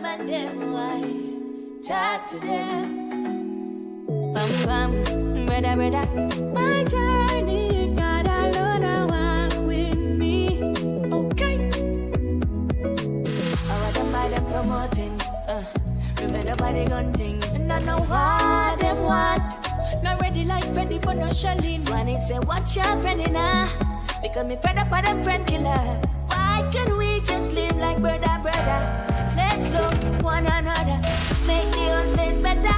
and them why talk to them. Bam bam, brother, brother. My journey, God alone, I walk with me. Okay. I want them by them promoting. Remember nobody gun thing, and I know what them want. Not ready like ready for no shelling. Swanny say, watch your friend in her, because me fed up on them friend killer. Why can we just live like brother, brother? Let love one another, make the old days better.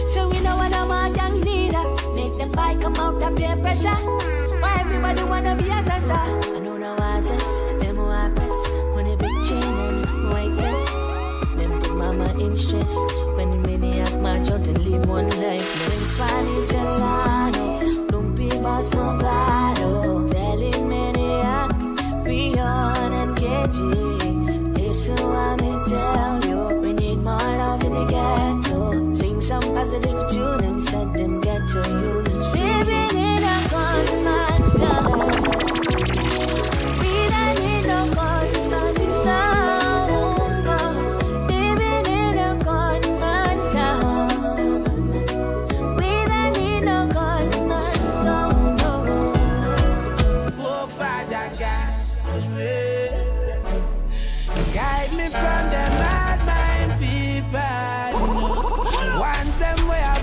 So we know what I'm a young leader. Make them buy come out of peer pressure. Why everybody wanna be a sasa? I know no answers, them who I press. When a big chain and white dress, them put mama in stress. When the maniac march out and live one life. When Spanish Gelano, Lumpy Boss Mogado, telling maniac, Rion and KG. Listen what me tell you, we need more love in the ghetto. Sing some positive tune and set them ghetto youths. Living in a gunman town. We don't need no gunman sound. Living in a gunman town. We don't need no gunman sound. Oh, Father God, guide me from the mad mind people. Want them way up.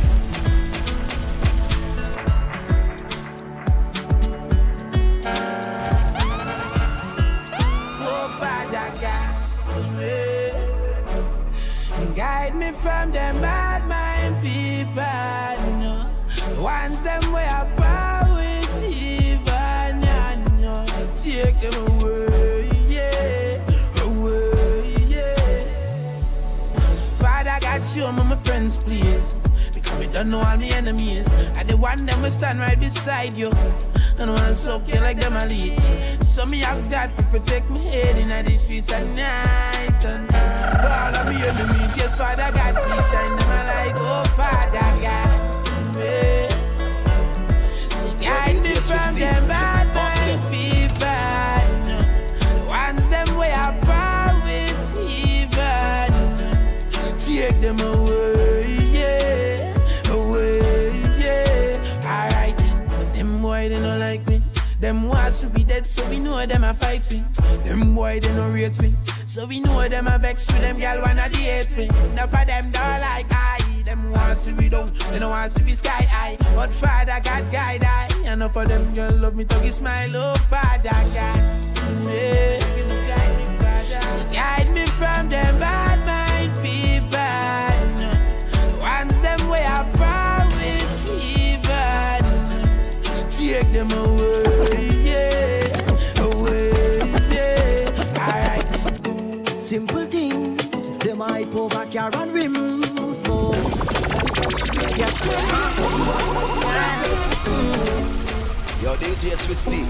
Oh, Father God, guide me from the mad mind people. Want them way up with even. Take them away, yeah. Father, God, show me my friends, please. Because we don't know all my enemies. I the one them will stand right beside you. And want soak you like them a lead. So me ask God to protect me head in the streets at night. And all of me enemies, yes, Father God, please shine them a light. Oh, Father God, yeah. So guide me from them bad mind people. The ones them way up with even. Take them away, yeah, alright, them boy they don't like me. Them wants to be dead, so we know them a fight me. Them boy they don't rate me, so we know them a vex with them girl wanna date me. Enough of them don't like I. Them wants to be down, they don't want to be sky high. But Father God guide I. Enough of them girl love me to give smile, oh Father God, yeah. So guide me from them bad mind people. The ones them way up with even. Take them away, yeah. Alright. Simple things, them hype over car and rims, boy. Yo, DJ Swisty.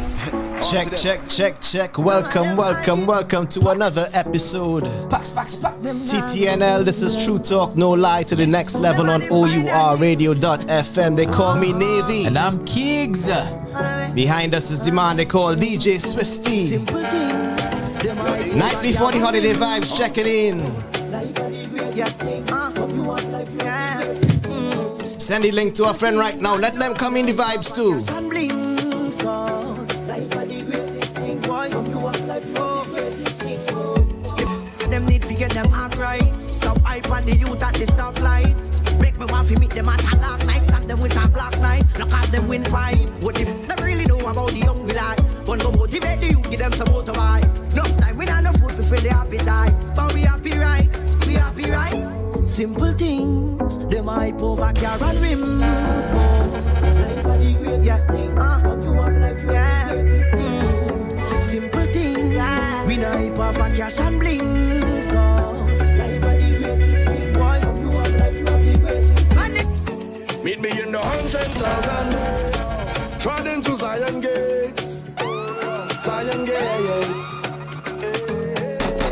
Check. Welcome to another episode. TTNL, this is True Talk, No Lie to the next level on O.U.R radio.fm. They call me Nvthy. And I'm Kiggs. Behind us is the man they call DJ Swisty. Night before the holiday vibes, checking in. Send the link to a friend right now. Let them come in the vibes too. Them need to get them act right. Stop hype on the youth at the stoplight. Make me want to meet them at a dark night. Stand them with a black light. Look at them windpipe. What if they really know about the young life? One go motivate the youth, give them some motor vibe. Enough time, we not enough food to fill the appetite. But we happy right, Simple things, them hype over car and rims. Life are the greatest thing. You have life, yeah. Simple things, we not hype over cash and blings. Cause life are the greatest thing. Boy, you have life, you have the greatest thing. Meet me in the 100,000. Trod into Zion Gates. Zion Gates.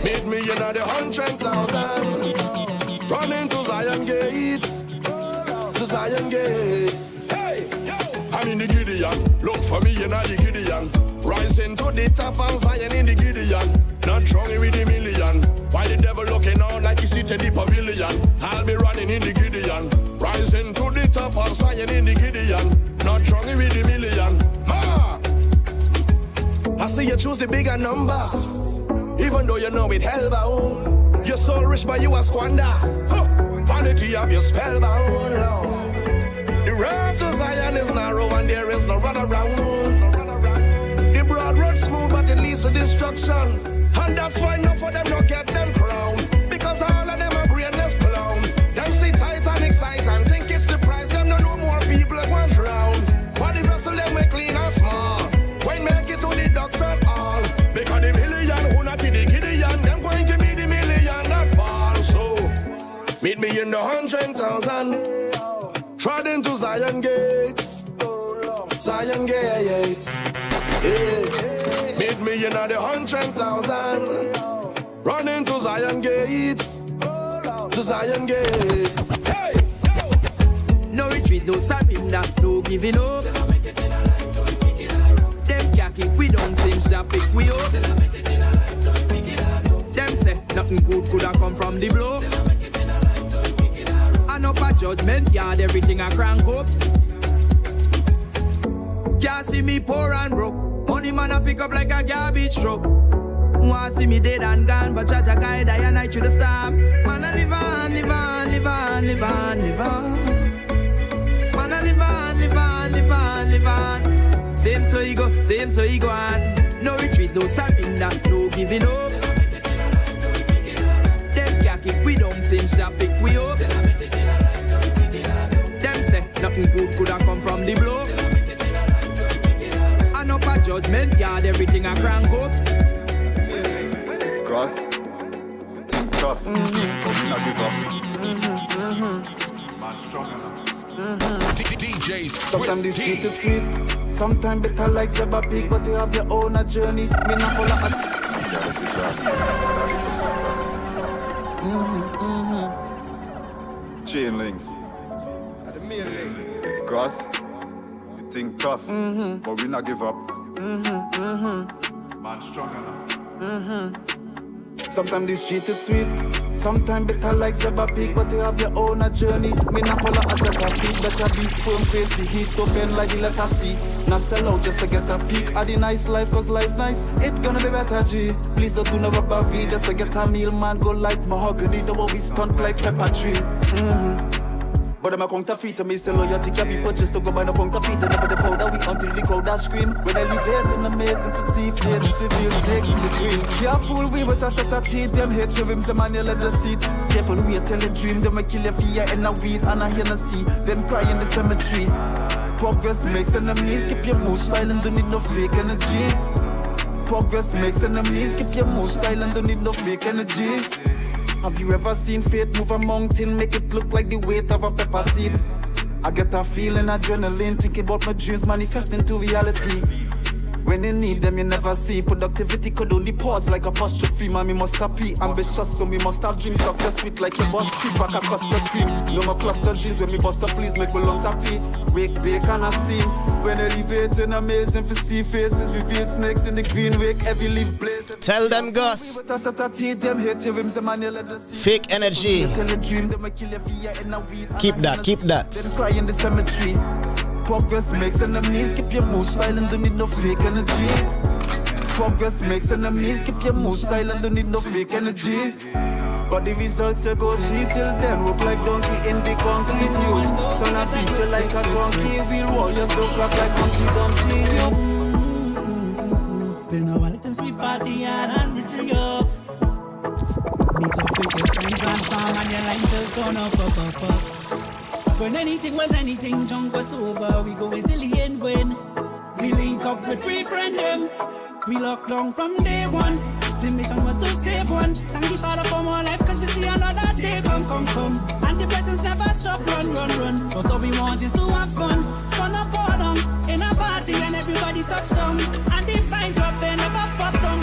Meet me in the 100,000. Run into Zion Gates. The Zion Gates. Hey, yo. I'm in the Gideon. Look for me in the Gideon. Rising to the top and Zion in the Gideon. Not strong with the million. Why the devil looking on like he see in the pavilion. I'll be running in the Gideon. Rising to the top of Zion in the Gideon. Not strong with the million. Ma! I see you choose the bigger numbers. Even though you know it hellbound. You're so rich but you a squander. Vanity of your spellbound. The road to Zion is narrow and there is no run around. The broad road smooth but it leads to destruction. And that's why enough of them don't get them crown. Because all of them are brainless clown. Them see Titanic size and think it's the price. Them don't know more people that want drown. But the vessel them make clean and small. When make it to the ducks and all. Because the million who not in the Gideon. Them going to be the million that fall. So meet me in the 100,000. Trod into Zion gates. Zion gates. Yeah. Meet me in the 100,000. Run into Zion gates. To Zion gates. Hey! No retreat, no surrender, no giving up. Them can't keep we down since they pick we up. Them say nothing good could have come from the blow. And up a judgment yard, everything I crank up. Can't see me poor and broke. Money man I pick up like a garbage truck. Want see me dead and gone, but judge a guy die and I through the storm. Man I live on, live on, live on, live on, live on. Man I live on, live on, live on, live on. Same so you go on. No retreat, no surrender, no giving up. Them can't keep we down since they pick we up. Them say nothing good could have come from the blow. And up a judgment yard, everything I crank up. Cross, tough, but we not give up. Man strong enough. DJ Sometimes this shit is sweet. Sometimes better like Zebra Pig, but you have your own journey. Me not follow us. Chain links. It's cross. You think tough, but we not give up. Man strong enough. Sometimes this shit is sweet. Sometimes better like Zebra Pig, but you have your own journey. Me not follow us at a feet. Better be firm face the heat to bend like the letter C. Not sell out just to get a peek at the nice life, cause life nice. It gonna be better, G. Please don't do no rubber V just to get a meal, man. Go like mahogany, the way we stunt like pepper tree. But I'm a counterfeit to me, say loyalty can be purchased to go by no counterfeit. Never the powder, we until the crowd that scream. When I leave it in the maze and for see faces, reveal snakes in the green. Yeah, fool we with a set of teeth, them hate to him, the man you let just sit. Careful wait till the dream, them a kill your fear in a weed and I hear no see. Them cry in the cemetery. Progress makes enemies, keep your mood silent, don't need no fake energy. Progress makes enemies, keep your mood silent, don't need no fake energy. Have you ever seen fate move a mountain, make it look like the weight of a pepper seed? I get a feeling, adrenaline, thinking about my dreams manifesting to reality. When you need them, you never see. Productivity could only pause like apostrophe. Man, me must happy, ambitious, so me must have dreams. Success sweet like a boss, tree back a custard cream. No more cluster dreams when me bust up, please make my lungs happy. Wake, bake, and a steam. When elevating, amazing for see faces. Reveal snakes in the green wake, heavy leaf blaze. Tell them, Gus. Fake energy. Keep that, keep that. Then cry in the cemetery. Progress makes enemies, keep your mood silent, don't need no fake energy. Progress makes enemies, keep your mood silent, don't need no fake energy. But the results you go see till then, work like donkey in the concrete youth. Son of people like a donkey, real warriors don't crack like donkey. Been a while since we party and we free up. Meet up with your friends and farm and your line till sun up. When anything was anything, junk was over. We go until the end when we link up with three friend them. We lock down from day one. The mission was to save one. Thank the Father for more life, cause we see another day come. And the blessings never stop, run. But all we want is to have fun. Sun up or down in a party and everybody touch down. And the vibes up there never pop down.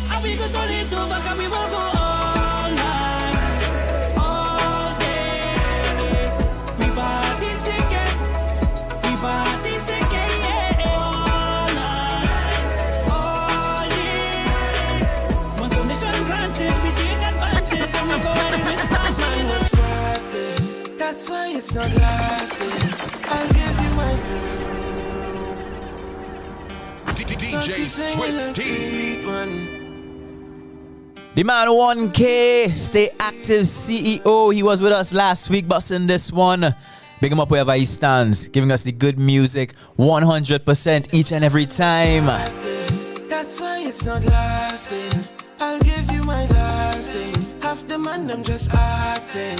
And we go to live to back and we will go all night. Party sick, yeah, all night, all day. Once permission granted, we take advantage and we go anywhere. The man 1K, Stay Active CEO. He was with us last week, busting this one. Big him up wherever he stands, giving us the good music 100% each and every time. That's why it's not lasting. I'll give you my last things. Half the man, I'm just acting.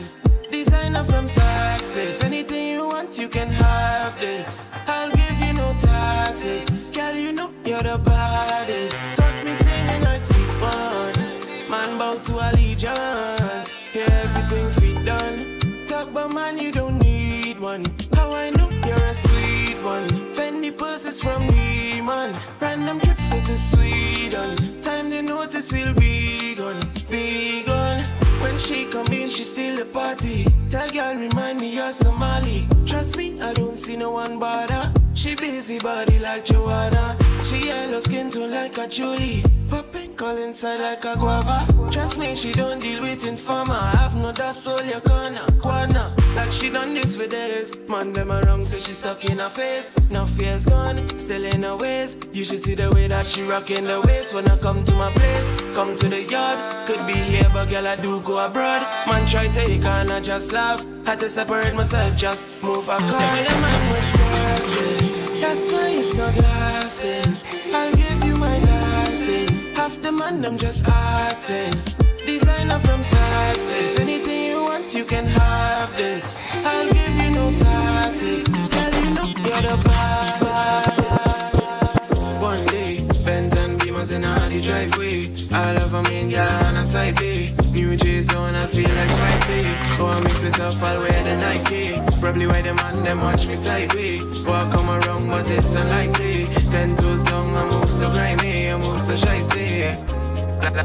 Designer from Saks Fifth. Anything you want, you can have this. I'll give you no tactics. Girl, you know you're the baddest. Got me singing like sweet one. Man bow to allegiance. Yeah, everything fit done. Talk about man, you don't need one. How I know you're a sweet one. Fendi purses from me, man. Random trips go to Sweden. Time they notice we'll be gone, be gone. When she come in, she still a party. That girl remind me of Somali. Trust me, I don't see no one bother. She busy body like Joanna. She yellow skin tone like a Julie. Popping call inside like a guava. Trust me, she don't deal with informer. Have no that soul, you corner. Like she done this for days. Man, them around, so she stuck in her face. Now fear's gone, still in her ways. You should see the way that she rockin' the waist. When I come to my place, come to the yard. Could be here, but girl, I do go abroad. Man, try take and I just laugh. Had to separate myself, just move a car. Tell me the man was practice. That's why it's not lasting. I'll give you my last things. Half the man, I'm just acting. Designer from Saks Fifth. Anything you want, you can have this. I'll give you no tactics. Girl, you know you're the bad. One day, Benz and Beamers in a the driveway. I love a main girl on a side bay. New J's on, I feel like Spike Lee. So I mix it up, I'll wear the Nike. Probably why the man, them watch me sideways. Walk come around, but it's unlikely. 10 too long, I move so grimy, I move so shy,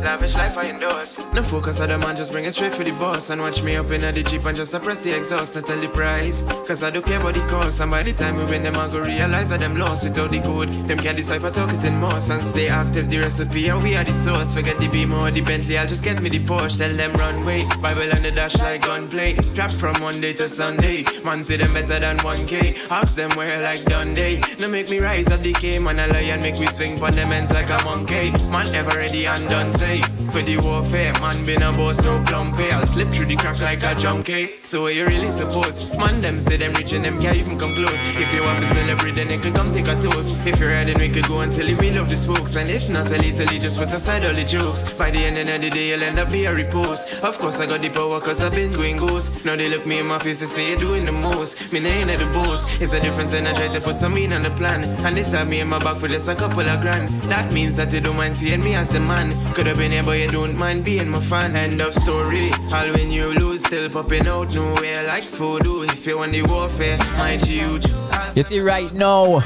lavish life I endorse. No focus on the man, just bring it straight for the boss. And watch me up in the Jeep and just suppress the exhaust and tell the price. Cause I don't care about the cost. And by the time we win them, I go realize that them lost without the code. Them can't decipher talk it in most. And stay active, the recipe, and we are the source. Forget the Beamer or the Bentley, I'll just get me the Porsche. Tell them run way, Bible on the dash like gunplay. Trap from Monday to Sunday. Man say them better than 1K. Ask them where like Dundee. No make me rise up the K. Man, I lie and make me swing on them ends like a monkey. Man, ever ready and done say. For the warfare, man been a boss, no plum pay. I'll slip through the crack like a junkie. So what you really suppose? Man, them say them rich and them can't even come close. If you want to celebrate, then they could come take a toast. If you're ready, we could go until we love the spokes. And if not, a little, just put aside all the jokes. By the end of the day, you'll end up be a repost. Of course, I got the power cause I've been going ghost. Now they look me in my face and say you're doing the most. Me ain't at the boss. It's a difference and I try to put some mean on the plan. And they have me in my back for just a couple of grand. That means that they don't mind seeing me as the man. Could have been here, but you don't mind being my fan. End of story. All when you lose, still popping out nowhere like voodoo. If you want the warfare, my huge. You see right now,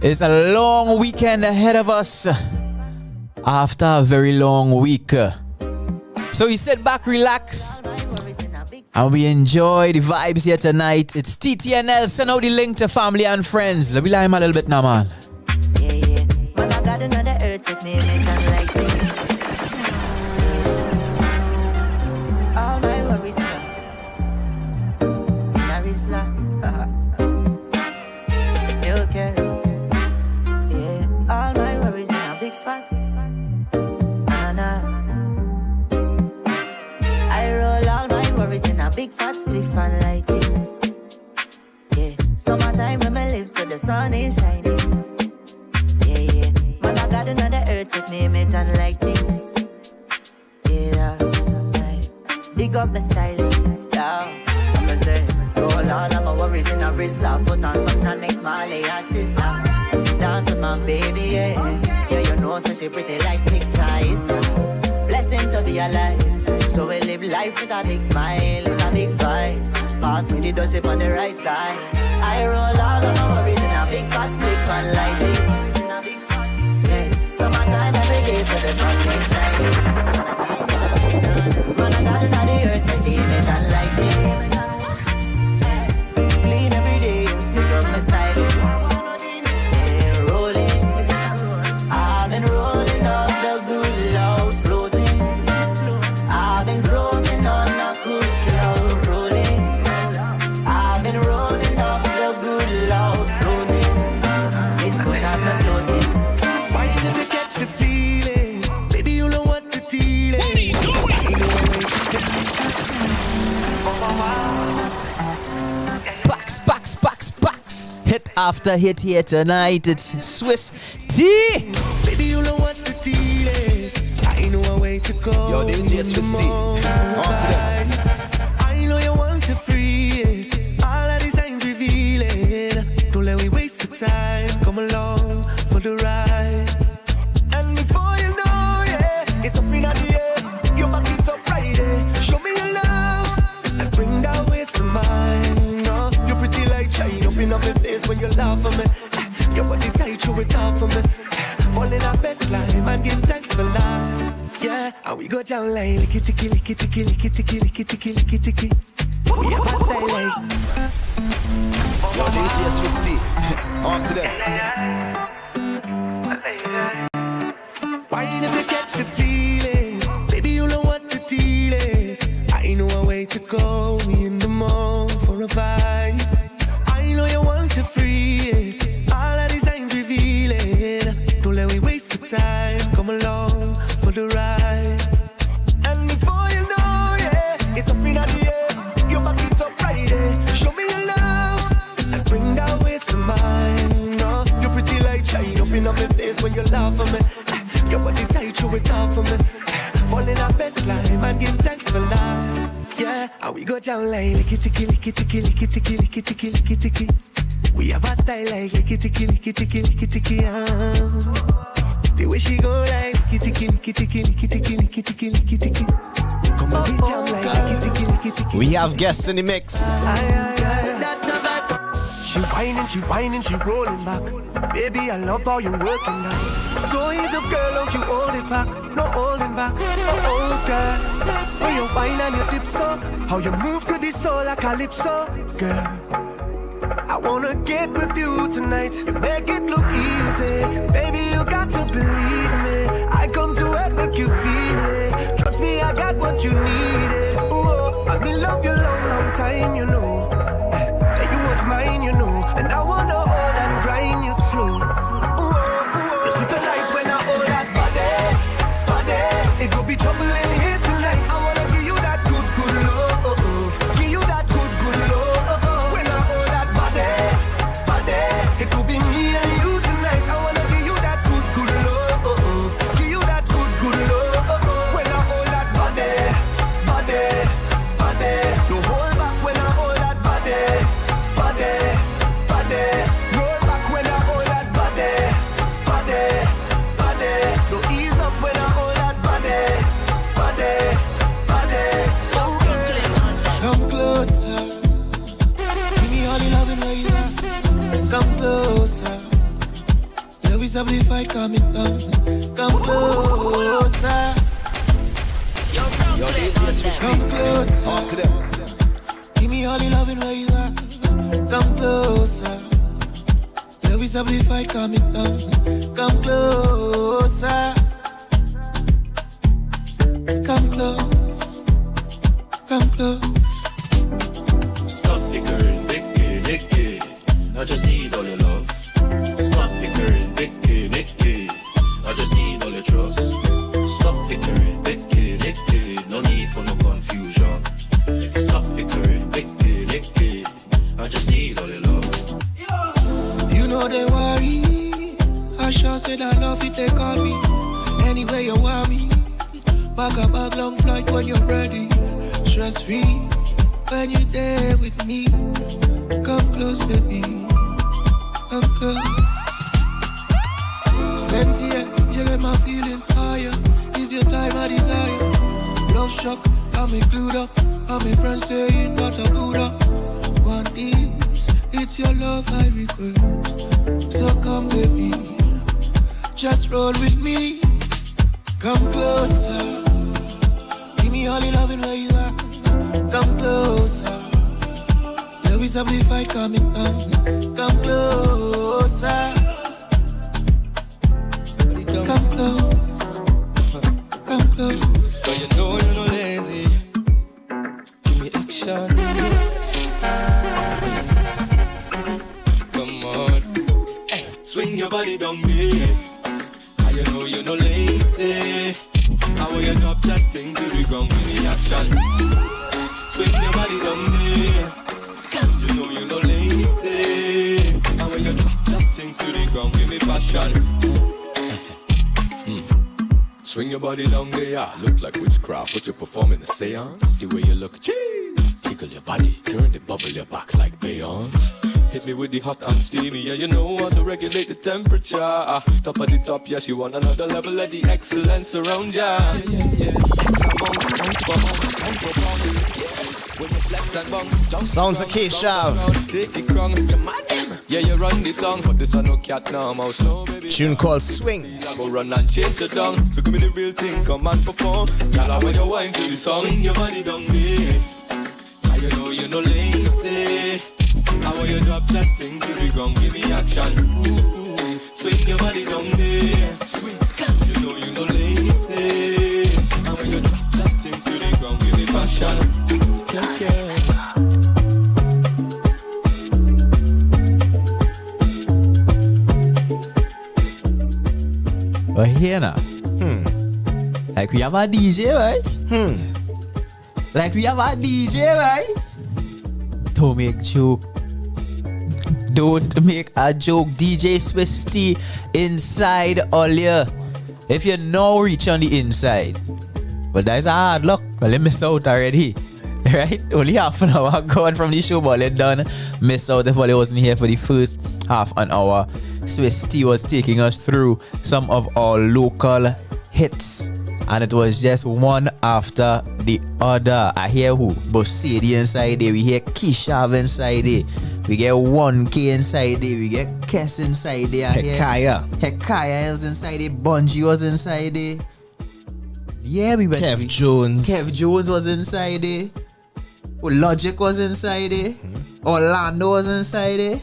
it's a long weekend ahead of us after a very long week. So you sit back, relax, and we enjoy the vibes here tonight. It's TTNL. Send out the link to family and friends. Let me lie him a little bit now, man. Man, I got another earth with me, make them like me. All my worries now. There is not. You can. Yeah. All my worries now, big fat. Nah. I roll all my worries in a big fat spliff and light it. Yeah. Summertime when I live, so the sun is shining. Man, I got another earth with me, image and likeness. Yeah, like, dig up the stylist, yeah. I'ma say, roll all of my worries in a wrist, put on some connects, my lay sister. Dance with my baby, yeah. Yeah, you know, so she pretty like pictures. Blessing to be alive. So we live life with a big smile, it's a big vibe. Pass me the dutchie on the right side. I roll all of my worries in a big fast split and light it. Summertime every day, so the sun is shining. Man, I got another earth with the image and likeness. Clean every day, pick up my style. Yeah, rolling. I've been rolling up the good loud, floating. I've been floating on the cruise cloud, rolling. I've been rolling up the good loud, floating. This push I after hit here tonight. It's Swiss T. Baby, you know what the deal is. I know a way to go. Yo, DJ Swiss T. On to them. I know you want to free it. All of these signs revealing. Don't let me waste the time. Come along for the ride. And before you know, yeah, it's up in the air. You back it up right there. Show me your love and bring that waste of mine. No, you're pretty like shine up in my face when you laugh at me. Your body tight, show it off for me. Fall in our best line and give thanks for life. Yeah, and we go down like licky ticky, licky ticky, licky ticky, licky ticky, licky ticky. We have a style like. Yo, DJ Swiss T. On to them. Why never catch the feeling? Baby, you know what the deal is. I know a way to go in the mall for a vibe. I know you want to free it. All of these signs revealing. Don't let me waste the time. Come along for the ride. And before you know, yeah, it's up in the air. You back it up right there. Show me your love and bring that waste of mine. No, you're pretty like shine up in my face when you laugh at me. Your body tight, show it off for me. Fall in our best line and give thanks for life. Yeah, and we go down like licky ticky, licky ticky, licky ticky, licky ticky, licky ticky. We have a style like licky ticky, licky ticky, licky ticky. The way she go like licky ticky, licky ticky, licky ticky, licky ticky, licky ticky. Come on, get down like licky ticky, licky ticky. We have guests in the mix. She whining, she rolling back. Baby, I love how you working that. Go easy, girl, don't you hold it back. No holding back. Oh, girl. When you whine and your lips up, how you move to the soul like calypso, girl. I wanna get with you tonight. You make it look easy. Baby, you got to believe me. I come to help make you feel it. Trust me, I got what you needed. Oh, I've been love you long time, you know. You was mine, you know. And I wanna hold and grind you slow. You see tonight when I hold that body. It could be trouble in here tonight. I wanna give you that good love. Give you that good love. When I hold that body. It could be me and you tonight. I wanna give you that good love. Give you that good love. When I hold that body. Don't hold back when I hold that body. Roll back when I hold that body. Don't ease up when I hold that body. Oh, girl. Come closer. Give me all the loving where you are. Come closer. Let me stop the fight coming down. Come closer. Yo, DJ Swiss T. Come closer. On to them. Give me all the loving where you are. Come closer. Let me stop the fight coming down. Come closer. Come close. Come close. Stop bickering, Nicky. I just need all your love. Stop bickering, Nicky. I just need all your trust. Stop bickering, Nicky. No need for no confusion. Stop bickering, Nicky. I just need all your love. You know they worry. I sure said I love it, they call me. Anyway you want me. Back a bag long flight when you're ready. Stress free when you're there with me. Come close, baby. Come close. Sentient, you get my feelings higher. Is your time I desire. Love shock, got me glued up. All my friends saying not a Buddha. One is, it's your love I request. So come baby, just roll with me. Come closer. Give me all the loving where you are. Come closer. Let me stop the fight coming down. Come closer. Come close. Come close. So you know you're not lazy. Give me action. Come on. Hey, swing your body down there. You know you're not lazy. I want you drop that thing to the ground with the action. Swing your body down there. You know you're not lazy. I want you me passion. Swing your body down there, look like witchcraft, but you're performing a seance. The way you look, jiggle your body, turn the bubble your back like Beyonce. Hit me with the hot and steamy, yeah, you know how to regulate the temperature. Top of the top, yes, you want another level of the excellence around ya. Yeah. Sounds like K-Shav. Take the crown, you're mad. Yeah, you run the tongue, but this one no cat now, mouse. No, baby. Tune called Swing. Go run and chase you down. So give me the real thing, come and perform. Y'all when you wine to the song, swing your body down me. Now you know you're no lazy. I want you drop that thing to the ground, give me action. Ooh. Swing your body down there. Swing, you know you're no lazy. I want you drop that thing to the ground, give me passion. Yeah. But here now, like we have a DJ, right? Like we have a DJ, right? Don't make joke. Don't make a joke. DJ Swisty inside all year. If you now reach on the inside, but that's a hard luck. Well, you miss out already. Right? Only half an hour gone from the show, but let done. Miss out if I wasn't here for the first half an hour. Swisty was taking us through some of our local hits, and it was just one after the other. I hear who? Bossady inside there. We hear Keishav inside there. We get 1K inside there. We get Kess inside there. Hekaya is inside there. Bungie was inside there. Yeah, we went. Kev Jones was inside there. Logic was inside there. Orlando was inside there.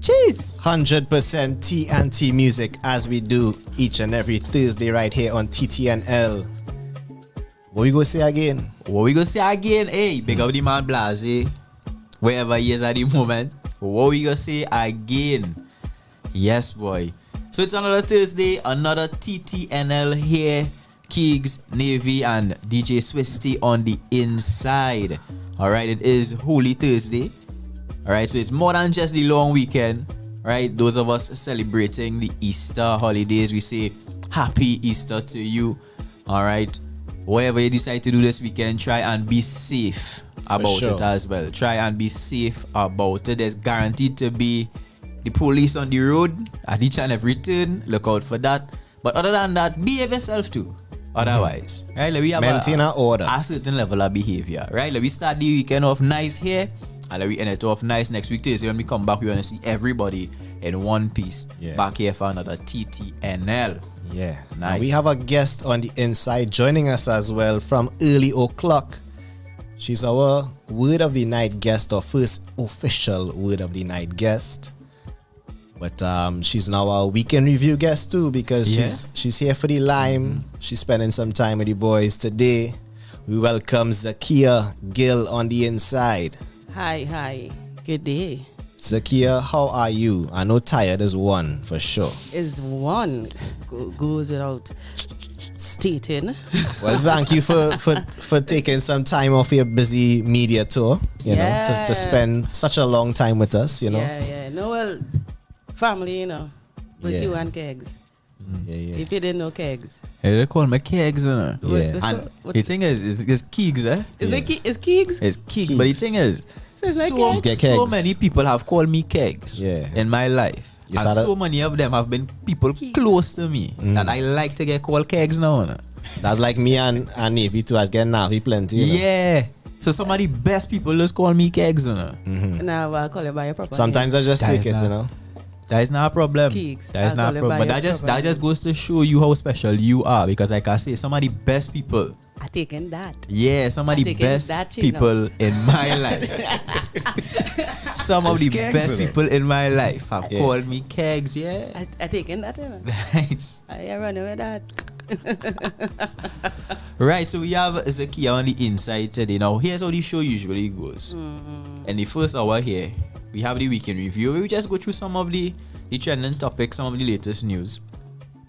Jeez. 100% TNT music as we do each and every Thursday right here on TTNL. What we gonna say again? Hey, big up the man Blase. Wherever he is at the moment. What we gonna say again? Yes, boy. So it's another Thursday, another TTNL here. Keegs, Nvthy, and DJ Swisty on the inside. Alright, it is Holy Thursday. Alright, so it's more than just the long weekend. Right, those of us celebrating the Easter holidays, we say happy Easter to you. Alright, whatever you decide to do this weekend, try and be safe about it as well. Try and be safe about it. There's guaranteed to be the police on the road at each and every turn. Look out for that. But other than that, behave yourself too. Otherwise, right? Like we have maintain an order, a certain level of behavior, right? Like we start the weekend off nice here, and like we end it off nice next week Tuesday. When we come back, we want to see everybody in one piece. Back here for another TTNL. Yeah, nice. And we have a guest on the inside joining us as well from early o'clock. She's our word of the night guest, or first official word of the night guest. But she's now our weekend review guest too, because she's here for the Lime. She's spending some time with the boys today. We welcome Zakiya, Gill on the inside. Hi. Good day. Zakiya, how are you? I know tired is one for sure. Is one goes without stating. Well, thank you for taking some time off your busy media tour. You know, to spend such a long time with us. You know. Yeah. No, well. Family, you know, with you and Kegs. Yeah. If you didn't know Kegs. Hey, they call me Kegs, you know. Yeah. And the thing is Kegs, eh? Is Kegs? It's Kegs, but the thing is, so many people have called me Kegs in my life. And so many of them have been people close to me that I like to get called Kegs now. You know? That's like me and Nvthy too. I was getting Nvthy plenty. You know? Yeah. So some of the best people just call me Kegs, you know. Now I'll call you by your proper Sometimes name. I just take it, you know. That is not a problem. Keeks, that is not a problem. But that just goes to show you how special you are, because like I say, some of the best people. I taken that. Yeah, some of the best people in my life. Some of the best people in my life have called me Kegs. Yeah, I taken that. You know. Nice. I run with that. Right, so we have Zakiya on the inside today. Now, here's how the show usually goes. In the first hour here, we have the weekend review where we just go through some of the trending topics, some of the latest news.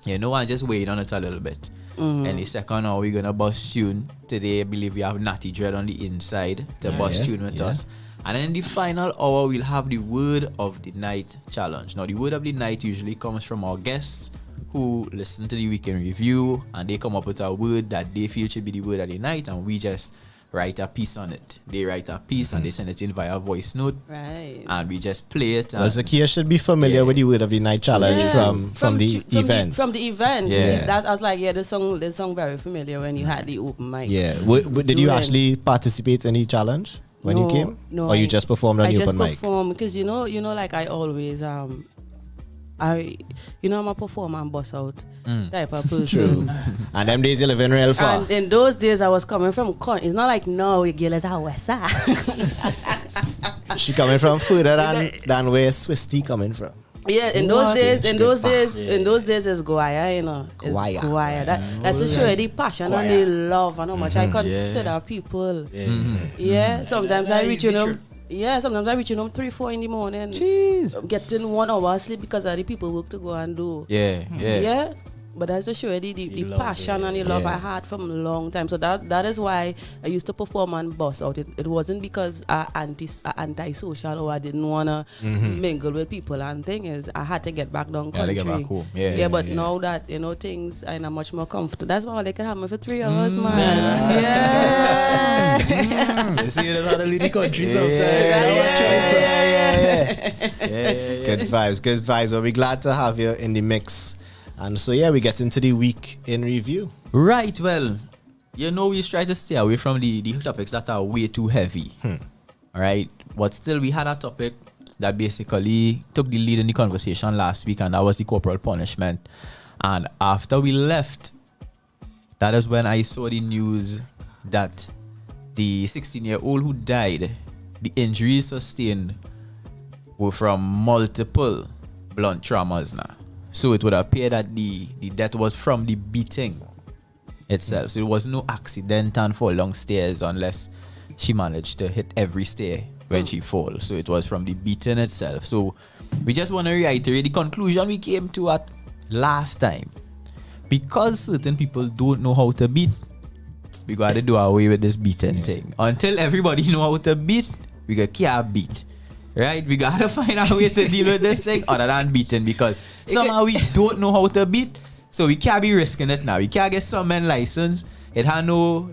You know, and just wait on it a little bit. And the second hour, we're going to bust tune. Today, I believe we have Natty Dread on the inside to bust tune with us. And then in the final hour, we'll have the Word of the Night challenge. Now, the Word of the Night usually comes from our guests who listen to the weekend review, and they come up with a word that they feel should be the Word of the Night, and we just write a piece on it. They write a piece and they send it in via voice note. Right. And we just play it. Well, Zakiya should be familiar with the Word of the Night challenge from the event. From the event. Yeah. I was like, the song very familiar when you had the open mic. Yeah. Did you actually participate in the challenge when you came? No. Or you just performed on the open mic? I just performed because you know, like I always I'm a performer and boss out type of person. True. And them days you live in real far. And in those days I was coming from It's not like now Gill is our west side. She coming from further than where Swiss tea coming from. Yeah, in those days it's Guaya, you know. It's Guaya. That's to show you the passion and the love and how much I consider people. Yeah. Sometimes I reach sometimes I reach home 3-4 in the morning. Jeez. Getting 1 hour sleep because of the people work to go and do. Yeah. But that's to show you the passion and the love I had from a long time. So that is why I used to perform and boss out. It wasn't because I anti-social or I didn't want to mingle with people. And thing is, I had to get back down country. Get back home. But now that, things are much more comfortable. That's why they can have me for 3 hours, man. Yeah. You see, that's how they leave the country sometimes. Good vibes. Well, we're glad to have you in the mix. And so, we get into the week in review. Right, well, we try to stay away from the topics that are way too heavy. All right, but still, we had a topic that basically took the lead in the conversation last week, and that was the corporal punishment. And after we left, that is when I saw the news that the 16-year-old who died, the injuries sustained were from multiple blunt traumas now. So it would appear that the death was from the beating itself. So it was no accident and fall long stairs unless she managed to hit every stair when she falls. So it was from the beating itself. So we just want to reiterate the conclusion we came to at last time. Because certain people don't know how to beat, we got to do away with this beating thing. Until everybody know how to beat, we can't beat. Right? We got to find a way to deal with this thing other than beating, because somehow we don't know how to beat, so we can't be risking it now. We can't get some men license. It had no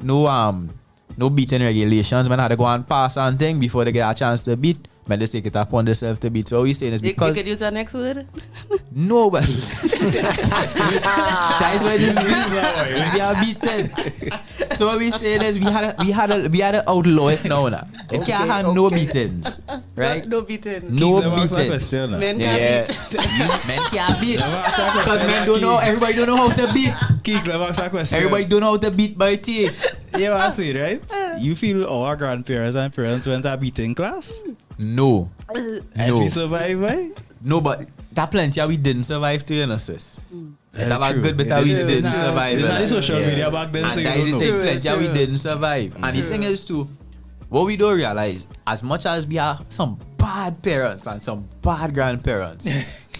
beating regulations. Man had to go and pass on thing before they get a chance to beat. Man just take it upon themselves to beat. So what we saying is because you could use our next word. No, but that's why this we are beaten. So what we saying is we had to outlaw it now. It can't have no beatings, right? No beatings. No beatings. Men can't beat. Men can't beat because men don't know. Everybody don't know how to beat. Everybody don't know how to beat by teeth. Yeah, I see, right? You feel our grandparents and parents went to beating class? No. And we survive, right? No, but that plenty we didn't survive to, sis. It's a good bit that we didn't survive. It's not the social media back then, so you don't know. Plenty we didn't survive. And the thing is too, what we don't realize, as much as we are some bad parents and some bad grandparents,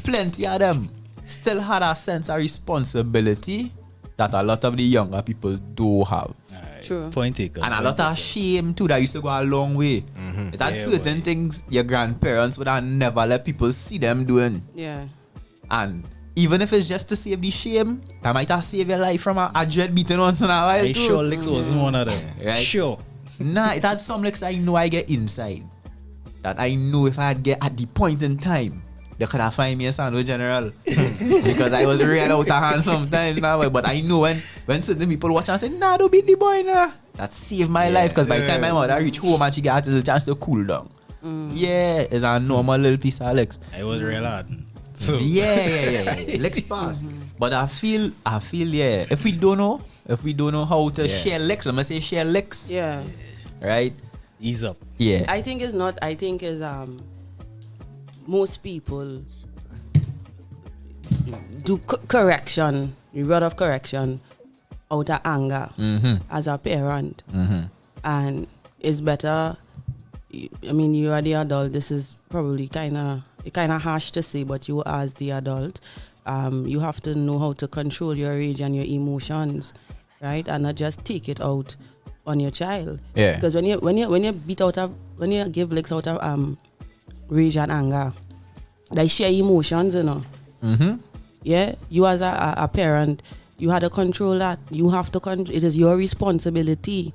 plenty of them still had a sense of responsibility that a lot of the younger people do have. True. Point taken. And a lot of shame too that used to go a long way. It had certain things your grandparents would have never let people see them doing. Yeah. And even if it's just to save the shame, that might have saved your life from a dread beating once in a while too. Sure licks wasn't one of them. Right? Sure. Nah, it had some licks I know I get inside. That I know if I had get at the point in time, they could have find me a Sando General. Because I was real out of hand sometimes now. But I know when certain people watch and say, nah, don't beat the boy now. That saved my life, because by the time my mother reach home and she got a little chance to cool down. Yeah, it's a normal little piece of licks. I was real hard. So. Yeah. Licks pass. But I feel if we don't know how to share licks, I'm gonna say share licks. Yeah. Right? Ease up. Yeah. I think most people do correction, a lot of correction out of anger as a parent. And it's better, I mean, you are the adult, this is probably kind of harsh to say, but you as the adult, you have to know how to control your rage and your emotions, right? And not just take it out on your child. Yeah. Because when you give licks out of rage and anger, they share emotions, you know. Mm-hmm. Yeah. You as a parent, you have to control that. You have to it is your responsibility.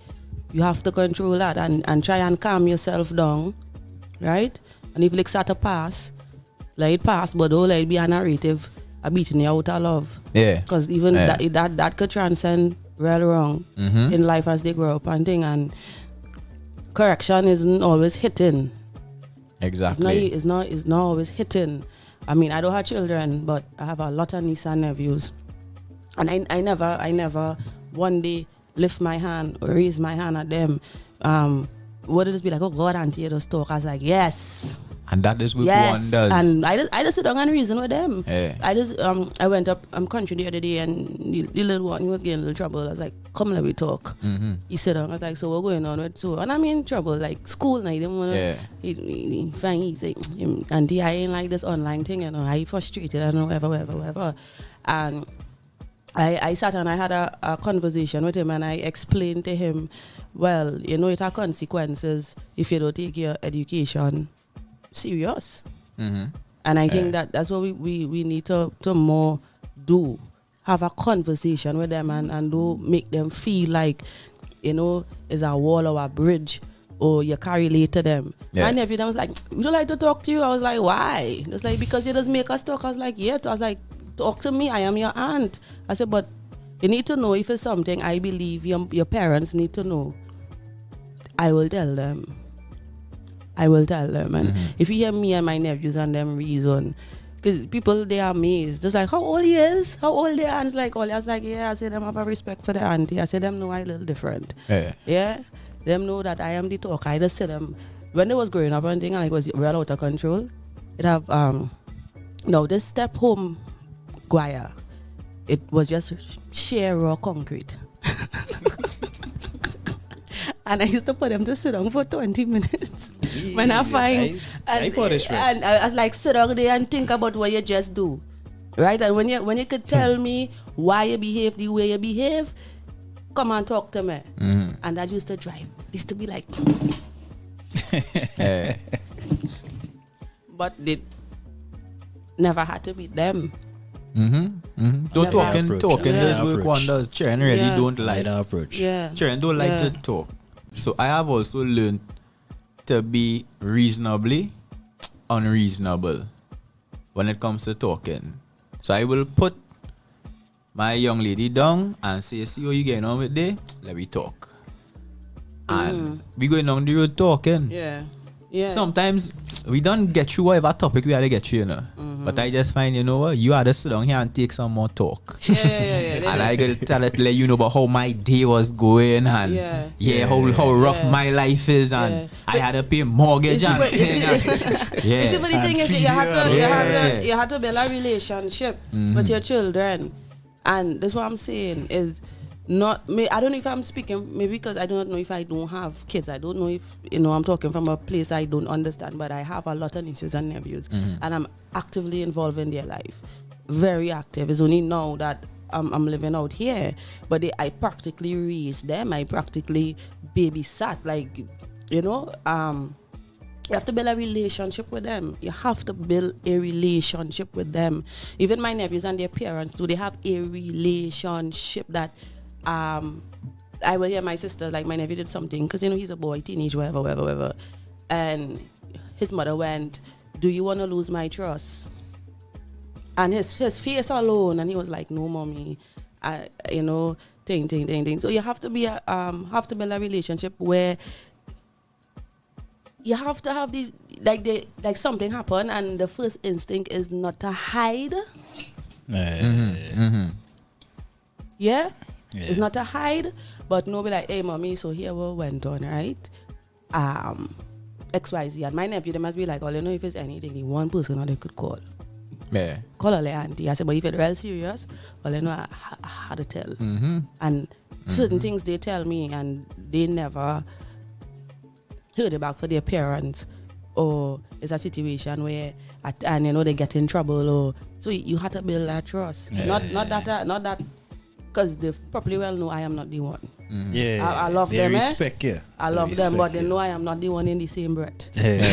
You have to control that and try and calm yourself down, right? And if licks start to pass, let it pass, but don't let it be a narrative, a beating you out of love. Yeah. Because even that could transcend real wrong in life as they grow up and thing. And correction isn't always hitting. Exactly. It's not always hitting. I mean, I don't have children, but I have a lot of nieces and nephews. And I never one day lift my hand or raise my hand at them. Would it just be like, oh God, auntie, you just talk? I was like, yes. And that is what yes. one does. And I just sit down and reason with them. Yeah. I went up country the other day, and the little one, he was getting a little trouble. I was like, come, let me talk. Mm-hmm. He sit down. I was like, so what's going on with so? And I'm in trouble, like school. And I didn't want to. Yeah. He fine. He's like, auntie, I ain't like this online thing. You know, I frustrated. I don't know, whatever. And I sat and I had a conversation with him, and I explained to him, well, you know, it has consequences if you don't take your education serious. Mm-hmm. And I think that's what we need to more do. Have a conversation with them and do make them feel like, you know, it's a wall or a bridge, or you can relate to them. Yeah. My nephew was like, would you like to talk to you? I was like, why? It's like, because you just make us talk. I was like, yeah. I was like, talk to me. I am your aunt. I said, but you need to know if it's something I believe your parents need to know. I will tell them. And if you hear me and my nephews and them reason, because people, they are amazed. Just like, how old he is? How old they are? And it's like, I was like, yeah. I said, them have a respect for the auntie. I said, them know I a little different. Yeah. Them know that I am the talker. I just said them, when they was growing up and thing, and it was real out of control, it have, this step home choir, it was just sheer raw concrete. And I used to put them to sit down for 20 minutes. When I find and I was like, sit down there and think about what you just do. Right? And when you could tell me why you behave the way you behave, come and talk to me. Mm-hmm. And that used to drive. Used to be like but it never had to be them. Don't talking does work wonders. Children really don't like that approach. Yeah. Children don't like to talk. So I have also learned to be reasonably unreasonable when it comes to talking. So I will put my young lady down and say, see how you getting on with day? Let me talk. And we going on the road talking. Yeah. Sometimes we don't get through whatever topic we had to get through, you know. But I just find, you know what, you had to sit down here and take some more talk. Yeah. And I gotta let you know about how my day was going and how rough my life is, and I had to pay mortgage and thing. You see, but the thing is, you had to build a relationship with your children, and that's what I'm saying is. Not me. I don't know if I'm speaking, maybe because I don't know if I don't have kids. I don't know if, I'm talking from a place I don't understand, but I have a lot of nieces and nephews, and I'm actively involved in their life. Very active. It's only now that I'm living out here, but I practically raised them. I practically babysat. Like, you have to build a relationship with them. You have to build a relationship with them. Even my nephews and their parents too, they have a relationship that I will hear my sister, like my nephew did something, because he's a boy, teenage, whatever. And his mother went, do you want to lose my trust? And his face alone, and he was like, no, mommy, ting. So you have to build a relationship where you have to have these, like something happen, and the first instinct is not to hide. Yeah? It's not to hide, but no, be like, hey, mommy, so here what went on, right? XYZ. And my nephew, they must be like, if it's anything, the one person they could call. Yeah. Call her auntie. I said, but if it's real serious, I had to tell. And certain things they tell me, and they never heard it back for their parents or it's a situation where and they get in trouble, or so you had to build that trust. Not that because they probably well know I am not the one. I love them. Respect, I love them, but they know I am not the one in the same breath. Yeah.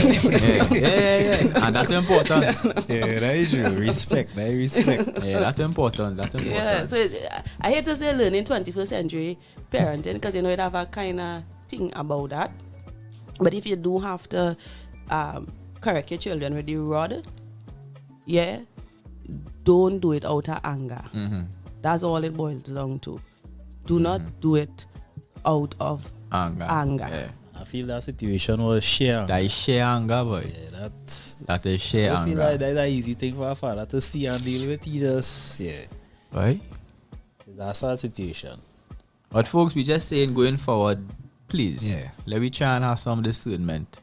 And that's important. That is true. Respect. Yeah, that's important. Yeah, so I hate to say learning 21st century parenting, because it have a kind of thing about that. But if you do have to correct your children with the rod, don't do it out of anger. That's all it boils down to. Do not do it out of anger. Yeah. I feel that situation was share. That is share anger, boy. Yeah, that is share anger. I feel like that's an easy thing for a father to see and deal with. He just, right? That's a situation. But folks, we just saying going forward, please, let me try and have some discernment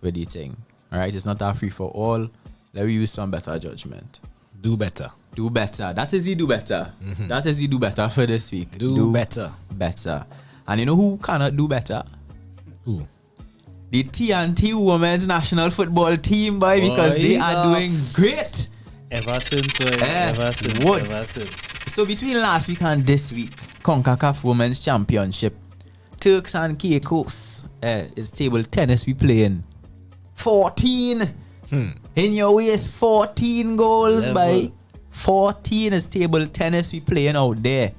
with the thing. Alright, it's not a free for all. Let me use some better judgment. Do better. Do better. That is the do better. That is the do better for this week. Do better. Better. And you know who cannot do better? Who? The TNT Women's National Football Team, boy, because they are doing great. Ever since. So between last week and this week, CONCACAF Women's Championship, Turks and Caicos is table tennis we playing. 14 in your waist, 14 goals by 14 is table tennis we playing out there,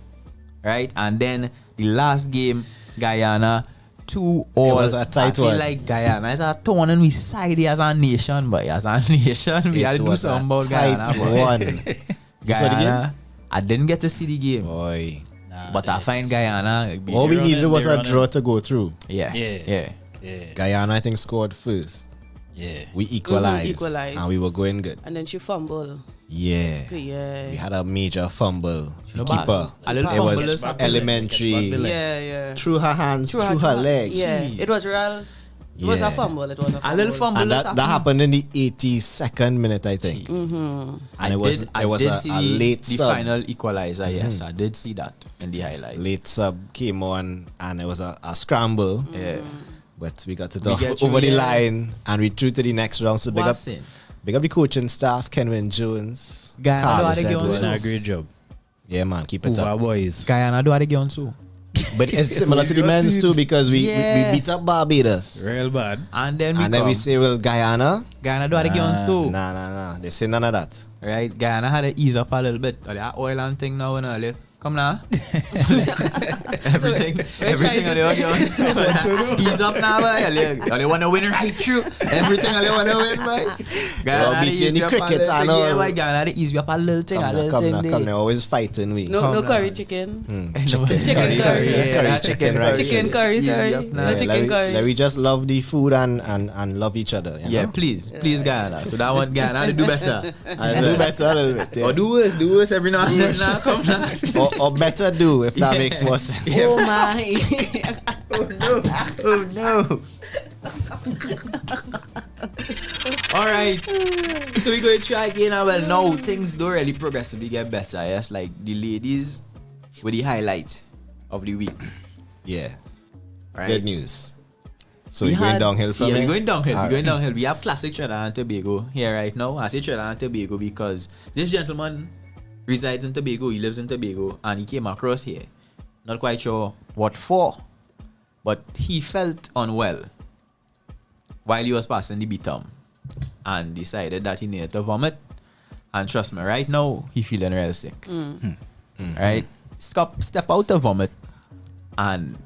right? And then the last game, Guyana 2-all. It was a tight one. I feel like Guyana is a torn and we side as a nation, but as a nation we had to do something about Guyana. One. Guyana, I didn't get to see the game, boy. But I find Guyana. All we needed was a draw to go through. Yeah. Guyana, I think, scored first. Yeah. We equalized. And we were going good. And then she fumbled. Yeah. We had a major fumble. The keeper. It was elementary. Yeah. Through her hands, through her legs. Yeah. It was real. It was a fumble. A little fumble. And that happened in the 82nd minute, I think. And it was a late the sub. final equalizer. Yes, I did see that in the highlights. Late sub came on and it was a scramble. Yeah. But we got it off over the line and we through to the next round. So big up the coaching staff, Kenwin Jones, Carlos Edwards. A great job. Yeah, man, keep it up. Boys. Guyana do it again too. But it's similar to the men's too, because we beat up Barbados. Real bad. And then we say, well, Guyana do it again too. Nah. They say none of that. Right, Guyana had to ease up a little bit. That oil and thing now and early. Come now. everything on the audience. Ease up now, boy. They want to win right through. Everything they want to win, boy. Guyana beating the cricket and all. Guyana ease up a little thing. Come now, always fighting we. No curry chicken. Chicken curry. Chicken curry, sorry. No chicken curry. Let we just love the food and love each other. Yeah, please Guyana. So that one Guyana to do better. Do better a little bit. Or do worse every now and then. Now come now. Or better do, if that makes more sense. Oh my. Oh no. Alright. So we're going to try again. Well, now things don't really progressively get better. Yes, like the ladies were the highlight of the week. Yeah. Right. Good news. So we're going downhill from here? We're going downhill. We have classic Trinidad and Tobago here right now. I say Trinidad and Tobago because this gentleman resides in Tobago, he lives in Tobago, and he came across here. Not quite sure what for, but he felt unwell while he was passing the Beatum and decided that he needed to vomit. And trust me, right now, he feeling real sick. Right? Step out to vomit and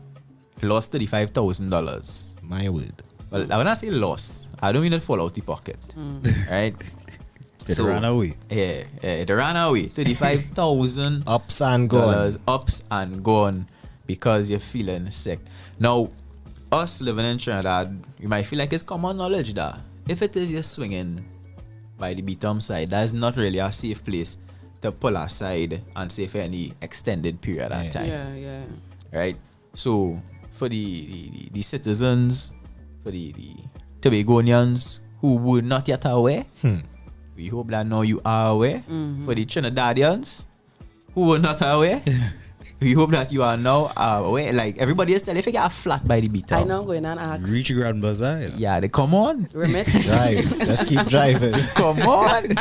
lost $35,000. My word. Well, when I say loss, I don't mean it fall out the pocket. Right? It ran away. Yeah, it ran away. $35,000 ups and gone. Ups and gone because you're feeling sick. Now, us living in Trinidad, you might feel like it's common knowledge that if it is you're swinging by the Beatum side, that is not really a safe place to pull aside and stay for any extended period of time. Yeah. Right? So, for the citizens, for the Tobagonians who were not yet aware, we hope that now you are aware. For the Trinidadians who were not aware, We hope that you are now like everybody is telling if you get flat by the beat. I know I'm going and ask. Reach your grand bazaar. Yeah, they come on. Remit. Drive. Just keep driving. Come on.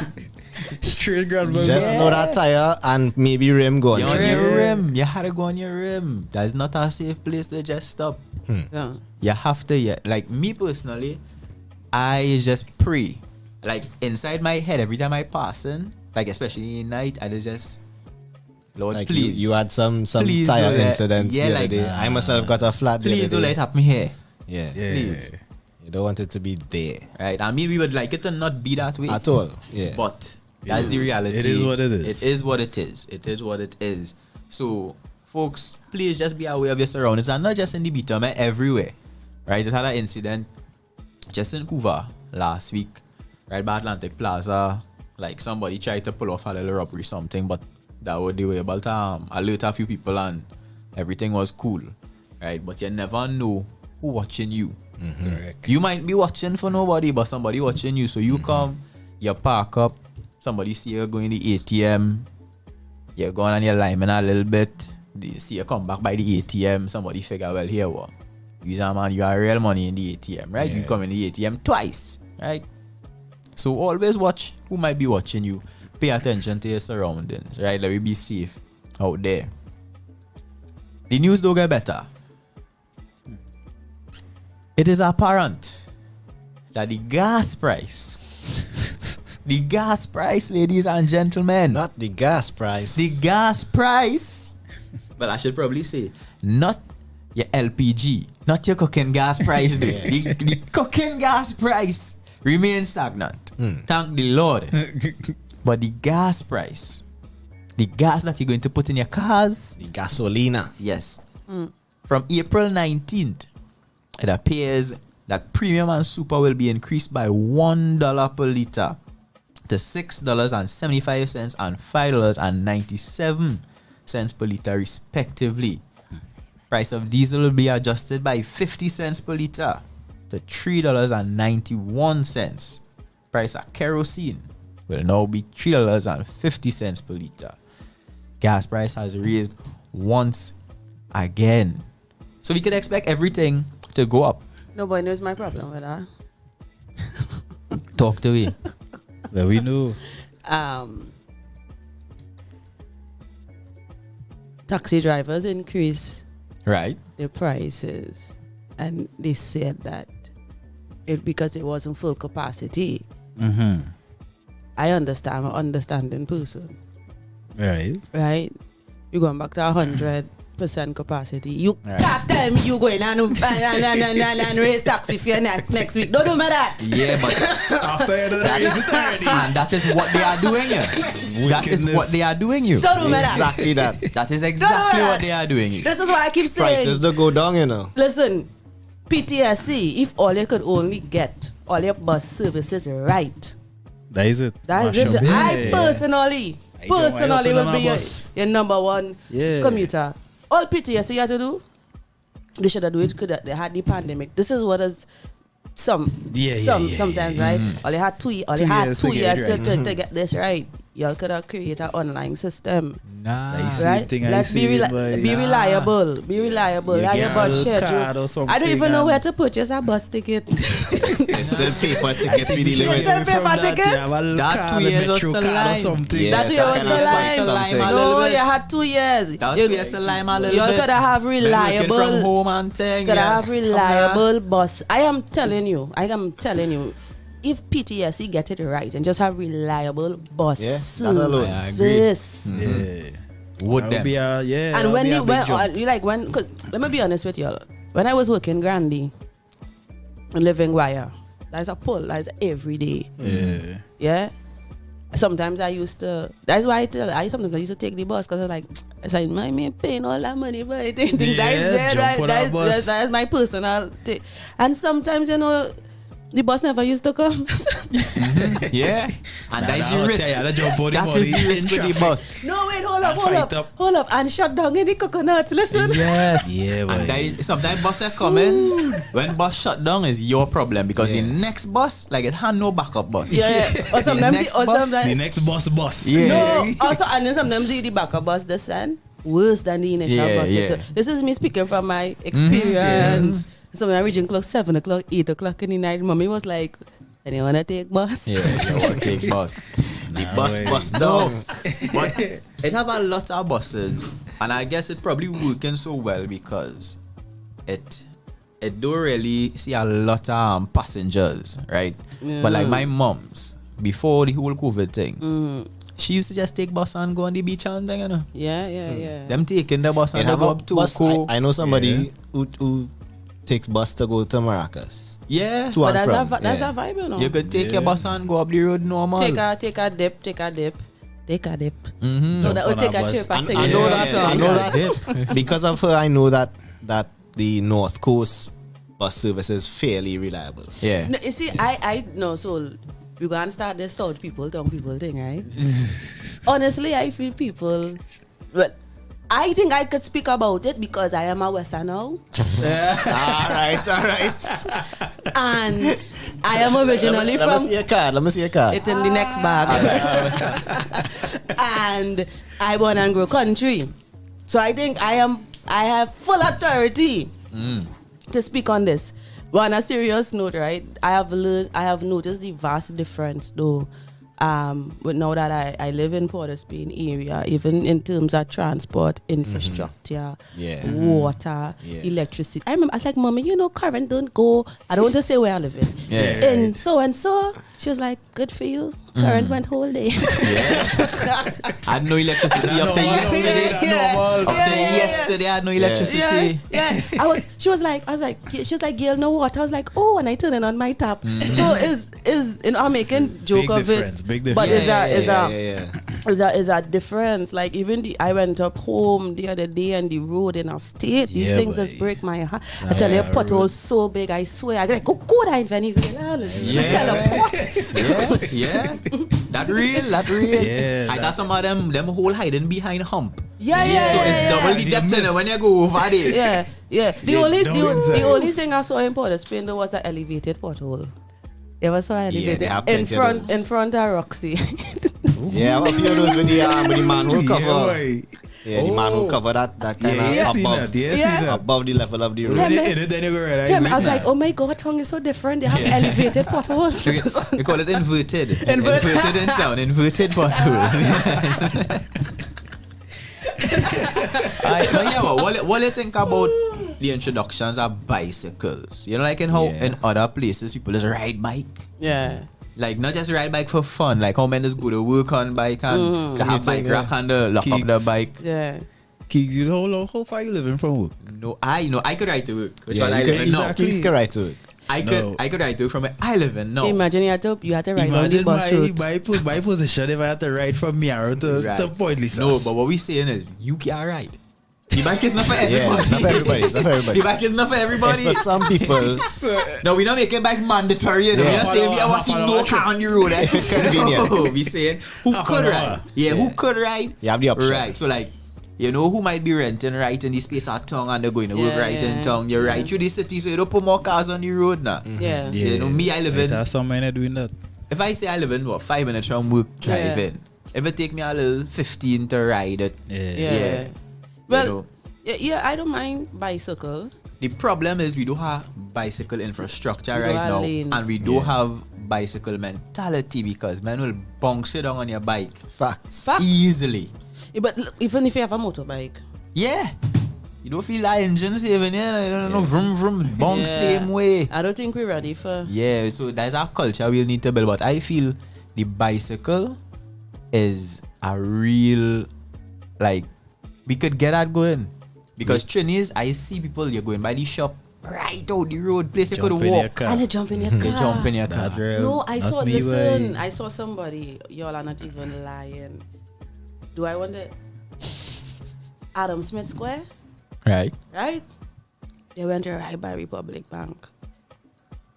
Straight grand bazaar. Just know that tire and maybe rim go on. You're on your rim. You had to go on your rim. That's not a safe place to just stop. Yeah. You have to, like me personally, I just pray. Like inside my head, every time I pass in, like especially in night, I just, Lord, Like please. you had some Please tire don't let- incidents yeah, the other like- day. I myself got a flat the Please other don't day. let it happen here. Yeah. Please. You don't want it to be there. Right? I mean, we would like it to not be that way. At all. Yeah. But that's the reality. It is what it is. It is what it is. It is what it is. So, folks, please just be aware of your surroundings. And not just in the Beatum, everywhere. Right? It had an incident just in Couva last week. Right by Atlantic Plaza. Like somebody tried to pull off a little robbery something. But that would they were able to alert a few people and everything was cool. Right? But you never know who watching you. You might be watching for nobody, but somebody watching you. So you come, you park up, somebody see you going to the ATM, you're going on your lineman a little bit, they see you come back by the ATM, somebody figure, well, here what? Man, you are real money in the ATM, right? You come in the ATM twice, right? So always watch who might be watching you. Pay attention to your surroundings, right? Let me be safe out there. The news don't get better. It is apparent that the gas price, ladies and gentlemen, Not the gas price. the gas price, well, I should probably say, not your LPG, not your cooking gas price, though. The cooking gas price remains stagnant. Thank the Lord. But the gas price, the gas that you're going to put in your cars, The gasolina. yes, from April 19th, it appears that premium and super will be increased by $1 per liter to $6.75 and $5.97 per liter respectively. Price of diesel will be adjusted by 50 cents per liter to $3.91. Price of kerosene will now be $3.50 per liter. Gas price has raised once again. So we could expect everything to go up. Nobody knows my problem with that. Talk to me. Well, we know. Taxi drivers increase Right. their prices, and they said that it because it wasn't full capacity. I understand. I'm an understanding person, Right. right? You're going back to 100% capacity. You Right. can't tell me you going and raise taxi fare next week. Don't do me that. Yeah, but After you that is, and that is what they are doing you. That is what they are doing you. Don't do me that. Exactly that. That is exactly that. what they are doing you. This is why I keep saying. Prices don't go down, you know. Listen, PTSC, if all you could only get all your bus services right, That is it. that's Mash it. up. I personally I don't will on be a your, bus. your number one Yeah. commuter. All PTSC had to do, they should have do it because they had the pandemic. This is what is sometimes right. All they had 2 years. All they had 2 years to get this right. Y'all could have created an online system. Nice. Right? Let's be reliable. Be reliable. You Have your get bus a little card or schedule. I don't even something know and- where to purchase a bus ticket. It's still paper tickets we dealing with. Still paper tickets? That 2 years was still line. Yeah, That year was kind the of line. something. No, you had 2 years. That was 2 years to lime a little You bit. could have Been working from reliable. home and thing. Could yeah. have reliable bus. I am telling you. If PTSC get it right and just have reliable bus Yeah, that's alone. I agree. service. Would That them. would be a, yeah. And that when would be a big jump. because let me be honest with y'all, when I was working Grandy and living wire, that's a pull, that's every day. Yeah. Sometimes I used to. That's why I sometimes used to take the bus because I said, my man paying all that money, but I didn't think jump on that bus. that's my personal thing. And sometimes the bus never used to come. Yeah. And that is the risk. That is the risk with the bus. No, wait, And hold up, and shut down in the coconuts. Listen. Yes. Yeah, boy. And that sometimes buses come in. When bus shut down is your problem because the next bus, like it had no backup bus. Yeah. Or sometimes The next bus. The next bus. Yeah. No, also, and then sometimes the backup bus descend. worse than the initial bus. This is me speaking from my experience. So when I reached clock 7 o'clock, 8 o'clock in the night, mommy was like, anyone wanna take bus? Yeah, you want to take bus. The bus down. But it have a lot of buses, and I guess it probably working so well because it don't really see a lot of passengers, right? Yeah. But like my mom's, before the whole COVID thing, she used to just take bus and go on the beach and thing, you know? Yeah. Them taking the bus and they go up to I know somebody who takes bus to go to Maracas. Yeah. To and from. That's a vibe, you know? You could take your bus and go up the road normal. Take a dip. Mm-hmm. No, that would take a trip. I know that. Because of her, I know that the North Coast bus service is fairly reliable. Yeah. No, you see, I know, so we're going to start this South people, down people thing, right? Honestly, I feel people, well, I think I could speak about it because I am a Westerner now. All right. And I am originally from... Let me see your card. It's in the next bag. And I born and grow country. So I think I have full authority to speak on this. But on a serious note, right, I have noticed the vast difference though. But now that I live in Port of Spain area, even in terms of transport, infrastructure, water, electricity. I remember I was like, Mommy, current don't go. I don't want to say where I live in. And so and so, she was like, good for you. Current went whole day. I had no electricity up to yesterday. Yesterday I had no electricity. She was like, Gill, no water. I was like, oh, and I turn it on my tap. So is I'm making joke of it. Big difference. But is a difference. Like even I went up home the other day and the road in our state. These things just break my heart. I tell you, potholes so big. I swear. I go there in Venice. Yeah. That real. Yeah. I thought some of them whole hiding behind hump. Yeah. So it's double the depth when you go over there. Yeah. The only thing I saw in Port of Spain was an elevated pothole. It was so elevated in front of Roxy. Yeah, a few of those with the manhole cover. Yeah, the manhole cover that kind of above the level of the road. I was like, oh my God, tongue is so different. They have elevated potholes. We call it inverted. Inverted in town. Inverted potholes. What do you think about the introductions of bicycles? Like in how in other places people just ride bike. Yeah. Like not just ride bike for fun. Like how men just go to work on bike and have bike rack and lock up the bike. Yeah. Keeks, how far you living from work? No, I could ride to work. Which one I live in now. Keeks can ride to work. I could ride to work from where I live in now. Imagine you had to ride on the bus route. My position if I had to ride from Miaro to Pointless. No, but what we saying is you can't ride. The bike is not for everybody. It's not for everybody. The bike is not for everybody. It's for some people. No, we're not making bike mandatory. We're not saying we want to see no car on the road. If it's convenient. No, we're saying who could ride. Who could ride. You have the option. Right. So like, who might be renting right in the space at town and they're going to work right in town. You ride through the city so you don't put more cars on the road now. Yeah. Me, I live in. There's some men doing that. If I say I live in 5 minutes from work driving, if it take me a little 15 to ride it. Yeah. Well, I don't mind bicycle. The problem is we don't have bicycle infrastructure right now, lanes. and we don't have bicycle mentality because men will bounce you down on your bike. Facts. Easily. Yeah, but look, even if you have a motorbike. Yeah. You don't feel that engine saving, I don't know, vroom vroom, bounce same way. I don't think we're ready for. Yeah, so that's our culture we'll need to build. But I feel the bicycle is a real, like, we could get that going. Because Trinis, I see people, you're going by the shop right out the road, place you could walk. And you jump in your car. You jump in your car. No, I saw somebody, y'all are not even lying. Do I want to? Adam Smith Square? Right. They went to right by Republic Bank.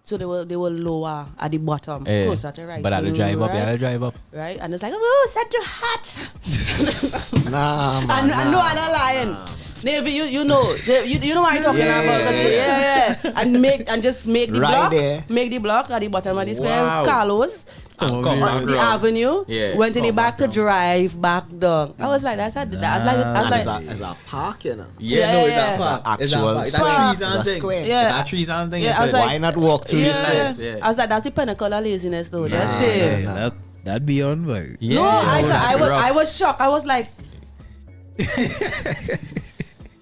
So they were lower at the bottom, closer to right. But I'll drive up, Right? And it's like, oh, Central Hot. Nah, man. And no, I'm not lying. Navy, you know what I'm talking about. Yeah. And just make the Right block. there. Make the block at the bottom of the square. Wow. Carlos. On the avenue, went in the back to drive back down. I was like, that's a, As a park, you know. It's a Actual trees and it's a thing. square. Yeah. Trees and thing. Yeah, I was like, Why not walk through the square? Yeah. I was like, that's the pinnacle of laziness, though. That's it. That beyond boy. No, I was shocked. I was like,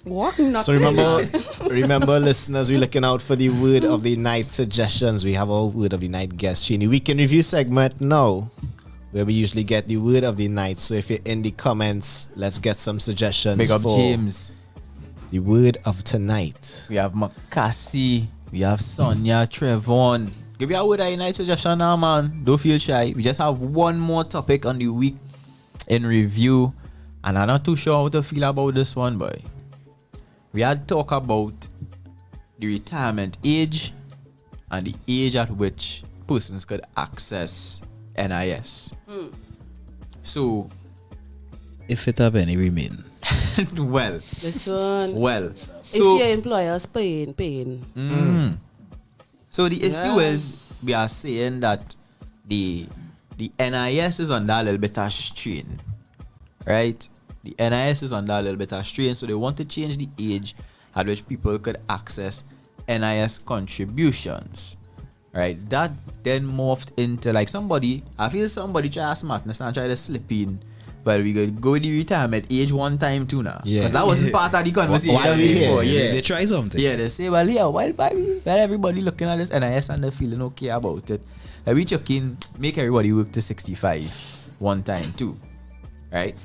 walking up. So remember, listeners, we're looking out for the word of the night suggestions. We have our word of the night guest, Chini. Weekend review segment now, where we usually get the word of the night. So if you're in the comments, let's get some suggestions. Big up for James. the word of tonight. We have Makasi. We have Sonia, Trevon. Give me a word of the night suggestion now, man. Don't feel shy. We just have one more topic on the week in review, and I'm not too sure how to feel about this one, boy. We had talk about the retirement age and the age at which persons could access NIS. So, if it have any remain. well, This one. well. If your employer's paying. So the issue is we are saying that the NIS is under a little bit of strain, right? The NIS is under a little bit of strain, so they want to change the age at which people could access NIS contributions, right? That then morphed into like I feel somebody try smartness and try to slip in. Well, we could go with the retirement age one time too now. Yeah. Because that wasn't part of the conversation before. Yeah. They try something. Yeah, they say, well, while everybody looking at this NIS and they're feeling okay about it, we chucking make everybody work to 65 one time too. Right?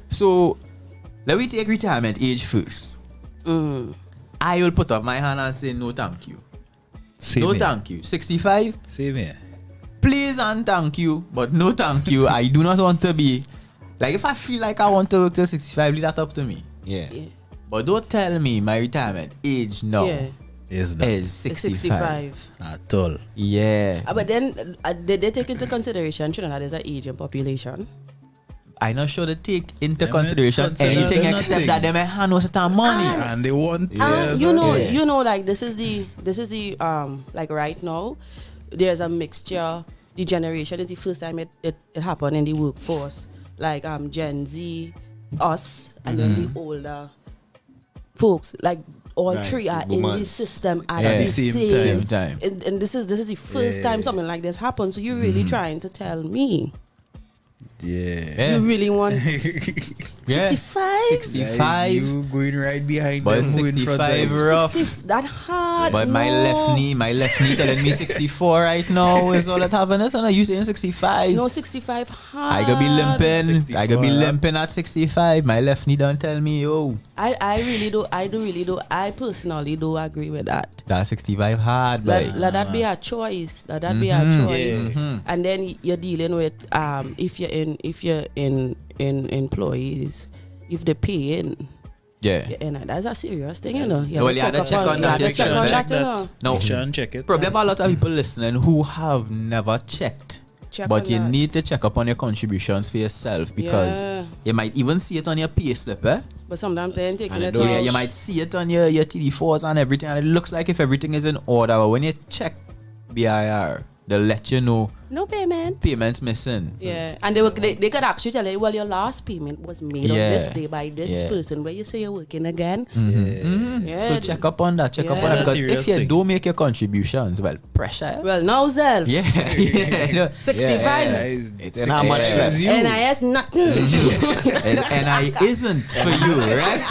So, let me take retirement age first. I will put up my hand and say no thank you. Thank you. 65? Same here. Please and thank you, but no thank you. I do not want to be... Like, if I feel like I want to work till 65, leave that up to me. Yeah. But don't tell me my retirement age now is 65. At all. Yeah. But then, did they take into consideration Trinidad is an aging population? I'm not sure they take into consideration anything except that they may hand us some money. And they want... you know, like, this is the like, right now, there's a mixture. The generation is the first time it happened in the workforce. Like Gen Z, us, and then the older folks. Like all three are in the system at the same time. And this is the first time something like this happens. So you're really trying to tell me. Yeah. You really want 65? 65. You going right behind but them. 65 rough. 60, that hard. But my left knee telling me 64 right now is all that having it. And you saying 65? No, 65 hard. I could be limping. I could be limping at 65. My left knee don't tell me, yo. I really do. I personally do agree with that. That's 65 hard, let that be a choice. Let that be a choice. And then you're dealing with if you're in employees, if they pay in. Yeah. And that's a serious thing, you know. You have to check on that. No, check it. Probably a lot of people listening who have never checked. But you need to check up on your contributions for yourself because you might even see it on your pay slip, eh? But sometimes they're taking it out. You might see it on your TD4s and everything, and it looks like if everything is in order. But when you check BIR, they'll let you know no payment. Payments missing. Yeah, and they could actually tell you, well, your last payment was made on this day by this person, where you say you're working again. So check up on that. Check up on that because if you don't make your contributions, well, pressure. Well, now self. Yeah. 65. It's how much less. NIS nothing. NI isn't for you, right?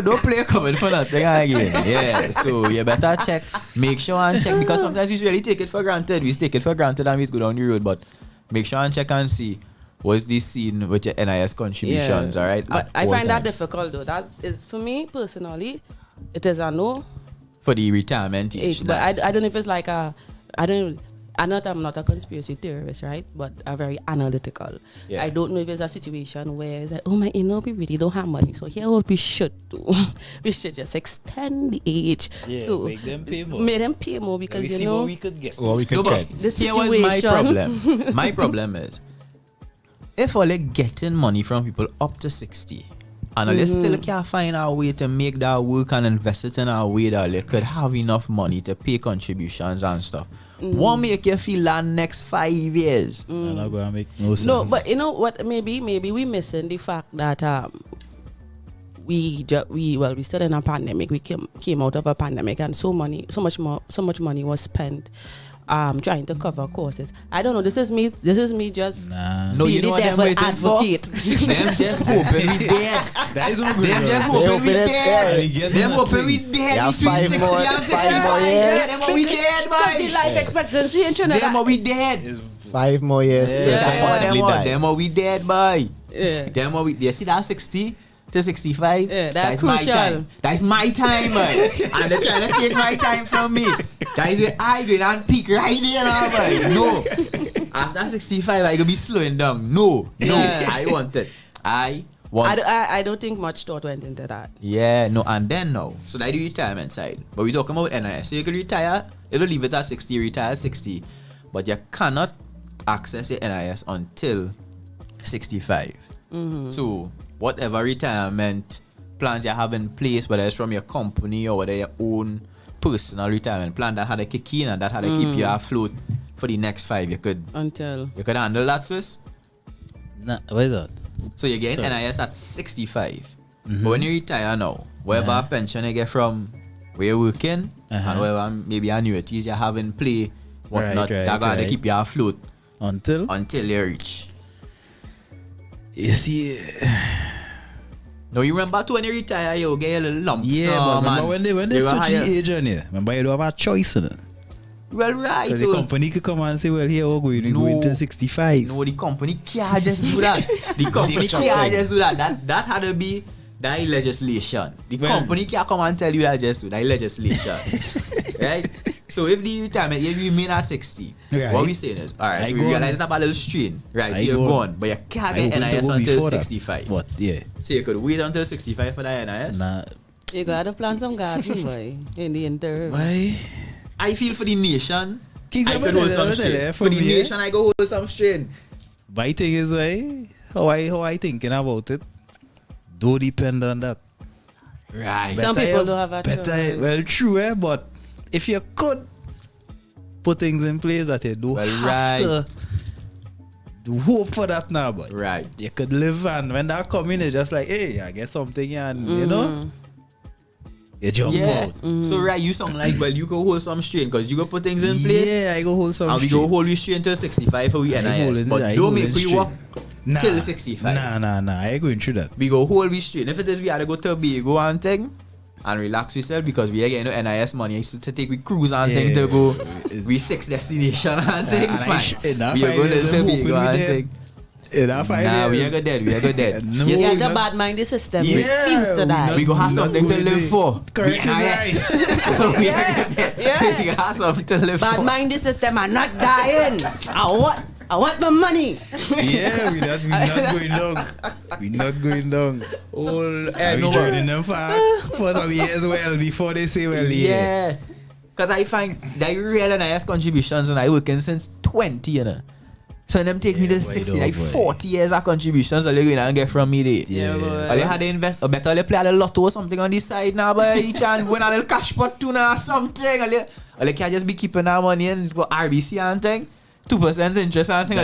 Don't play coming for nothing again. Yeah. So you better check. Make sure and check because sometimes we really take it for granted. We take it for granted and we go down the road, but make sure and check and see what's the scene with your NIS contributions, all right? But I find that difficult though. That is, for me personally, it is a no. For the retirement age. But I don't know if it's like I'm not a conspiracy theorist, right? But I'm very analytical. Yeah. I don't know if it's a situation where it's like, oh my, we really don't have money, so here what we should do, we should just extend the age. Yeah, so make them pay more. Make them pay more because we see what we could get. What we could get. The situation. Here was my problem. My problem is, if only getting money from people up to 60, And they still can't find a way to make that work and invest it in a way that they could have enough money to pay contributions and stuff. What make you feel that next 5 years? I'm not gonna make no sense. No, but you know what? Maybe we missing the fact that we still in a pandemic. We came out of a pandemic, and so much money was spent trying to cover courses. I don't know. This is me just No, you know the what them devil waiting advocate. for? Them just hoping we dead. That is Them just hoping we dead. Them hoping we dead. Yeah, Between 5 60 more and 65. years. Yeah, them are we dead, Because the boy. life expectancy in Trinidad. Them are we dead. 5 more years still to possibly die. Them are we dead, boy. Yeah. Them are we. You see that 60 to 65? Yeah, that's crucial. my time. That's my time, man. And they're trying to take my time from me. That is where I go and peak right there now, man. No. After 65, I gonna be slowing down. No. I want it. I don't think much thought went into that. Yeah, no, and then no. So that's the retirement side. But we're talking about NIS. So you can retire, you will leave it at 60, retire at 60. But you cannot access your NIS until 65. So whatever retirement plans you have in place, whether it's from your company or whether your own personal retirement plan that had to kick in and that had to keep you afloat for the next 5, you could handle that, Swiss? Nah, what is that? So you're getting NIS at 65. But when you retire now, whatever pension you get from where you're working and whatever maybe annuities you have in play, whatnot, that got to keep you afloat until you reach. You see, no, you remember to when you retire, you get a little lump sum. Yeah, but remember when they switch higher. the age on you, remember you don't have a choice in it. Well, right. So the company could come and say, well, here we're going to go until 65. No, the company can't just do that. The company can't just do that. That had to be that legislation. The company can't come and tell you that just do that legislation. Right? So if the retirement, if you remain at 60, what we saying is, all right, so we realize that a little strain, right? So you're gone, but you can't get NIS until 65. What? Yeah. So you could wait until 65 for that NIS? Nah. You gotta plant some garden, boy, in the interim. Why? I feel for the nation, Kings I could hold some strain. For the nation, I go hold some strain. My thing is, how I thinking about it, don't depend on that. Right. Some people don't have a choice. Well, true, but if you could put things in place that you don't have to do hope for that now, but you could live, and when that come in, it's just like, hey, I get something, and you know, you jump out. So you sound like, well, you go hold some strain because you go put things in place. Yeah, I go hold some and we go hold we strain till 65 for we NIS. But don't make we walk till 65. Nah, I ain't going through that. We go hold we strain. If it is we had to go to Tobago and thing and relax ourselves because we are getting no NIS money to take we cruise and thing to go we 6 destination and thing. We are going to Tobago and thing. Nah, we are go dead. You got the bad mind the system. Refuse to die. We go have something to live for. Correct. So we are go dead. We have something to live for. Bad mind the system. I'm not dying. I want my money. Yeah, we not going down. We not going down. We joining them for some years well before they say, well, yeah. Because I find that real NIS contributions and I working since 20, you know. So them take me to 60, like 40 years of contributions that they're going to get from me there. Yeah. Or they had to invest, or better they play a little lotto or something on the side now, but each and win a little cash pot too now or something. Or they can't just be keeping that money and go RBC and thing. 2% interest and thing.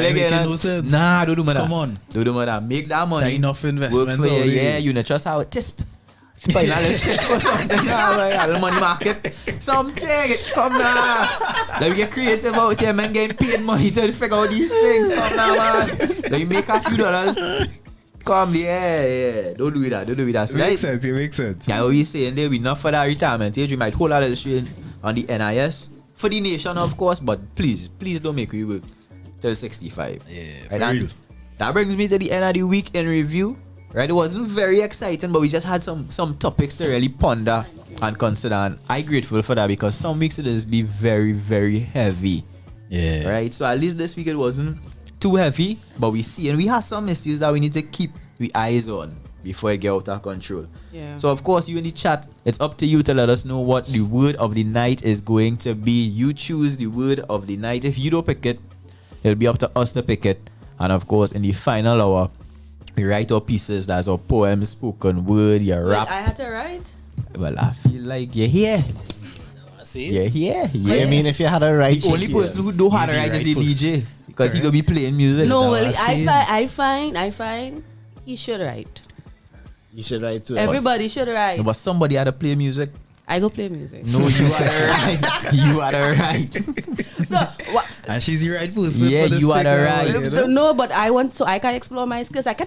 No sense. Nah, don't do that. Come on. Don't do that. Make that money. That's enough investment. Work for you. Yeah, you know, just how it tisp. Buy a little tisp or something now, like a little money market. Something, it come now. Like we get creative out here, man, getting paid money to figure out these things. Come now, man. Like you make a few dollars. Come, yeah. Don't do that. So It makes sense. Yeah, what we saying there, we not for that retirement age. We might hold a little strain on the NIS. For the nation, of course, but please don't make we work till 65. Yeah, right, for real. That brings me to the end of the week in review. Right, it wasn't very exciting, but we just had some topics to really ponder and consider. And I'm grateful for that because some weeks it is be very, very heavy. Yeah. Right, so at least this week it wasn't too heavy, but we see and we have some issues that we need to keep the eyes on before it get out of control. Yeah. So of course you in the chat, it's up to you to let us know what the word of the night is going to be. You choose the word of the night. If you don't pick it, it'll be up to us to pick it. And of course in the final hour, We write our pieces, that's our poems, spoken word, your rap. I had to write. Well, I feel like you're here. See? You're here. What do you mean if you had to write? The only person who know how to write is a DJ. Because he gonna be playing music. No, well, I find he should write. You should write too. Everybody should write. No, but somebody had to play music. I go play music. No, you are the right. You are the right. So what? And she's the right person. Yeah, for this you are the thing, right. you know? No, but I want so I can explore my skills. I can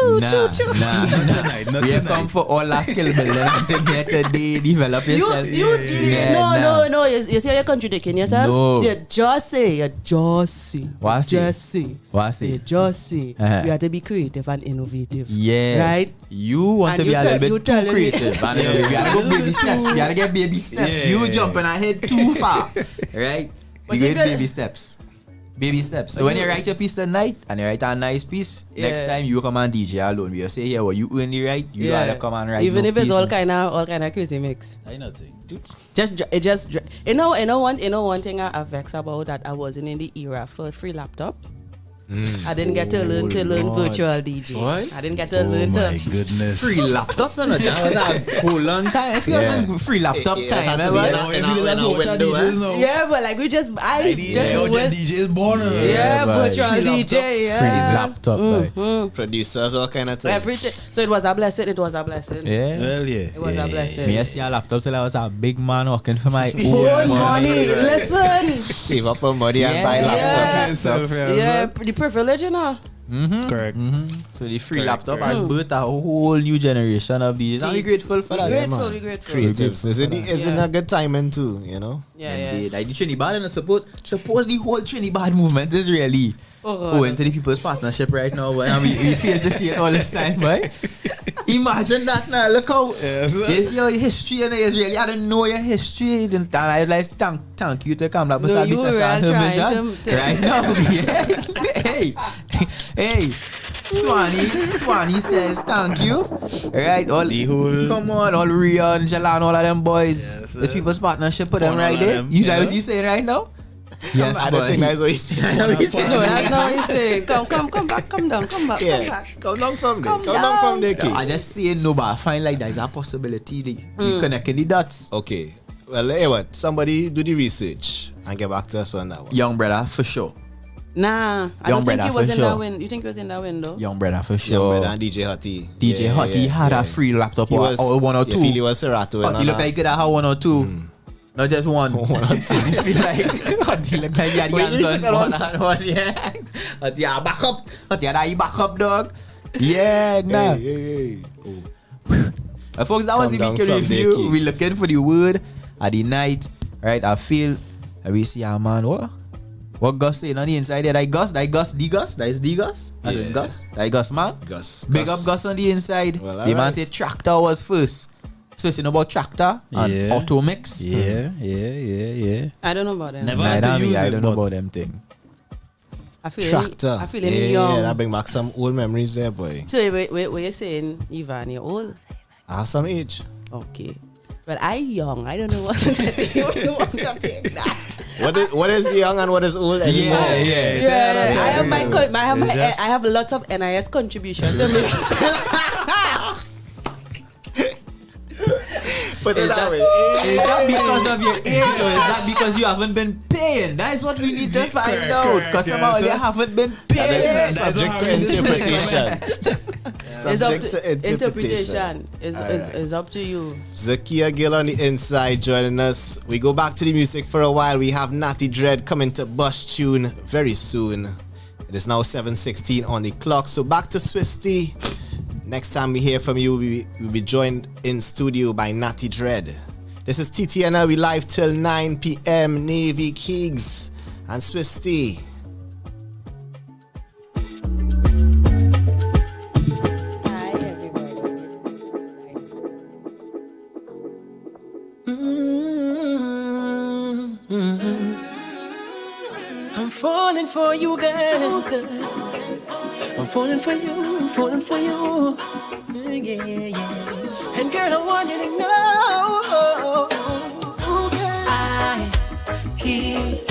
Nah. We have come for all our skill building to get today, develop yourself. No. You see, you're contradicting yourself. No. You just say. What's Just say. Uh-huh. You have to be creative and innovative. Yeah. Right? You want And to be a little bit too creative. Me. You gotta go baby steps. You gotta get baby steps. You jumping ahead too far. Right? But You you get get- baby steps. Baby steps. So when you write your piece tonight and you write a nice piece, next time you come and DJ alone. We say here, well, you only write, you gotta come and write. Even no if it's piece. all kind of crazy mix. I nothing. One thing I vex about that I wasn't in the era for free laptop. I didn't get to learn virtual DJ. What? I didn't get to learn my to goodness. Free laptop? No, that was a whole long time. If you wasn't free laptop time, If you that's what DJs know. yeah, but like DJs born. virtual free DJ, yeah. Free laptop. Like. Producers, all kind of thing. Everything. So it was a blessing. Yeah. Well, yeah. It was a blessing. Me, I see a laptop till I was a big man working for my Own own money. Listen. Save up our money and buy laptop. Yeah, the privilege, you know. Correct. So the free laptop has birthed a whole new generation of these. I'm grateful for that. Grateful. Creatives. It's in a good timing too, you know? Yeah. Indeed. Like the Trinidad, and I suppose the whole Trinidad movement is really owing to the People's Partnership right now, boy. And we fail to see it all this time, boy. Imagine that now. Look how you see your history in Israel. I don't know your history. And I like thank you to come back. No, you were trying to right now. Hey. Swanee says thank you. Right, all come on, all Rian, Jalan, all of them boys. Yes, This People's Partnership put them right there. You know what you saying right now? Yes, I don't think that's what he's saying. No, that's not what he's saying. Come back, come back. Come down from there, kid. I just saying no, but I find like there's a possibility they connecting the dots. Okay. Well, hey, what? Somebody do the research and get back to us on that one. Young brother for sure. Nah, I don't think he was in that window. You think he was in that window? Young brother for sure. Young brother and DJ Hottie. DJ Hottie had a free laptop or one or two. He was Serato. Hottie look like he could have one or two. Not just one. One or two. I feel like Hottie look like he had one. Yeah. Hottie had backup. Hottie had a backup, dog. Yeah, nah. Hey. Folks, that was the weekend review. We're looking for the word at the night. Right, I feel we see a man. What Gus saying on the inside there? That is D Gus? As in Gus? That Gus, man? Gus. Big up Gus on the inside. Well, the man said tractor was first. So you know about tractor and auto mix? Yeah. I don't know about them. Never had to use I it, don't know but- about them thing. I feel Tractor. any young. Yeah, that bring back some old memories there, boy. So wait, what you saying, Ivan, you're old? I have some age. Okay. But I young. I don't know what you want to take that. What is young and what is old anymore? Yeah. I have lots of NIS contribution to mix. Put it that way. Is that because of your age or is that because you haven't been paying? That is what we need to find out. Because somehow you haven't been paying. That is subject to interpretation. Subject to Interpretation is up to you. Zakiya, Gill on the inside joining us. We go back to the music for a while. We have Nvthy Dread coming to bust tune very soon. It is now 7:16 on the clock. So back to Swiss T. Next time we hear from you, we'll be joined in studio by Nvthy Dread. This is TTNL. We live till 9 p.m. Nvthy, Keegs, and Swiss T. Hi, everybody. I'm falling for you, girl. I'm falling for you. Yeah. And girl, I want you to know, I keep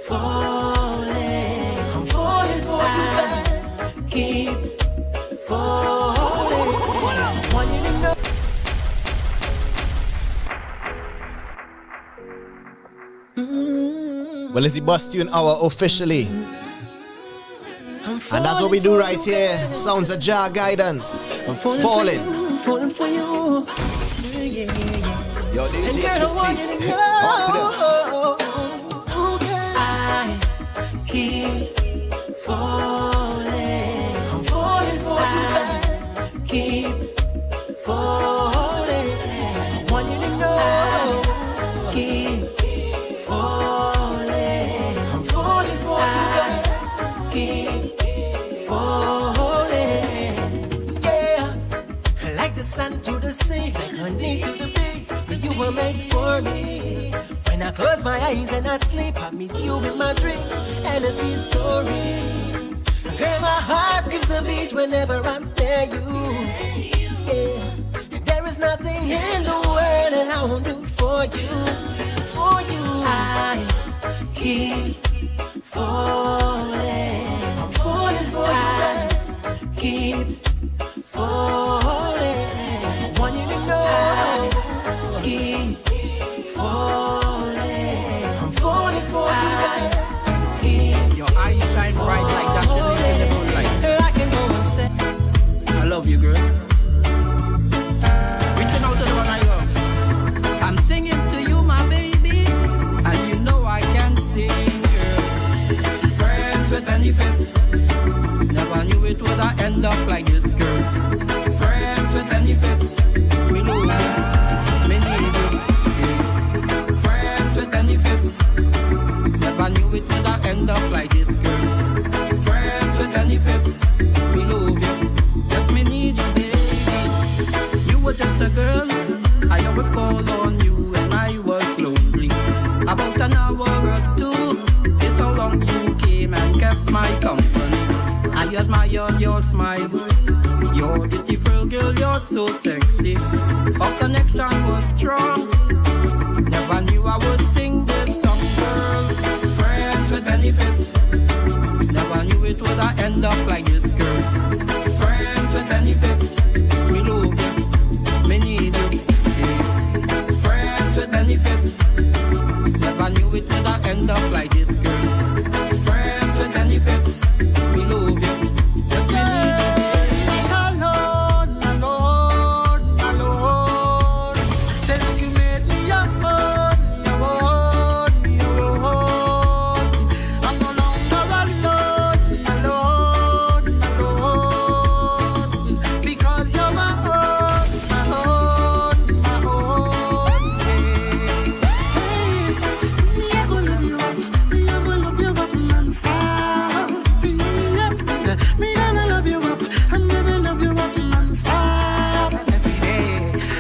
falling. I'm falling for you, girl. Keep Well, it's the Bus Tune Hour officially. And that's what we do right here. Sounds of Jah guidance. Falling. Falling for you. Yo, DJ Swisty. I keep falling. I'm falling for you. Keep falling. I want you to know. Keep falling. I'm falling for you. Keep falling. Yeah. Like the sun to the sea, like honey to the bee. You were made for me. When I close my eyes and I sleep, I meet you in my dreams, and it feels so real. Girl, my heart skips a beat whenever I'm near you. Yeah. And there is nothing in the world that I won't do for you. For you, I keep falling. I'm falling for you. Keep falling. I want you to know. Keep falling. I'm falling for you. Your eyes shine bright like that in the moonlight. I can go and say I love you, girl. Reaching out to the one I love. I'm singing to you, my baby, and you know I can sing, girl. Friends with benefits. Never knew it would I end up like this, girl. Friends with benefits. We know me need you. Yeah. Friends with benefits. Never knew it would I end up like this, girl. Friends with benefits. We love you. Yes, me need you, baby. You were just a girl. I always call on you when I was lonely. About an hour or two is how long you came and kept my company. I admired your smile. You're beautiful, girl, you're so sexy. Our connection was strong. Never knew I would sing this song, girl. Friends with benefits. Never knew it would I end up like this, girl. Friends with benefits. We love you. Me need you. Yeah. Friends with benefits. Never knew it would I end up like this, girl. Friends with benefits. We love you. Yes, we need you. alone, alone, alone. Since you made me your own, your own, your own. I'm no longer alone, alone, alone. Because you're my own, my own, my own. Me I gonna love you up, me I gonna love you up non-stop. Me gonna love you up, I'm gonna love you up non-stop. Every day,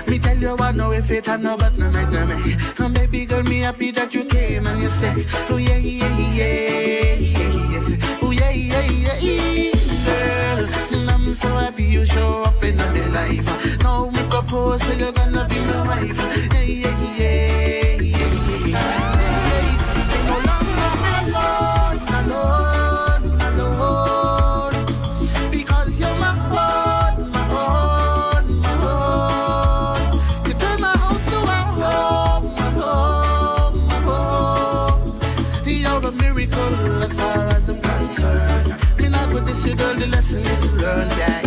me tell you what, no if it and no but no make no me. And baby girl, me happy that you came and you say, oh yeah, yeah, yeah, yeah. Oh yeah, yeah, yeah, girl. And I'm so happy you show up in my life. Now we propose, so you're gonna be my wife. Yeah, yeah, yeah, yeah, yeah. You're no longer alone, alone, alone. Because you're my own, my own, my own. You turn my house to a home, my home, my home. You're a miracle as far as I'm concerned. Me not with this, girl, the lesson is learned, yeah.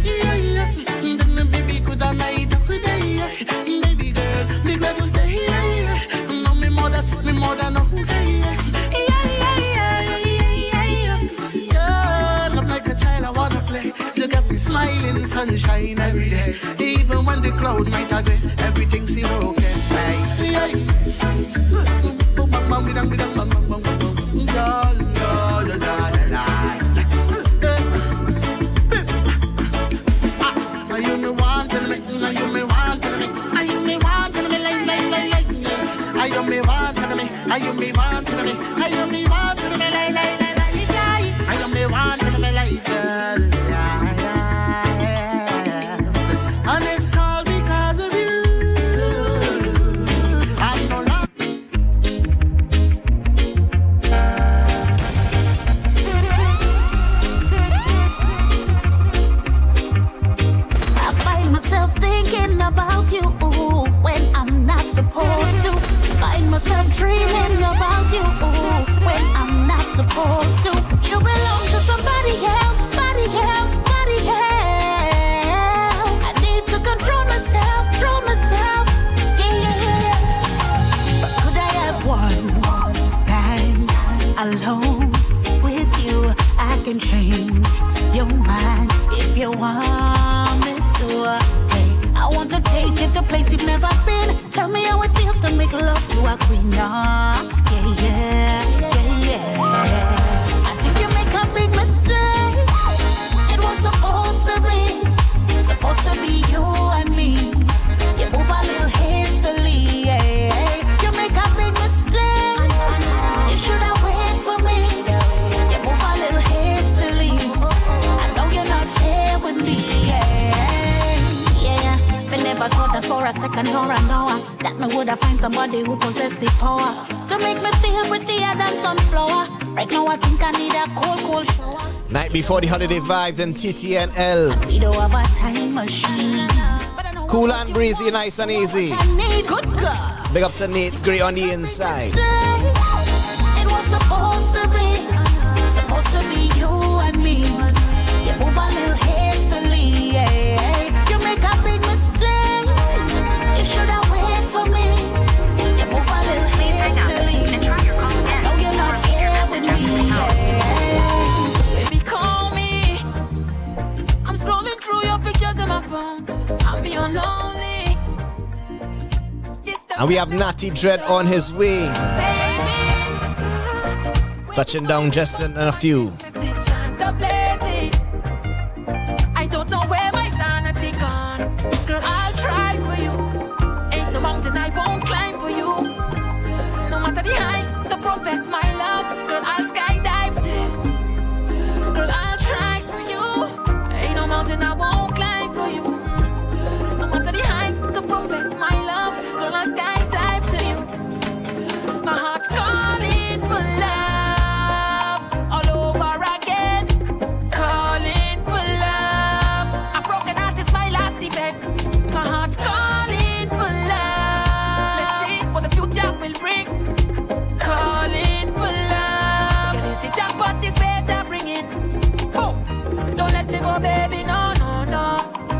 Yeah, yeah. Then me baby could I night up with yeah. Baby girl, me glad you stay here. Know me more than no yeah. Girl, I'm like a child, I wanna play. You got me smiling, sunshine every day. Even when the cloud might agree, everything's still okay. Yeah. Now you me want to me, now you me want to me, now you me want to me, like. Now you me want to me, now you me want to me, now you me want to me, like. Now you me want to me, like, girl. Yeah. And it's all because of you. I'm no longer. I find myself thinking about you when I'm not supposed to. Find myself supposed to. You belong to somebody else, somebody else, somebody else. I need to control myself, yeah. But could I have one night alone with you? I can change your mind if you want me to. Hey, I want to take you to a place you've never been. Tell me how it feels to make love to a queen. Yeah. I think you make a big mistake. It was supposed to be you and me. You move a little hastily. You make a big mistake. You should have waited for me. You move a little hastily. I know you're not here with me. Yeah. I never thought that for a second or an hour that me would have find somebody who possessed the power to make me feel prettier than sunflower. Right now I think I need a cold shower. Night before the holiday vibes and TTNL. We don't have a time machine. Cool and breezy, nice and easy. I need good God. Big up to Nate Gray on the inside. It was supposed to be you and me. You move a little hastily. You make a big mistake. You should have waited for me. You move a little hastily. And try your call again. I know you're not here with me. Baby, call me. I'm scrolling through your pictures in my phone. I'm beyond lonely. And we have Natty Dread on his way. Touching down just in a few. I don't know where my sanity gone. Girl, I'll try for you. Ain't no mountain I won't climb for you. No matter the heights, the profess my love. Girl, I'll skydive too. Girl, I'll try for you. Ain't no mountain I won't climb for you. No matter the heights, the profess my love. Girl, I'll skydive to you. My heart's calling for love all over again. Calling for love. A broken heart is my last defense. My heart's calling for love. Let's see what the future will bring. Calling for love. Can you see jackpot is better bringing? Oh, don't let me go, baby, no.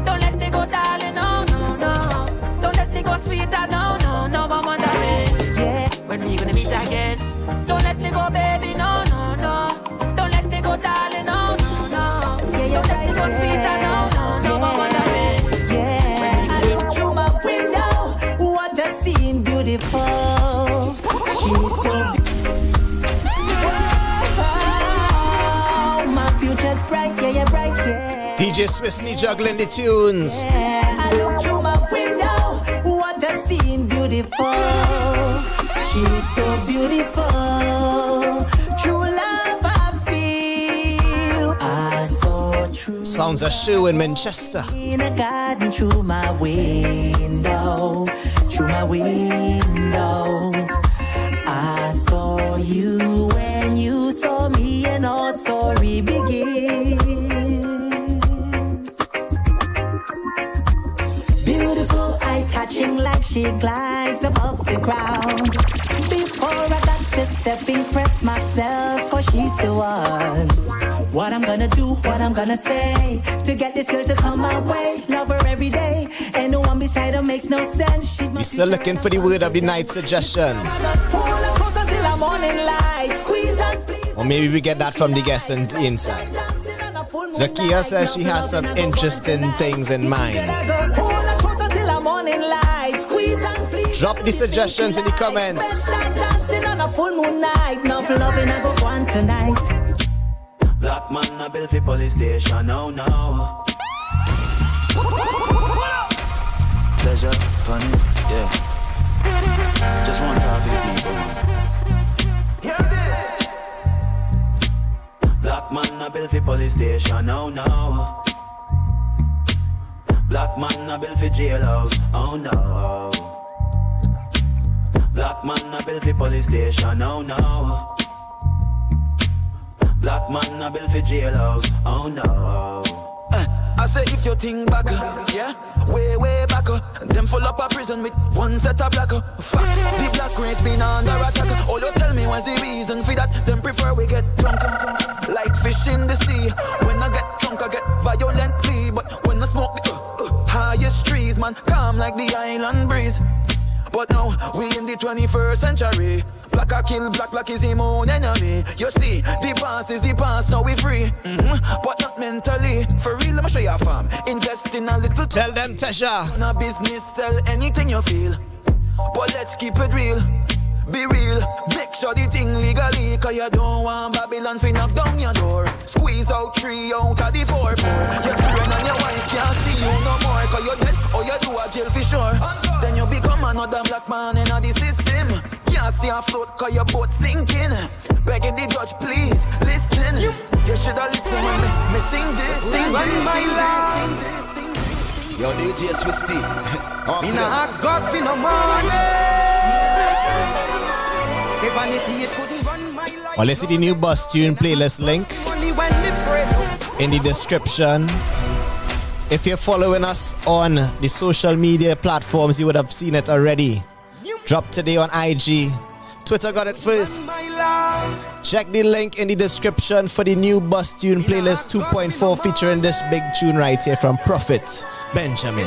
Don't let me go, darling, no. Don't let me go, sweetheart, no. I'm wondering, when we gonna meet again? Don't let me go, baby, no. Don't let me go, darling, no. Don't let me go, sweetheart, no. I'm wondering, I look through my window, what a scene beautiful. She's so beautiful. My future's bright, yeah, bright, yeah. DJ Swisty juggling the tunes. I look through my window, what a scene beautiful. She's so beautiful. True love I feel. So true. Sounds a shoe in Manchester. In a garden through my window. I saw you when you saw me and our story begins. Beautiful, eye-catching like she glides above the ground. Before I got to stepping, prep myself, cause she's the one. What I'm gonna do, what I'm gonna say, to get this girl to come my way. Love her every day, and no one beside her makes no sense. She's my We're still looking for the word of the night suggestions. Or maybe we get that from the guests on the inside. Zakiya says she has some interesting things in mind. Drop the suggestions in the comments. Black man a bill for police station, oh no. Pleasure, funny, yeah. Just want to talk to the people, man. Black man a bill for police station, oh no. Black man a bill for jailhouse, oh no. Black man a bill for police station, oh no. Black man a bill for jailhouse, oh no. I say if you think back, yeah, way back, them full up a prison with one set of black. Fact, the black race been under attack. All you tell me what's the reason for that? Them prefer we get drunk, like fish in the sea. When I get drunk, I get violently, but when I smoke the highest trees, man, calm like the island breeze. But now we in the 21st century. Black a kill, black is him own enemy. You see, the past is the past, now we free. But not mentally. For real, I'ma show you a farm. Invest in a little. Tell them, Tasha. On a business, sell anything you feel. But let's keep it real. Be real, make sure the thing legally. Cause you don't want Babylon fi knock down your door. Squeeze out 3 out of the 4-4. Your children and your wife can't see you no more. Cause you're dead or you do a jail for sure. Then you become another black man in the system. Can't stay afloat cause your boat sinking. Begging the judge please, listen. You shoulda listen when me sing this. Sing my life. Yo DJ Swisty. Me nah ask God for no money. Well, you see the new Bus Tune playlist link in the description. If you're following us on the social media platforms, you would have seen it already. Dropped today on IG. Twitter got it first. Check the link in the description for the new Bus Tune playlist 2.4 featuring this big tune right here from Prophet Benjamin.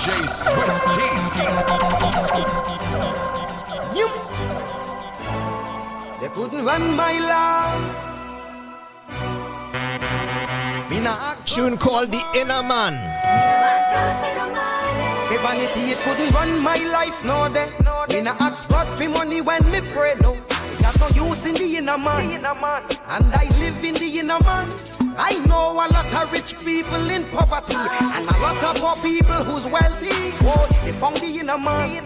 DJ Swisty. They couldn't run my life. Tune called The Inner Man. Say vanity, it couldn't run my life, no day. Me nah ask God for money when me pray, no. There's no use in the inner man. And I live in the inner man. I know a lot of rich people in poverty and a lot of poor people who's wealthy. Oh, they found the inner man.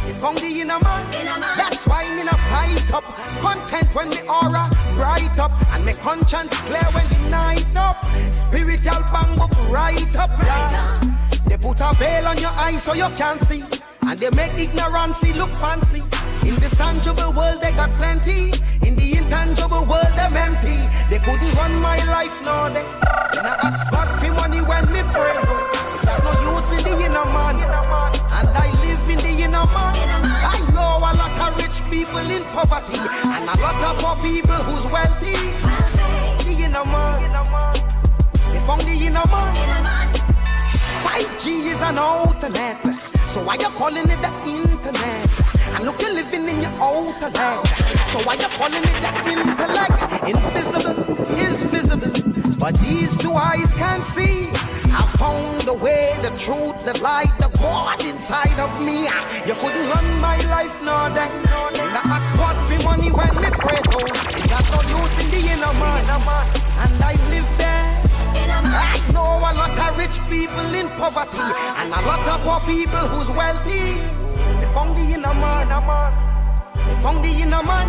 They found the inner man. That's why me not fight up. Content when me aura bright up and me conscience clear when the night up. Spiritual bang up right up. Yeah. They put a veil on your eyes so you can't see, and they make ignorance look fancy. In the tangible world they got plenty. In the intangible world them empty. They couldn't run my life, no they. And I ask God for money when me pray. There's no use in the inner man. And I live in the inner man. I know a lot of rich people in poverty and a lot of poor people who's wealthy. The inner man. They found the inner man. 5G is an alternate. So why you calling it the internet? And look, you're living in your outer land. So why you calling it your intellect? Invisible is visible, but these two eyes can't see. I found the way, the truth, the light, the God inside of me. You couldn't run my life, no day. I ask God for money when me pray, oh. There's no use in the inner man, and I live there. I know a lot of rich people in poverty and a lot of poor people who's wealthy. They found the inner man. They found the inner man.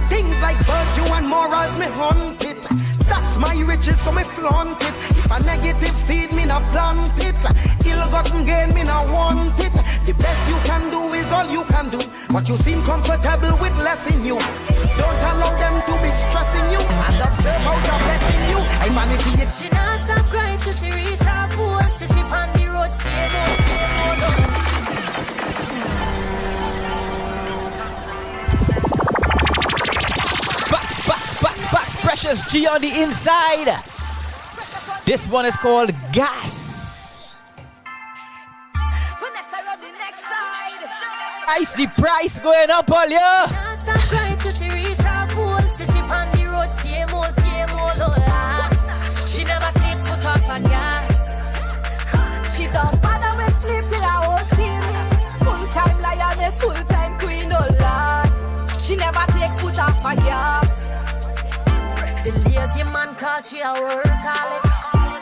Things like virtue and morals me hunt it. That's my riches, so me flaunt it. If a negative seed, me not plant it. Ill-gotten gain, me not want it. The best you can do is all you can do, but you seem comfortable with less in you. Don't allow them to be stressing you and observe how they're blessing you. I vanity it. She not stop crying till she reach her goal. Till she on the road, same old. Box, Precious G on the inside. This one is called Gas. The price going up all year. Can't stop crying till she reach her goal. Till she on the road, same old. She never take foot off her gas. She don't bother with sleep till her whole team. Full-time lioness, full-time queen, oh Lord. She never take foot off her gas. The lazy man called she a workaholic,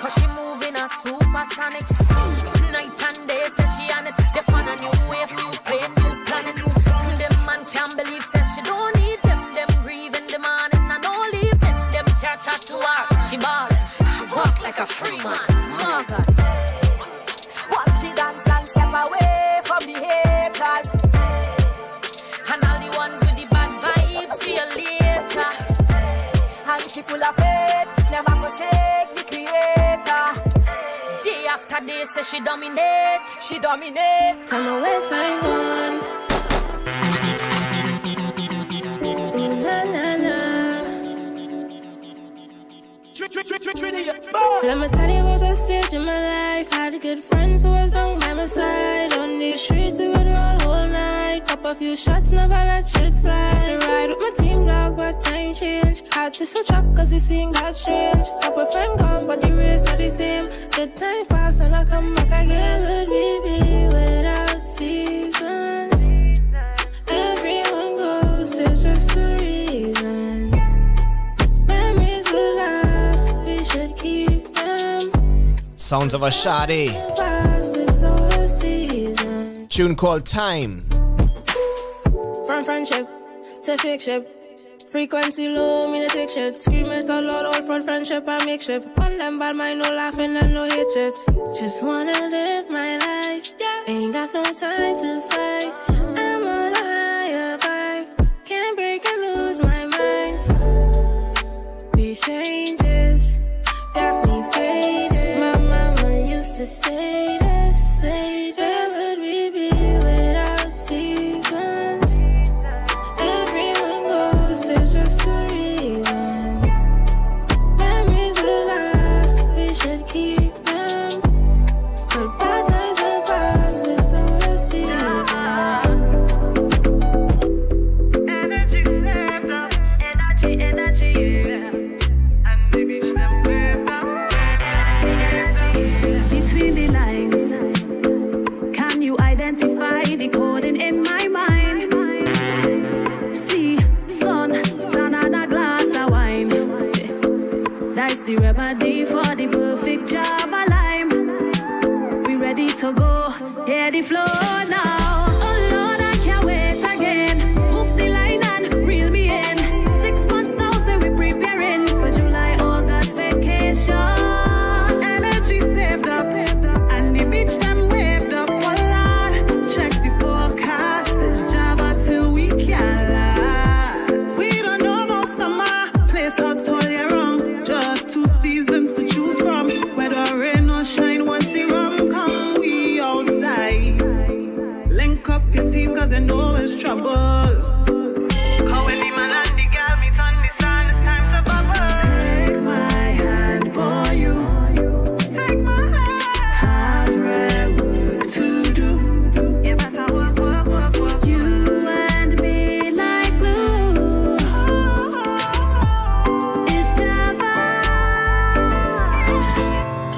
cause she moving a supersonic speed. Night and day says she on it. They on a new wave, new plane, new planet. Them man can't believe says she don't need them. Them grieving the man and I don't leave them. Them can't chat to her. She ballin', she walk like a free man. Oh God. Watch she dance and step away from the haters and all the ones with the bad vibes. See you later. full of faith, never forsake the creator. Day after day, say she dominate. Tell me where time gone. Ooh, na na na. Let me tell you about a stage in my life. Had good friends who was down by my side. On these streets we would roll all night. Pop a few shots, never let shit slide. Used to ride with my team dog, but time change. Had to switch up cause the scene got strange. Couple friend gone, but the race not the same. The time pass and I come back again. Would we be without seasons? Everyone goes, there's just a reason. Memories will last, we should keep them. Sounds of a shawty. Tune called Time. From friendship to fake ship. Frequency low, me no take shit. Screaming so loud, all front friendship I make shift. On them bad mind, no laughing and no hate shit. Just wanna live my life. Ain't got no time to fight. I'm on a higher vibe. Can't break and lose my mind. These changes got me faded. My mama used to say this, say this. Where would we be without seasons? Everyone goes, there's just a reason. Memories will last, we should keep them. But bad times will pass, it's all a season. Energy saved up, energy, yeah. And the beach them waved up. Between the lines, can you identify the coding in my mind? See, sun and a glass of wine. That's the remedy for the perfect Java lime. We ready to go, hear the flow now. Oh Lord, I can't wait again. Move the line and reel me in. 6 months now, so we preparing for July, August vacation. Energy saved up, and the beach them waved up. Oh Lord, check the forecast. It's Java till we can last. We don't know about summer, place out all year round. Just 2 seasons to choose from. Whether rain or shine, once the rum come, we outside. Link up your team cause they know it's trouble. Cause when the man and the girl meet on the sun, it's time to bubble. Take my hand, boy, you. Take my hand. Have real work to do. You better work. You and me like glue. It's Java.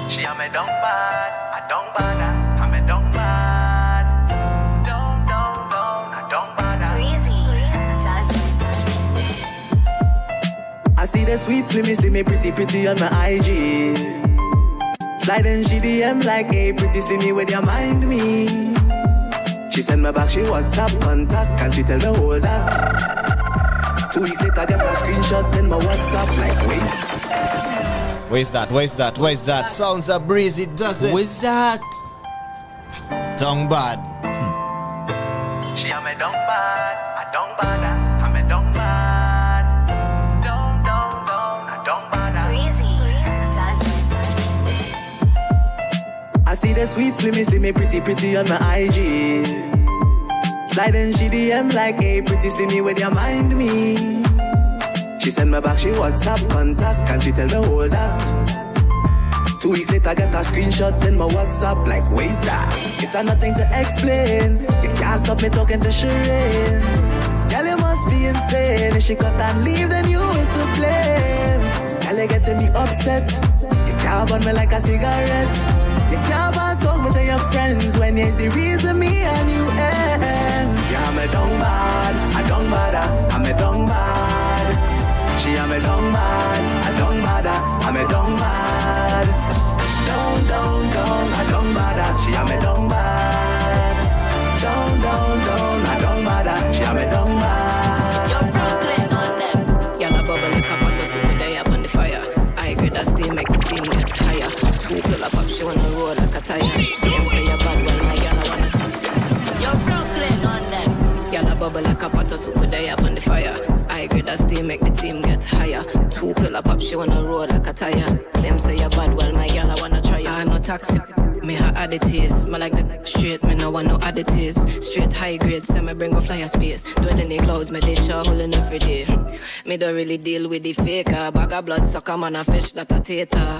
She a me don't bad, I don't bother. I me don't bad. Don't, I don't bother. I see the sweet, slimmy, pretty on my IG. Sliding GDM like, hey, pretty slimmy, where you mind me? She send me back, she WhatsApp contact, and she tell me hold that. 2 weeks later, get a screenshot, then my WhatsApp like, wait. Where's that? Sounds a breezy, does it? Where's that? Tongue bad. She a me don't bad, I don't bother. I me don't bad. Don't, I don't bother. I see the sweet, slimmy, pretty on my IG. Sliding GDM like, hey, pretty slimmy, where you mind me? She send me back, she WhatsApp contact, and she tell me hold that. 2 weeks later, get a screenshot, then my WhatsApp like, where's that? It's nothing to explain. You can't stop me talking to Shireen. Girl, you must be insane. If she cut and leave, then you is to blame. Girl, you getting me upset. You can't burn me like a cigarette. You can't talk me to your friends when it's the reason me and you end. Yeah, me don't bad, I don't bother. I'm a don't bad. She a me don't bad, I don't bother. I'm a don't bad. Don't, I don't bother. She a me don't bad. Don't, I don't bother. She a me don't bad. You're Brooklyn on them. Y'all a bubble like a pot of soup when they up on the fire. I agree that steam make the team get higher. Two pull up, she wanna roll like a tire. Can't say you're bad, well, my y'all a wanna. You're Brooklyn on them. Y'all a bubble like a pot of soup when they up on the fire. I agree that steam make the team get higher. 2 pillar pop, she wanna roll like a tire. Them say you're bad, well my gal I wanna try ya. No taxi, me her additives. Me like the straight, me no want no additives. Straight high grade, say me bring a flyer space. Dwell in the clouds, me dish a hole in every day. Me don't really deal with the faker. Bag of blood sucker, man a fish that a tater.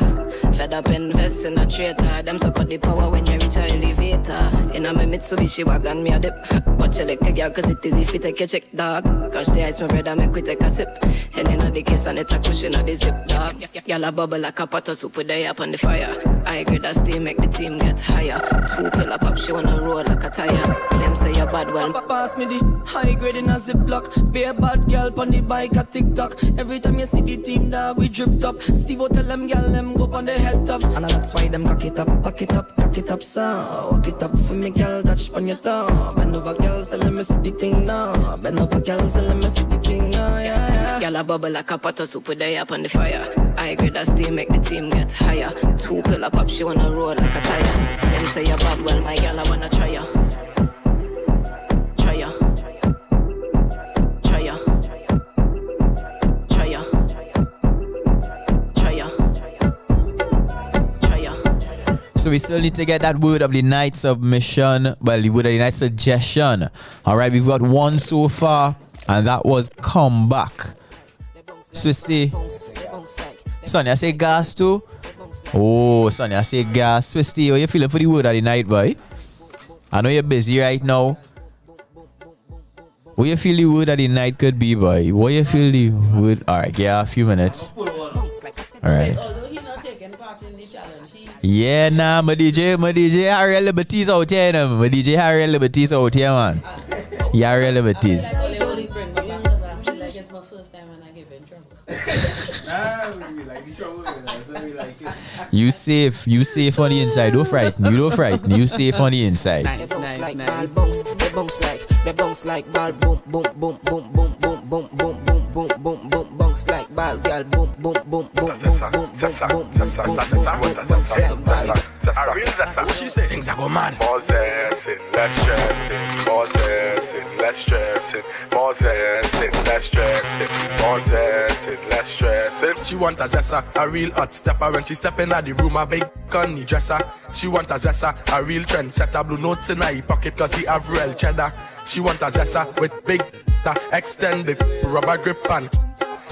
Fed up invest in a traitor. Them suck out the power when you reach a elevator. In a me Mitsubishi wagon, me a dip. Watch you like a girl, cause it is if you take a check, dog. Cause the ice, my brother, make we take a sip. And in the case, and it a cushion of the zip, dog. Y'all a bubble like a pot of soup with the up on the fire. I grade that steam, make the team get higher. 2 pillar pop, she wanna roll like a tire. Them say you're bad, well. Pass me the high grade in a ziplock. Be a bad girl on the bike at TikTok. Every time you see the team, dog, we dripped up. Steve tell them, girl, them go on the head top. And that's why them cock it up, so walk it up for me, girl, touch on your toe. Bend over, girl, so let me see the thing now. Bend over, girl, so let me see the thing now, yeah. Y'all a bubble like a pot of soup with the up on the fire. I grade that steam, make the team get higher. 2 pillar pop, she wanna roll like a tire. Them say you're bad, well my gal I wanna try ya. Try ya. Try ya. Try ya. Try ya. Try ya. So we still need to get that word of the night submission. Well, the word of the night suggestion. Alright, we've got one so far, and that was come back. Swisty. Sonny, I say gas too. Oh, Sonny, I say gas. Swisty, how you feeling for the word of the night, boy? I know you're busy right now. What you feel the word of the night could be, boy? What you feel the word? Alright, yeah, a few minutes. Alright. Yeah, nah, my DJ Harry Liberties out here, man. My DJ Harry Liberties out here, man. Yeah, Harry Liberties. You safe on the inside. Don't frighten. You don't frighten. You safe on the inside. They bounce like ball, boom, boom, boom, boom, boom, boom, boom, boom, boom, boom, boom, boom, bounce like ball, girl, boom, boom, boom, boom, boom, boom, boom, boom, bounce like ball. What she say? Things are go mad. More zessin, less stressing. More zessin, less stressing. More zessin, less stressing. More zessin, less stressing. She want a zessa, a real hot stepper. When she step in the room, a big gunny dresser. She want a zessa, a real trendsetter. Blue notes in her pocket cause he have real cheddar. She want a zessa with big extended rubber grip and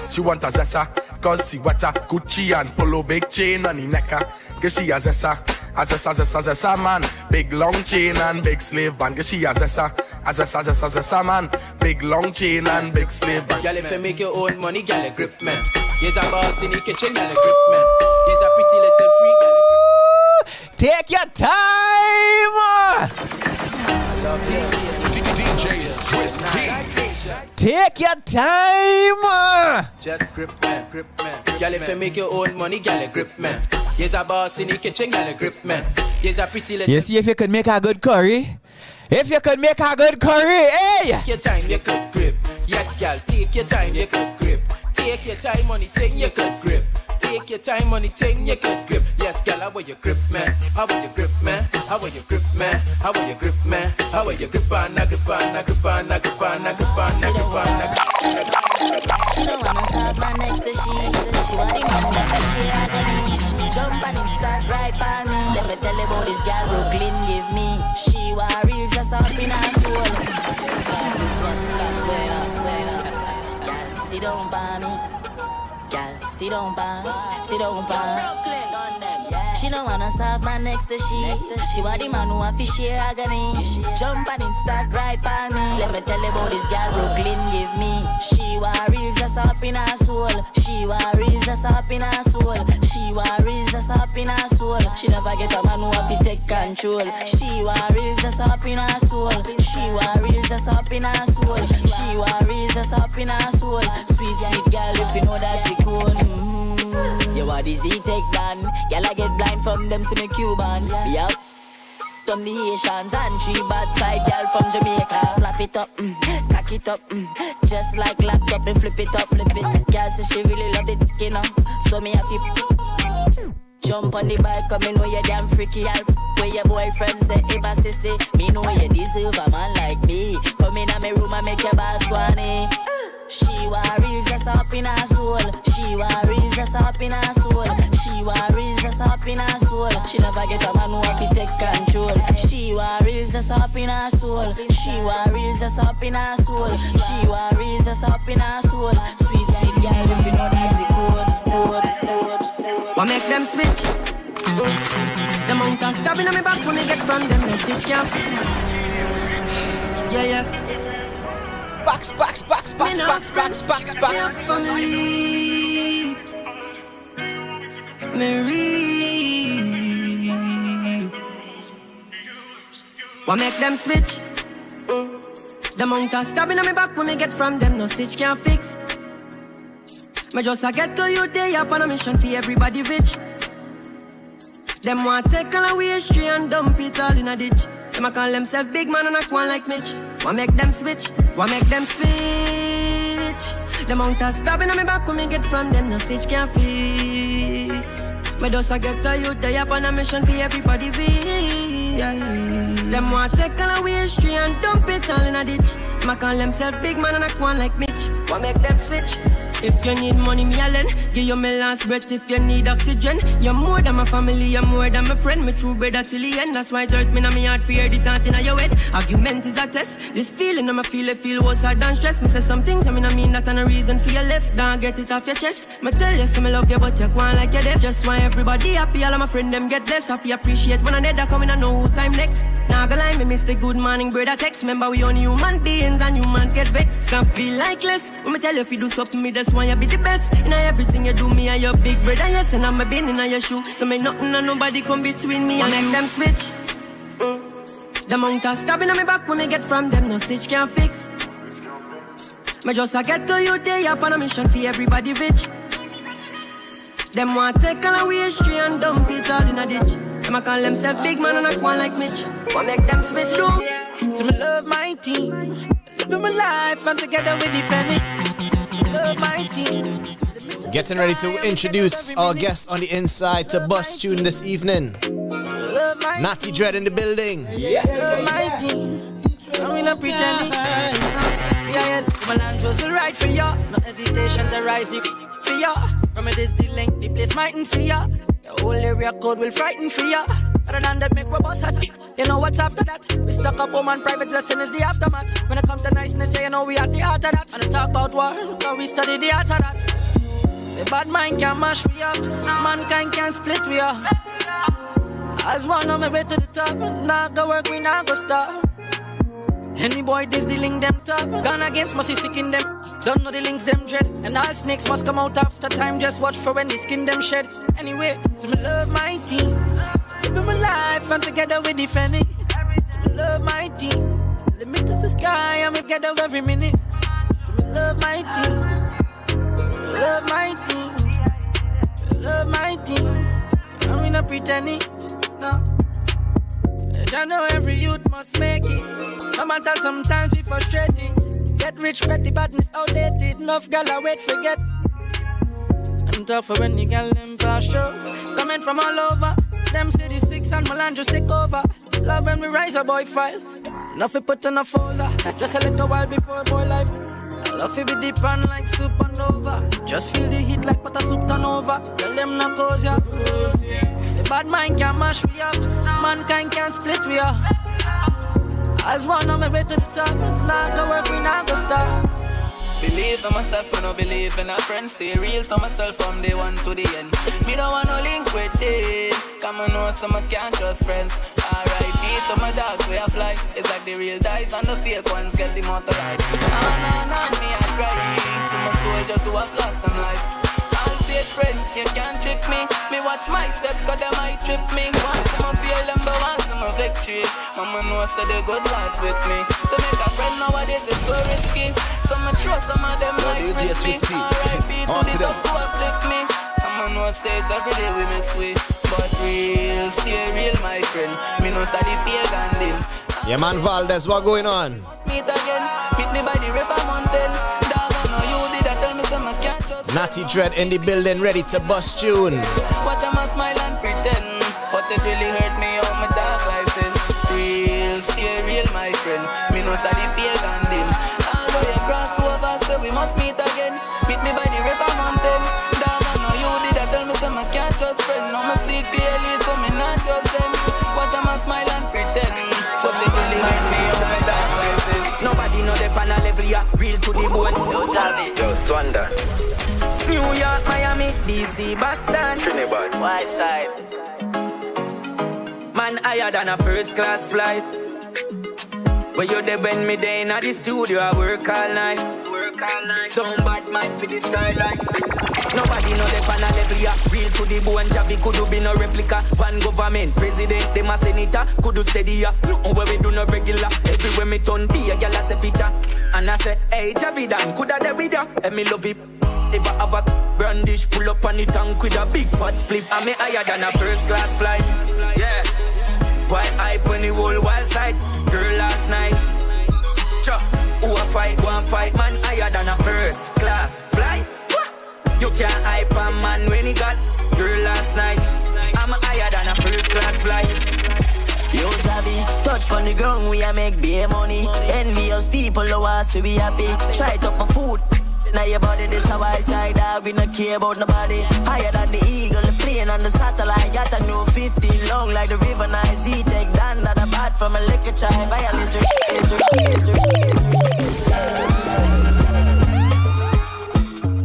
she want a zessa cause she wetter Gucci and polo big chain on the necker. Cause she a zessa man. Big long chain and big slave van. Cause she a zessa man. Big long chain and big slave van. Girl, if you make your own money, girl, a grip man. Here's a boss in the kitchen, girl, a grip man. Here's a pretty little freak, girl, a grip man. Take your time! DJ Swisty. Take your time! Just grip man. Girl, if you make your own money, girl, a grip man. Here's a boss in the kitchen, girl, a grip man. Here's a pretty little... You see if you could make a good curry? If you could make a good curry, hey! Take your time, you could grip. Yes, girl, take your time, you could grip. Take your time, money, take you could grip. Take your time, money, take you could grip. Yes, girl, how will you grip, man? How will you grip, man? How will you grip, man? How will you grip, man? How will you grip on, grip on, grip on, grip on, grip on, grip on. She don't wanna start my next to she want the man that she had to me. Jump and it start right by me. Let me tell you about this girl Brooklyn give me. She was real just up in her soul. Girl, sit down by me. Girl, sit down by Brooklyn on them. She don't wanna serve my next to she want the man who want to share agony. Jump and it start right by me. Let me tell you about this girl Brooklyn give me. She was real just up in her soul. She was real just up in her soul. She was real just up in her soul. She never get a man who want to take control. She was real just up in her soul. She was real just up in her soul. She was real just up in her soul. Sweet girl, if you know that's it cool. You what is he take down? Y'all I get blind from them see me Cuban. Yup. From the Haitians and 3 bad side girl from Jamaica. Slap it up, cock it up, just like laptop and flip it up, flip it. Girl say she really love it, you know. So me have to jump on the bike, come me know you damn freaky. I'll where your boyfriend say, if I say, me know you deserve a man like me. Come in my room and make your boss swanny. She worries us up in her soul. She worries us up in her soul. She worries us up in her soul. She never get a man who have to take control. She worries us up in her soul. She worries us up in her soul. She worries us up in her soul. Sweet, sweet girl, if you know that's the code. What make them switch? The amount of stabbing on me back when they get from them, they stitch camp. Yeah, yeah. Box. Marie. What make them switch? The amount of stabbing on me back when me get from them, no stitch can't fix. Me just a get to you day up on a mission for everybody rich. Them want take all away history and dump it all in a ditch. Them a call themselves big man and a one like Mitch. What make them switch? What make them switch? The amount of stabbing on me back when me get from them, no stitch can't fix. Me just a get to you day up on a mission for everybody rich. Yeah. Them want take all away history and dump it all in a ditch. Them a call themselves big man and a one like Mitch. What make them switch? If you need money, me a lend. Give you my last breath if you need oxygen. You're more than my family, you're more than my friend. Me true brother till the end. That's why it hurt me now me heart for hear the thought in your head. Argument is a test. This feeling I'ma feel worse than stress. Me say some things I mean that and a reason for your left. Don't get it off your chest. Me tell you so me love you but you go on like you're dead. Just why everybody happy, all of my friends them get blessed. I feel appreciate when I dead I come in I know who time next. Now go line me miss the good morning brother text. Remember we only human beings and humans get vexed. Can't feel like less. When me tell you if you do something me just want you be the best. In everything you do, me and your big brother, yes, and I'm a bin in your shoe. So me nothing and nobody come between me and make them switch. The amount of stabbing on me back when me get from them, no stitch can't fix. Me just a get to you day up on a mission for everybody rich. Them want take all away history and dump it all in a ditch. Them a call themselves big man and a one like Mitch. What make them switch? So me love my team, living my life and together we defend it. Love my team. Getting ready to introduce our guest on the inside to bust tune this evening. Nvthy Dread in the building. Yes. Love my team. I'm not pretending. Yeah, Melandros will ride for ya. No hesitation to rise the for ya. From a distance length, the place mightn't see ya. The whole area code will frighten for ya. Other than that, make my boss happy. You know what's after that? We stuck up home and private lesson is the aftermath. When it comes to niceness, you know we at the heart of that. And I talk about war, so we study the art of that. Say bad mind can mash me up, mankind can split we up. As one on my way to the top, now go work, we now go stop. Any boy this the link them top, gone against must be sick in them. Don't know the links them dread, and all snakes must come out after time. Just watch for when the skin them shed. Anyway, so me love my team. Living my life and together we defend it. So me love my team. Limit is the sky and we together every minute. So me love my team. Love my team. Love my team. I'm not pretending. No. I know every youth must make it. No matter sometimes we frustrated. Get rich, petty badness outdated. Enough gal I wait forget. I'm tough for when the gal them pasture. Coming from all over. Them city six and Milan just take over. Love when we rise a boy file. Enough we put on a folder. Just a little while before boy life. Love we be deep and like supernova. Just feel the heat like butter soup turn over. Tell them not cause ya. The bad mind can mash me up. Mankind can split we up. As one on my way to the top. Now go work we now go stop. Believe in myself, I don't believe in a friend. Stay real to myself from day one to the end. Me don't want no link with them. Come on, know some I can't trust friends. R.I.P. to my dogs, way of life. It's like the real dice and the fake ones get immortalized. No, me I cry for my soldiers who have lost them life. I'll say friend, you can't trick me. Me watch my steps, cause they might trip me. Once I'm a feel them, but once I'm a victory. Mama knows so the good lads with me. To make a friend nowadays is so risky. Some I trust, some of them like frisbee. R.I.P. to the dogs who uplift me. Mama knows says every day we miss we. But real, stay real my friend. Me know study pagan din. Yeah man Valdez, what going on? Meet again, meet me by the river mountain. Dog I know you did that tell me some I can't trust. Nvthy Dread in the building, ready to bust tune. Watch them a smile and pretend. But it really hurt me how my dog life is. Real, stay real my friend. Me know study pagan din. Although you cross over, so we must meet friend. No, me see it clearly, so me not trust them. But I'm a smile and pretend. But they really hide me on my dark person. Nobody know the pan a level, yeah, real to the bone. Yo, Javi, yo, Swanda. New York, Miami, DC, Boston, Trinidad, White Side. Man higher than a first class flight. But you there when me there in the studio, I work all night. Some bad man for the skyline. Nobody know the pan a level, yeah. Real to the bone, Javi could be no replica. One government, president, them a senator, could do steady, yeah. Nothing where we do no regular. Everywhere me turn be a gal a say picture. And I say, hey Javi Dan, coulda there with ya. And me love it. If I have a brandish, pull up on the tank with a big fat spliff. I'm me higher than a first class flight. Yeah. Why hype when the whole wild side? Girl last night. Who a fight, one fight, man higher than a first class flight. You can't hype a man when he got girl last night. I'm higher than a first class flight. Yo Javi, touch on the ground, we a make beer money. Envious people who want to be happy. Try it up my food. Now your body this a white side dog, we not care about nobody. Higher than the eagle, the plane and the satellite. Got a new 50 long like the river Nice. He take down that a bat from a liquor child. Violence.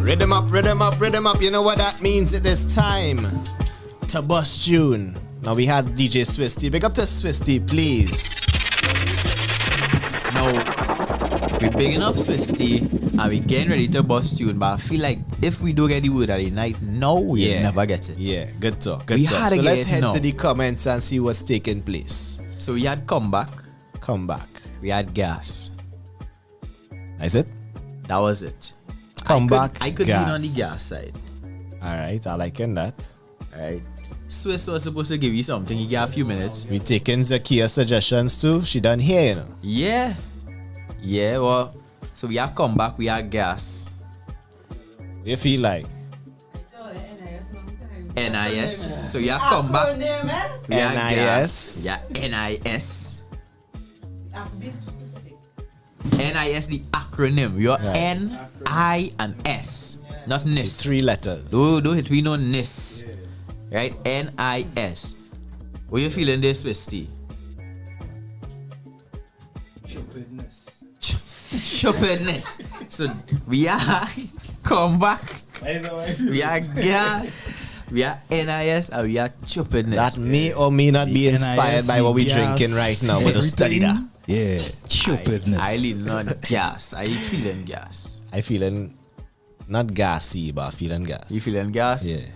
Rhythm up, rhythm up, rhythm up. You know what that means? It is time to bust tune. Now we had DJ Swisty. Big up to Swisty, please. No. We're bigging up Swisty and we're getting ready to bust tune, but I feel like if we do get the word at the night, no, we'll never get it. Yeah, good talk, good talk. So let's head to the comments and see what's taking place. So we had comeback. We had gas. Is it? That was it. Comeback, I could gas. be on the gas side. Alright, I like that. Alright. Swiss was supposed to give you something. He got a few minutes. We taking Zakiya suggestions too. She done here, you know. Yeah. Yeah, well, so we have comeback, we have gas. What do you feel like? NIS. So you have comeback. We have gas. Yeah, NIS. NIS, the acronym. You're N, I, and S. Not NIS. The 3 letters. Don't hit me no NIS. Right? NIS. What you feeling this, Swisty? Stupidness. So we are comeback. We are gas. We are NIS and we are stupidness. That may or may not be inspired by what we're drinking right now, but just study that. Yeah, stupidness. I lean on gas. I feeling gas. I feeling not gassy, but feeling gas. You feeling gas? Yeah.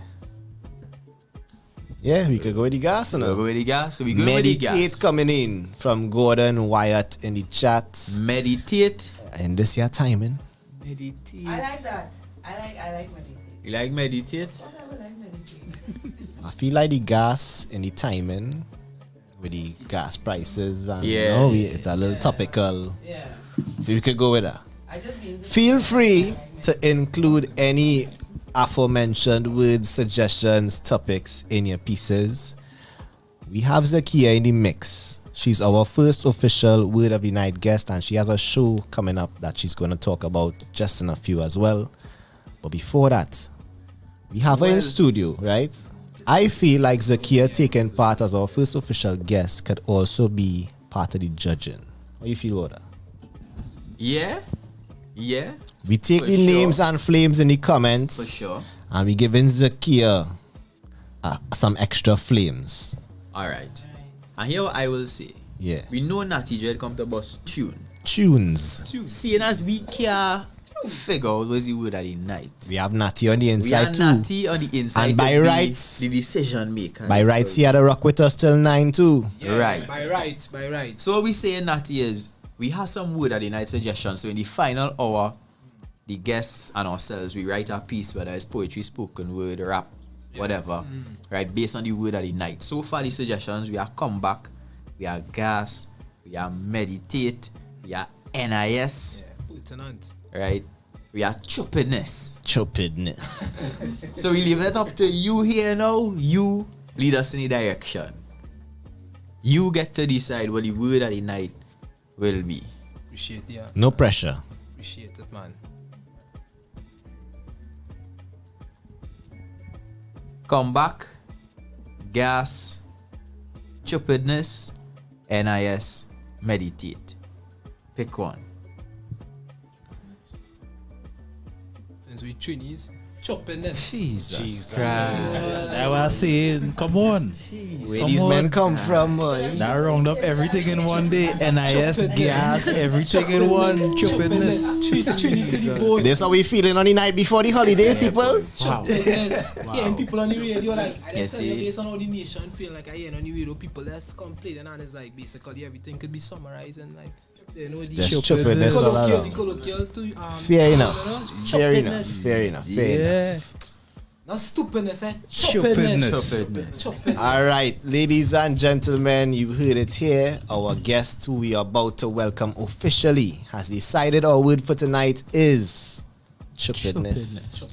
Yeah, we could go with the gas now. Go with the gas. So we go Meditate with the gas. Coming in from Gordon Wyatt in the chat. Meditate. And this year timing. Meditate. I like that. I like meditate. You like meditate? I like meditate. I feel like the gas and the timing with the gas prices and yeah, it's a little topical. Yeah. If we could go with that. Feel free to include any aforementioned words, suggestions, topics in your pieces. We have Zakiya in the mix. She's our first official Word of the Night guest, and she has a show coming up that she's going to talk about just in a few as well. But before that, we have her in studio, right? I feel like Zakiya taking part as our first official guest could also be part of the judging. What do you feel about that? Yeah. Yeah. We take the names and flames in the comments. For sure. And we giving Zakiya some extra flames. Alright. And here what I will say. Yeah. We know Natty Dread come to bust tunes. Seeing as we can figure out what's the word of the night. We have Natty on the inside too. Natty on the inside. And by rights, the decision maker. By rights, he had to rock with us till 9 too. Yeah, right. By rights. So what we saying, Natty, is we have some word of the night suggestions. So in the final hour, the guests and ourselves, we write a piece, whether it's poetry, spoken word, rap, whatever, right, based on the word of the night. So far, the suggestions, we are comeback, we are gas, we are meditate, we are NIS, right, we are stupidness. So we leave it up to you here now. You lead us in the direction. You get to decide what the word of the night will be. Appreciate it, yeah. No pressure. Appreciate it, man. Comeback, Gas, Stupidness, NIS, Meditate. Pick one. Since we Trinis, Choppiness. Jesus Christ. I was saying, come on. Where these men come from, boy? That round up everything in one day. NIS, gas, everything in one. Choppiness. This how we feeling on the night before the holiday, people? Wow. Hearing people on the radio like, based on how the nation feel like I hear on the radio, people that's complaining and it's like basically everything could be summarized and like, you know, the stupidness all around. The colloquial to Fair enough. Fair enough. Fair enough. Fair enough. Not stupidness, Choppiness. All right, ladies and gentlemen, you heard it here. Our guest who we are about to welcome officially has decided our word for tonight is stupidness.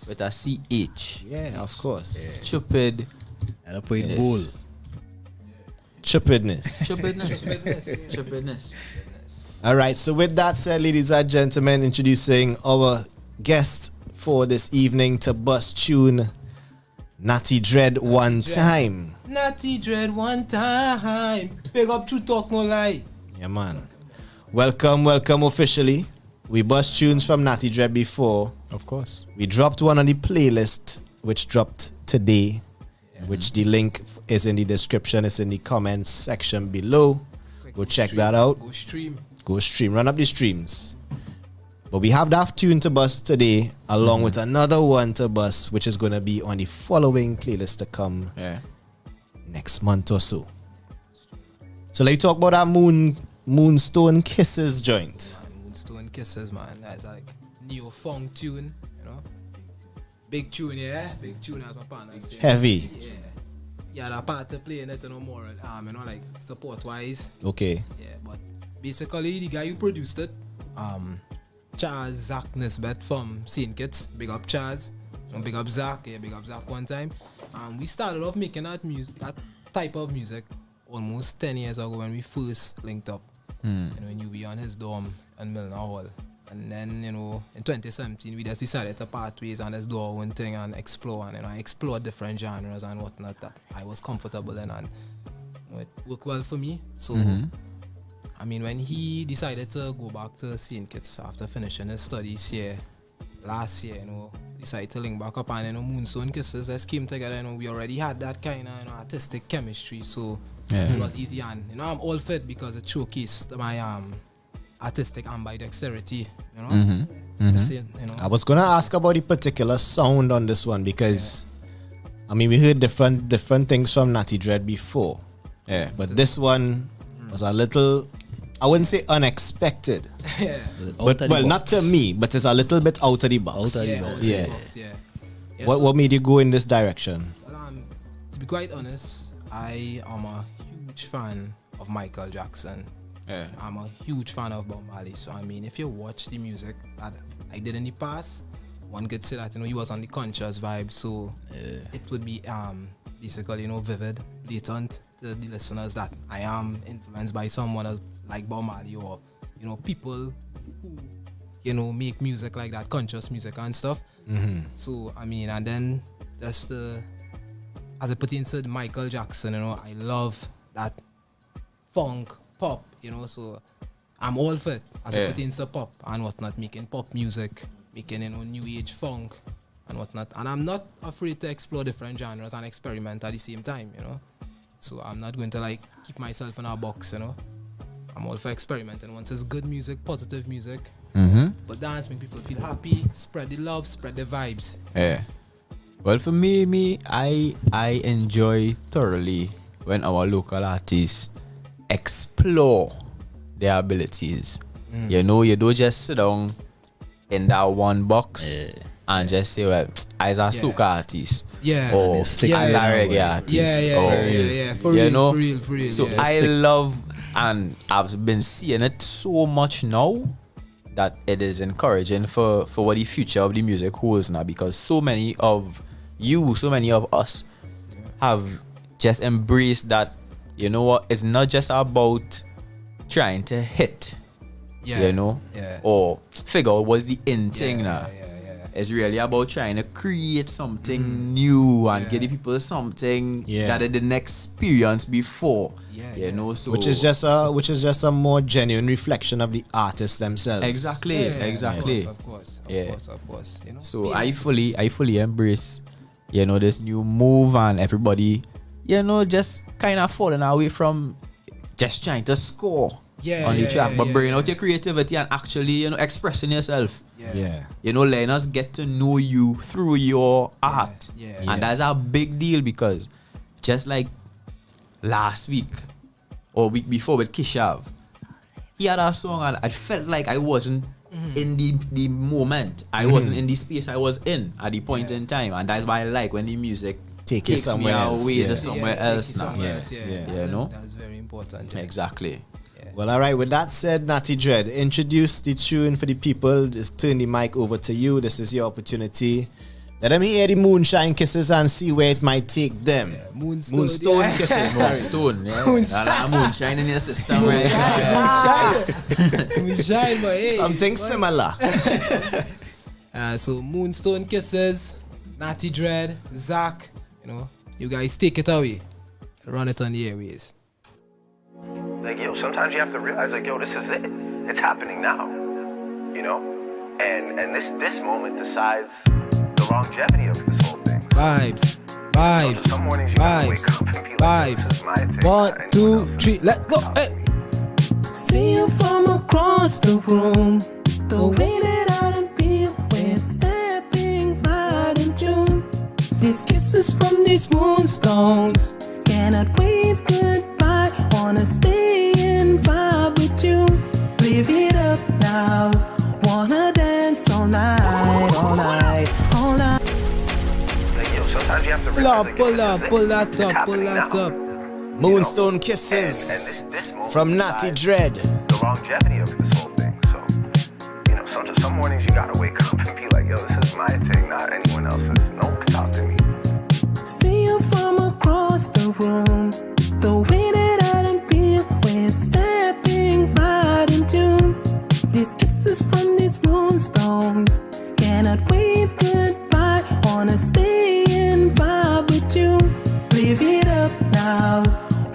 With a CH. Yeah, of course. Stupid. And I played bull. Stupidness. Stupidness. All right, so with that said, ladies and gentlemen, introducing our guest for this evening to bust tune Nvthy Dread one time. Nvthy Dread one time. Big up True Talk No Lie. Yeah, man. Welcome officially. We bust tunes from Nvthy Dread before. Of course. We dropped one on the playlist, which dropped today, which the link is in the description. It's in the comments section below. Go check that out. Go stream. Run up the streams. But we have that tune to bust today, along with another one to bust, which is going to be on the following playlist to come next month or so. So let's talk about that Moonstone Kisses joint. Moonstone Kisses, man. That's like neo-funk tune, you know. Big tune, yeah. Big tune, as my partner said. Heavy. Yeah. Yeah, that part to play in it, no more, you know, like support-wise. Okay. Yeah, but basically, the guy who produced it, Chaz Zach Nisbet from St. Kitts. Big up Chaz. And big up Zach. Yeah, big up Zach one time. We started off making that music, that type of music, almost 10 years ago when we first linked up. You know, when you be on his dorm in Milner Hall. And then, you know, in 2017, we just decided to part ways and just do our own thing and explore. And, you know, I explored different genres and whatnot that I was comfortable in. And you know, it worked well for me. So, I mean, when he decided to go back to St. Kitts after finishing his studies here last year, you know, decided to link back up and, you know, Moonstone Kisses just came together. You know, we already had that kind of, you know, artistic chemistry, so it was easy. And, you know, I'm all fit because it showcased my artistic ambidexterity, you know. You know. I was gonna ask about the particular sound on this one because I mean we heard different things from Nvthy Dread before. Yeah. But this one was a little, I wouldn't say unexpected. Yeah. But well, not to me, but it's a little bit out of the box. Yeah. What made you go in this direction? Well, to be quite honest, I am a huge fan of Michael Jackson. Yeah. I'm a huge fan of Bob Marley. So I mean, if you watch the music that I did in the past, one could say that, you know, he was on the conscious vibe. So it would be basically, you know, vivid, blatant to the listeners that I am influenced by someone like Bob Marley or, you know, people who, you know, make music like that, conscious music and stuff. So I mean, and then just as it pertains to Michael Jackson, you know, I love that funk pop, you know, so I'm all for it as it pertains to pop and whatnot, making pop music, making, you know, new age funk and whatnot. And I'm not afraid to explore different genres and experiment at the same time, you know. So I'm not going to like keep myself in a box, you know. I'm all for experimenting. Once it's good music, positive music, but dance make people feel happy, spread the love, spread the vibes. Yeah. Well, for me, I enjoy thoroughly when our local artists explore their abilities. You know, you don't just sit down in that one box and just say, well, as a soca artist, or as a reggae artist, for real. So I love, and I've been seeing it so much now that it is encouraging for what the future of the music holds now, because so many of us have just embraced that. You know what? It's not just about trying to hit, you know, or figure out what's the in thing now. It's really about trying to create something new and get the people something that they didn't experience before. You know, so which is just a more genuine reflection of the artists themselves. Exactly. Of course. You know, so I fully embrace, you know, this new move, and everybody, you know, just kind of falling away from just trying to score on the track, but bringing out your creativity and actually, you know, expressing yourself. You know, letting us get to know you through your art. And that's a big deal, because just like last week or week before with Kishav, he had a song and I felt like I wasn't in the moment. I wasn't in the space I was in at the point in time, and that's why I like when the music takes me away to somewhere else now. You know, that's very important. Exactly. Well, all right. With that said, Nvthy Dread, introduce the tune for the people. Just turn the mic over to you. This is your opportunity. Let them hear the moonshine kisses and see where it might take them. Moonstone kisses. Moonstone. Moonshine in your system, Moonshine, boy. Something similar. So Moonstone kisses, Nvthy Dread, Zach. You know, you guys take it away. Run it on the airways. Like, yo, sometimes you have to realize, like, yo, this is it. It's happening now. You know? And this moment decides the longevity of this whole thing. Vibes. So some mornings you gotta wake up and be like, this is my thing. 1, 2, 3, let's go. Hey. See you from across the room. The way that I don't feel, we're stepping right in tune. These kisses from these moonstones, cannot wave goodbye. Wanna stay and vibe with you. Live it up now. Wanna dance all night, all night, all night. Like, yo, sometimes you have to realize, Pull that up. Moonstone kisses from Nvthy Dread. The longevity of this whole thing. So, you know, some mornings you gotta wake up and be like, yo, this is my thing, not anyone else's. No one can talk to me. See you from across the room. The way that I don't feel, we're stepping right in tune. These kisses from these moonstones, cannot wave goodbye. Wanna stay and vibe with you. Live it up now.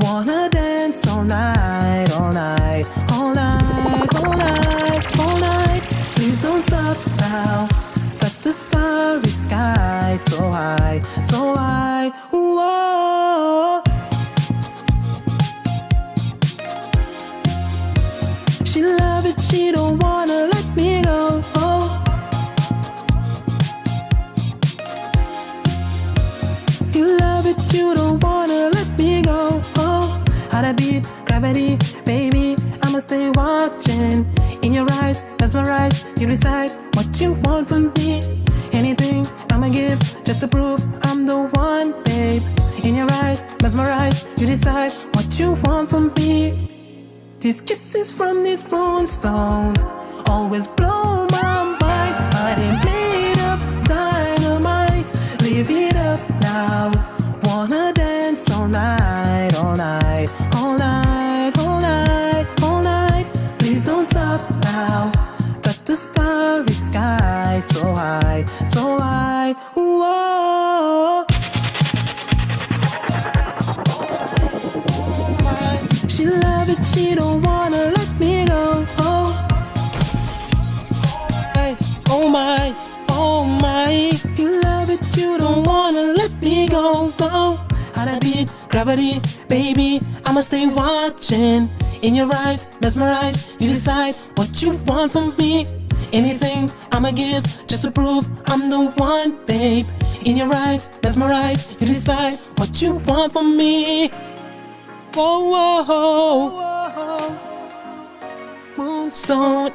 Wanna dance all night, all night, all night, all night, all night. Please don't stop now. Touch the starry sky, so high, so high. Whoa. She love it, she don't wanna let me go. Oh. You love it, you don't wanna let me go. Oh, how to beat gravity, baby. I'ma stay watching. In your eyes, mesmerized. You decide what you want from me. Anything I'ma give, just to prove I'm the one, babe. In your eyes, mesmerized. You decide what you want from me. These kisses from these moonstones always blow my mind. But they made of dynamite. Live it up now. Wanna dance all night, all night, all night, all night, all night. Please don't stop now. Touch the starry sky, so high, so high. Whoa. She love it, she don't wanna let me go. Oh, hey, oh my, oh my. You love it, you don't wanna let me go. Go, how to beat gravity, baby. I'ma stay watching. In your eyes, mesmerized. You decide what you want from me. Anything I'ma give, just to prove I'm the one, babe. In your eyes, mesmerized. You decide what you want from me. Whoa, whoa, Moonstone,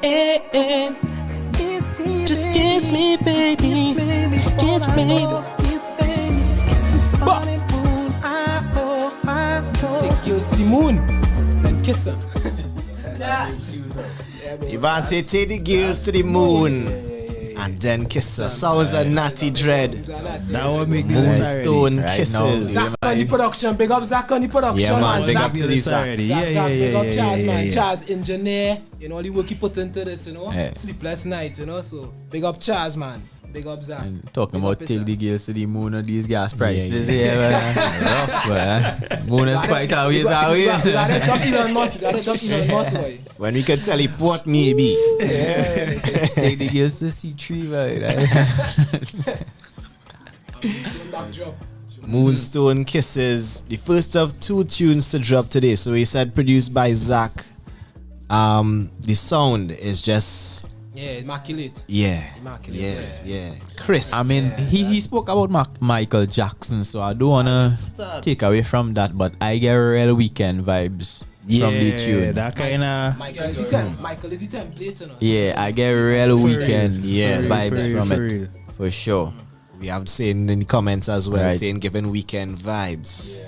just kiss me, baby. Kiss me. Take girls to the moon and kiss her. Ivan say take the girls to the moon and then kiss her. Sounds a Nvthy Dread. That would make the Moonstone right kisses. Zach on the production, big up Zach on the production. Yeah, man, big Zach, up to the Zach. Zach, big up Charles, man. Charles, engineer. You know, all the work he put into this, you know. Sleepless nights, you know. So, big up Charles, man. Big up, Zach. And talking Big about up take yourself. the girls to the moon and these gas prices. Rough, man. Moon is quite always out We here. gotta talk Elon Musk. Boy. When we can teleport, maybe. Take the girls to C3, right? Moonstone Kisses, the first of 2 tunes to drop today. So he said produced by Zach. The sound is just immaculate. Immaculate. Yeah. Crisp. I mean, he spoke about Michael Jackson, so I don't wanna take away from that, but I get real Weekend vibes from the tune. That kind of Michael is the template, you know. Yeah, I get real Weekend vibes for from real. it, for sure. We have saying in the comments as well, Right. saying giving Weekend vibes.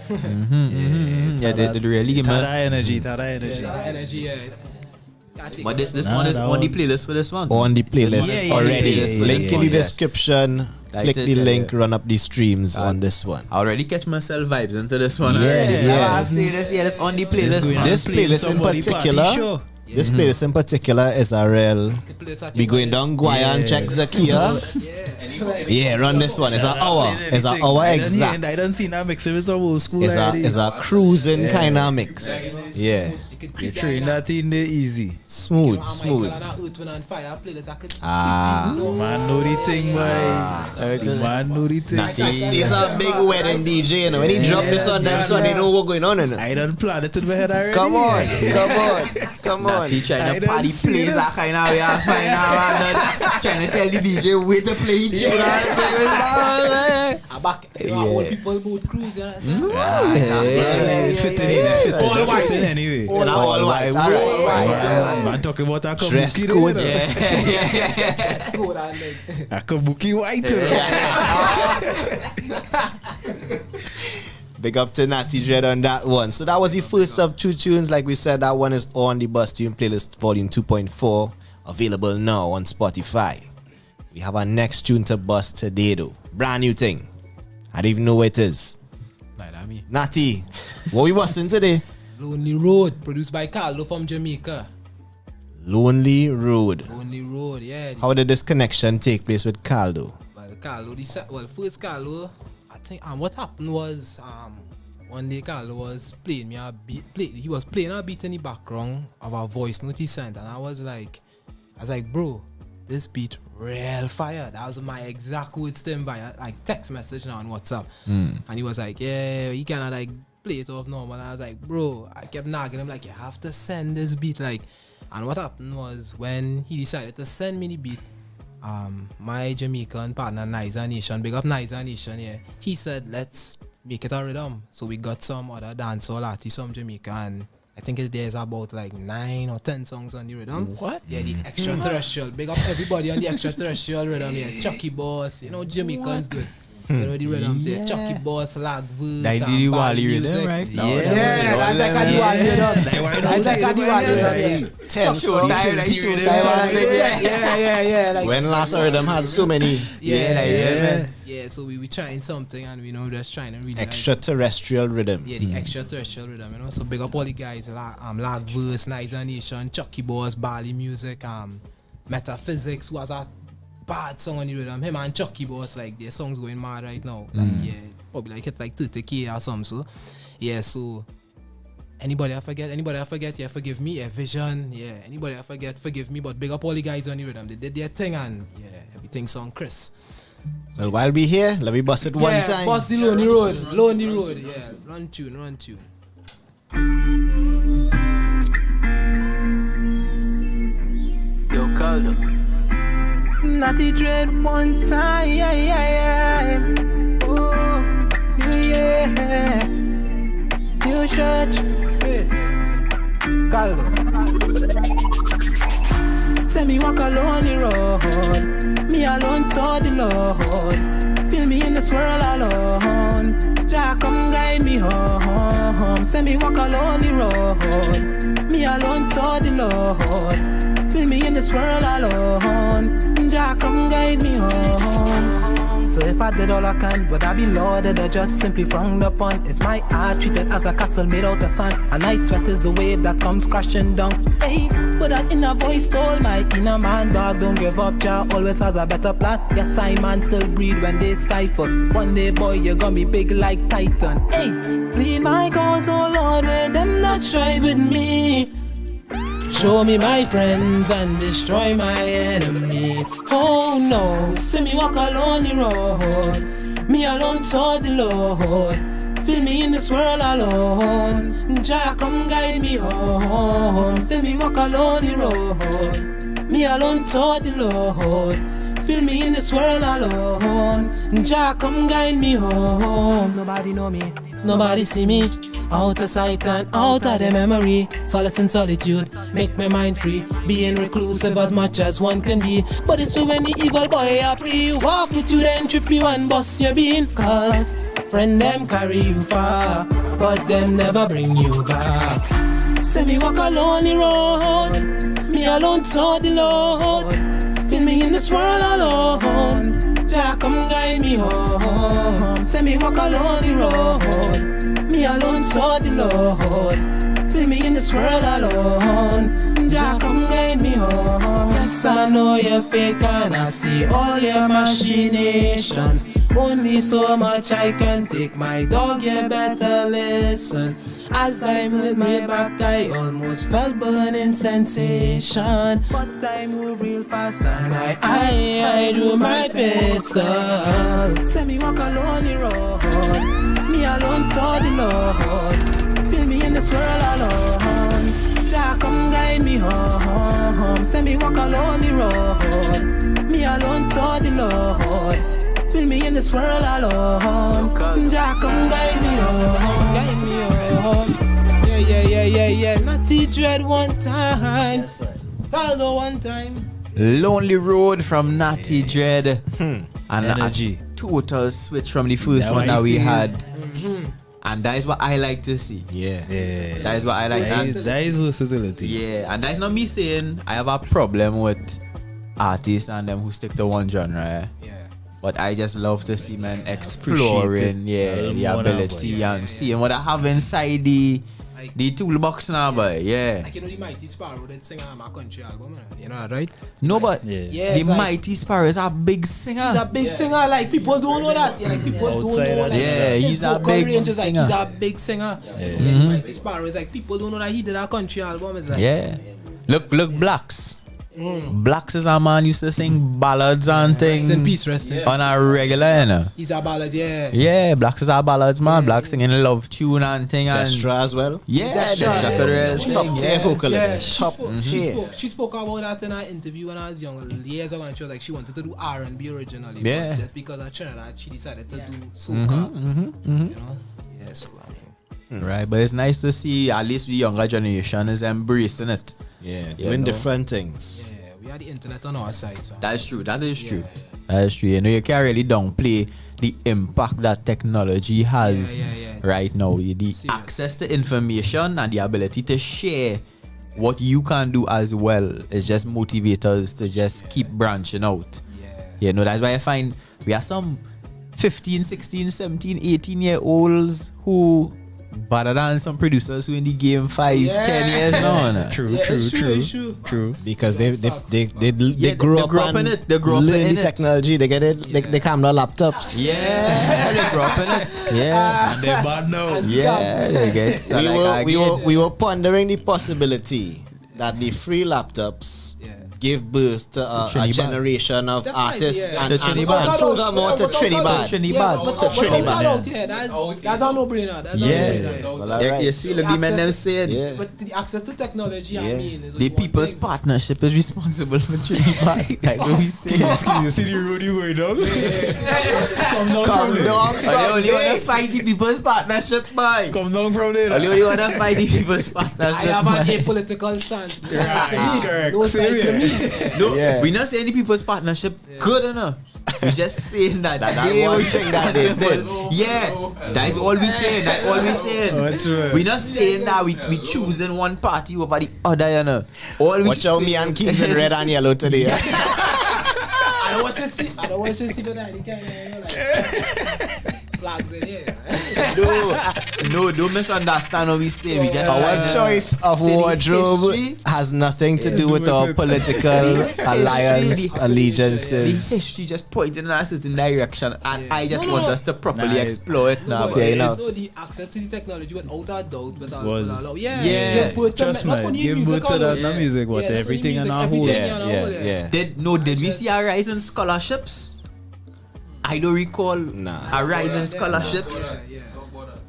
Yeah, they really give me that energy. But this one is on the playlist for this one. On the playlist already. Link in the Yes. description. Like Click this, the yeah, link, yeah. run up the streams on this one. I already catch myself vibes into this one. Yeah, already. yeah. I see this. Yeah, this on the playlist. man. This playlist in particular, this playlist in particular is a real. Be going down Guaya and check Zakiya. Yeah, run this one. It's an hour. It's an hour exact. I don't see that mix with some old school. It's a cruising kind of mix. Yeah. You train that in there easy. Smooth. Man know the thing, boy. Man know the thing. He's a big wedding DJ, you know. When he drop this on them, so they know what's going on, you know. I done planned it in my head already. Come on. He trying to party plays that kind of way. Trying to tell the DJ where to play each Old people boat cruise, Fitting All white. Anyway. All white. Man talking about a Dress kabuki code there, specific. Let's go down there. A kabuki white. Big up to Natty Dread on that one. So that was the first of 2 tunes. Like we said, that one is on the Bus Tune Playlist Volume 2.4. Available now on Spotify. We have our next tune to bust today though. Brand new thing. I don't even know what it is. Natty, what we busting today? Lonely Road, produced by Carlo from Jamaica. Lonely Road. Lonely Road, yeah. How did this connection take place with Caldo? First Carlo, I think what happened was one day Carlo was playing me a beat. He was playing a beat in the background of a voice note he sent, and I was like, bro, this beat real fire. That was my exact words to him by like text message now on WhatsApp. And he was like, yeah, you cannot like play it off normal. And I was like, bro, I kept nagging him like, you have to send this beat. Like, and what happened was when he decided to send me the beat, my Jamaican partner Nvthy Nation, big up Nvthy Nation, yeah, he said let's make it a rhythm. So we got some other dancehall artists from Jamaica, and I think there's about like 9 or 10 songs on the rhythm. What? Yeah, the extraterrestrial. Big up everybody on the extraterrestrial rhythm. Yeah, Chucky Boss, you know Jamaicans do it. You know the rhythms, yeah. Chucky Boss, Lag Verse, That the Wally rhythm, right? Yeah, that's like a Diwali rhythm. That's like a Diwali rhythm. 10 songs. Yeah. Like, When last I heard them had so many. Yeah, so we trying something, and we know just trying to really Extraterrestrial rhythm. Yeah, the extraterrestrial rhythm, you know. So big up all the guys like Lag Verse, Nvthy Nation, Chucky Boss, Bali Music, Metaphysics, who has a bad song on the rhythm. Him and Chucky Boss, like their songs going mad right now. Like probably like hit like 30K or something. So yeah, so anybody I forget, yeah, forgive me. Yeah, Vision, yeah, anybody I forget, forgive me. But big up all the guys on the rhythm. They did their thing, and yeah, everything sound crisp. Well, while we here, let me bust it one time. Bust the Lonely Road, yeah. Run tune. Yo, Caldo. Nvthy Dread one time. Oh, yeah. New church. Caldo. Send me walk a lonely road. Me alone to the Lord. Feel me in the swirl alone. Jah come guide me home. Send me walk a lonely road. Me alone to the Lord. Feel me in the swirl alone. Jah come guide me home. So if I did all I can, would I be lauded or just simply frowned upon? It's my heart treated as a castle made out of sand. A nice sweat is the wave that comes crashing down. Hey, would So that inner voice told my inner man, dog, don't give up, child, always has a better plan. Yes, Simon still breed when they stifle. One day, boy, you're gonna be big like Titan. Hey, plead my cause, oh Lord, where them not strive with me. Show me my friends and destroy my enemies. Oh no, see me walk a lonely road. Me alone toward the Lord. Feel me in this world alone. Jah come guide me home. Feel me walk a lonely road. Me alone toward the Lord. Feel me in this world alone. Jah come guide me home. Nobody know me, nobody see me. Out of sight and out of the memory. Solace in solitude, make my mind free. Being reclusive as much as one can be. But it's when the evil boy a pre. Walk with you then trip you and bust your bean. Cause friend them carry you far, but them never bring you back. Say me walk a lonely road. Me alone toward the Lord. Feel me in this world alone. Jah come guide me home. Say me walk a lonely road. Me alone toward the Lord. Feel me in this world alone. Jah come guide me home. Yes, I know you're fake and I see all your machinations. Only so much I can take, my dog, you better listen. As I moved my back, I almost felt burning sensation. But I move real fast and I drew my pistol. Say me walk a lonely road. Me alone toward the Lord. Feel me in this world alone. Jah come guide me home. Say me walk a lonely road. Me alone toward the Lord. Feel me in this world alone. Jah come guide me home. Guide me home. Yeah. Nvthy dread one time. Caldo one time. Lonely Road from Nvthy dread. And Energy. a total switch from the first one that we had. And that is what I like to see. Yeah. That is what I like to see. That is versatility. Yeah, and that's not me saying I have a problem with artists and them who stick to one genre. Yeah. But I just love to see men exploring the ability and seeing what I have inside the toolbox now, boy. Yeah. Like, you know, the Mighty Sparrow that sing on my country album, you know that, right? No, but Yeah, the it's like- Mighty Sparrow is a big singer. He's a big singer, like people don't know that. Yeah, like people don't know. Like, he's a vocal big range is singer. Like, he's a big singer. Mhm. Mighty Sparrow is like people don't know that he did a country album. It's like Look, Blacks. Blacks is a man used to sing ballads and things. Rest in peace, rest in on a regular, you know. He's a ballad, yeah. Yeah, Blacks is a ballads, man. Blacks singing love tune and thing. Destra as well. Yeah, Destra could real top tier vocalist. Top tier. She spoke about that in her interview when I was young, years ago, and she was like she wanted to do R&B originally, Yeah. but just because of Trinidad, she decided to do soca. You know, yeah. So Right, but it's nice to see at least the younger generation is embracing it. Yeah, You doing know? different things. yeah, we had the internet on our side. So. That is true. That is true. That is true. You know, you can't really downplay the impact that technology has right now. The access to information and the ability to share what you can do as well is just motivators to just keep branching out. You know, that's why I find we have some 15, 16, 17, 18-year-olds who better than some producers who in the game 5, 10 years now. No? True. Because they grew up in it. They grew up learn in the it. technology. They get it. They camera laptops. Yeah, they grew up in it. Yeah, and they bad now. Yeah, they get. So We were pondering the possibility that the free laptops give birth to a Trinidad. generation of artists and Trinidad. furthermore to Trinidad. Yeah, that's a no-brainer. That's a no-brainer. Well, You see, look, the men them said. But the access to technology, I mean, is The People's Partnership is responsible for Trinidad. That's what we say. You see the road you going down? Come down from I only want to fight the People's Partnership, boy. Come down from there. I only want to fight the People's Partnership. I have boy. an apolitical stance. No side to me. Correct. No side to me. No, we not saying the People's Partnership good enough. We just saying that that one thing that they did. Yeah, that is all we saying. That's all we saying. We not saying that we choosing one party over the other. You know. All we Watch out, me and Kings in red and yellow today. I don't want to see the kind of, Flags in here. No, don't misunderstand what we say. We just our choice of wardrobe has nothing to do with our political alliance allegiances. The history just pointing in a certain direction, and I just want us to properly explore it now. Fair enough. The access to the technology without a doubt, without Trust me, give birth to that music, what everything in our whole. Did we see a rise in scholarships? I don't recall a rise in scholarships.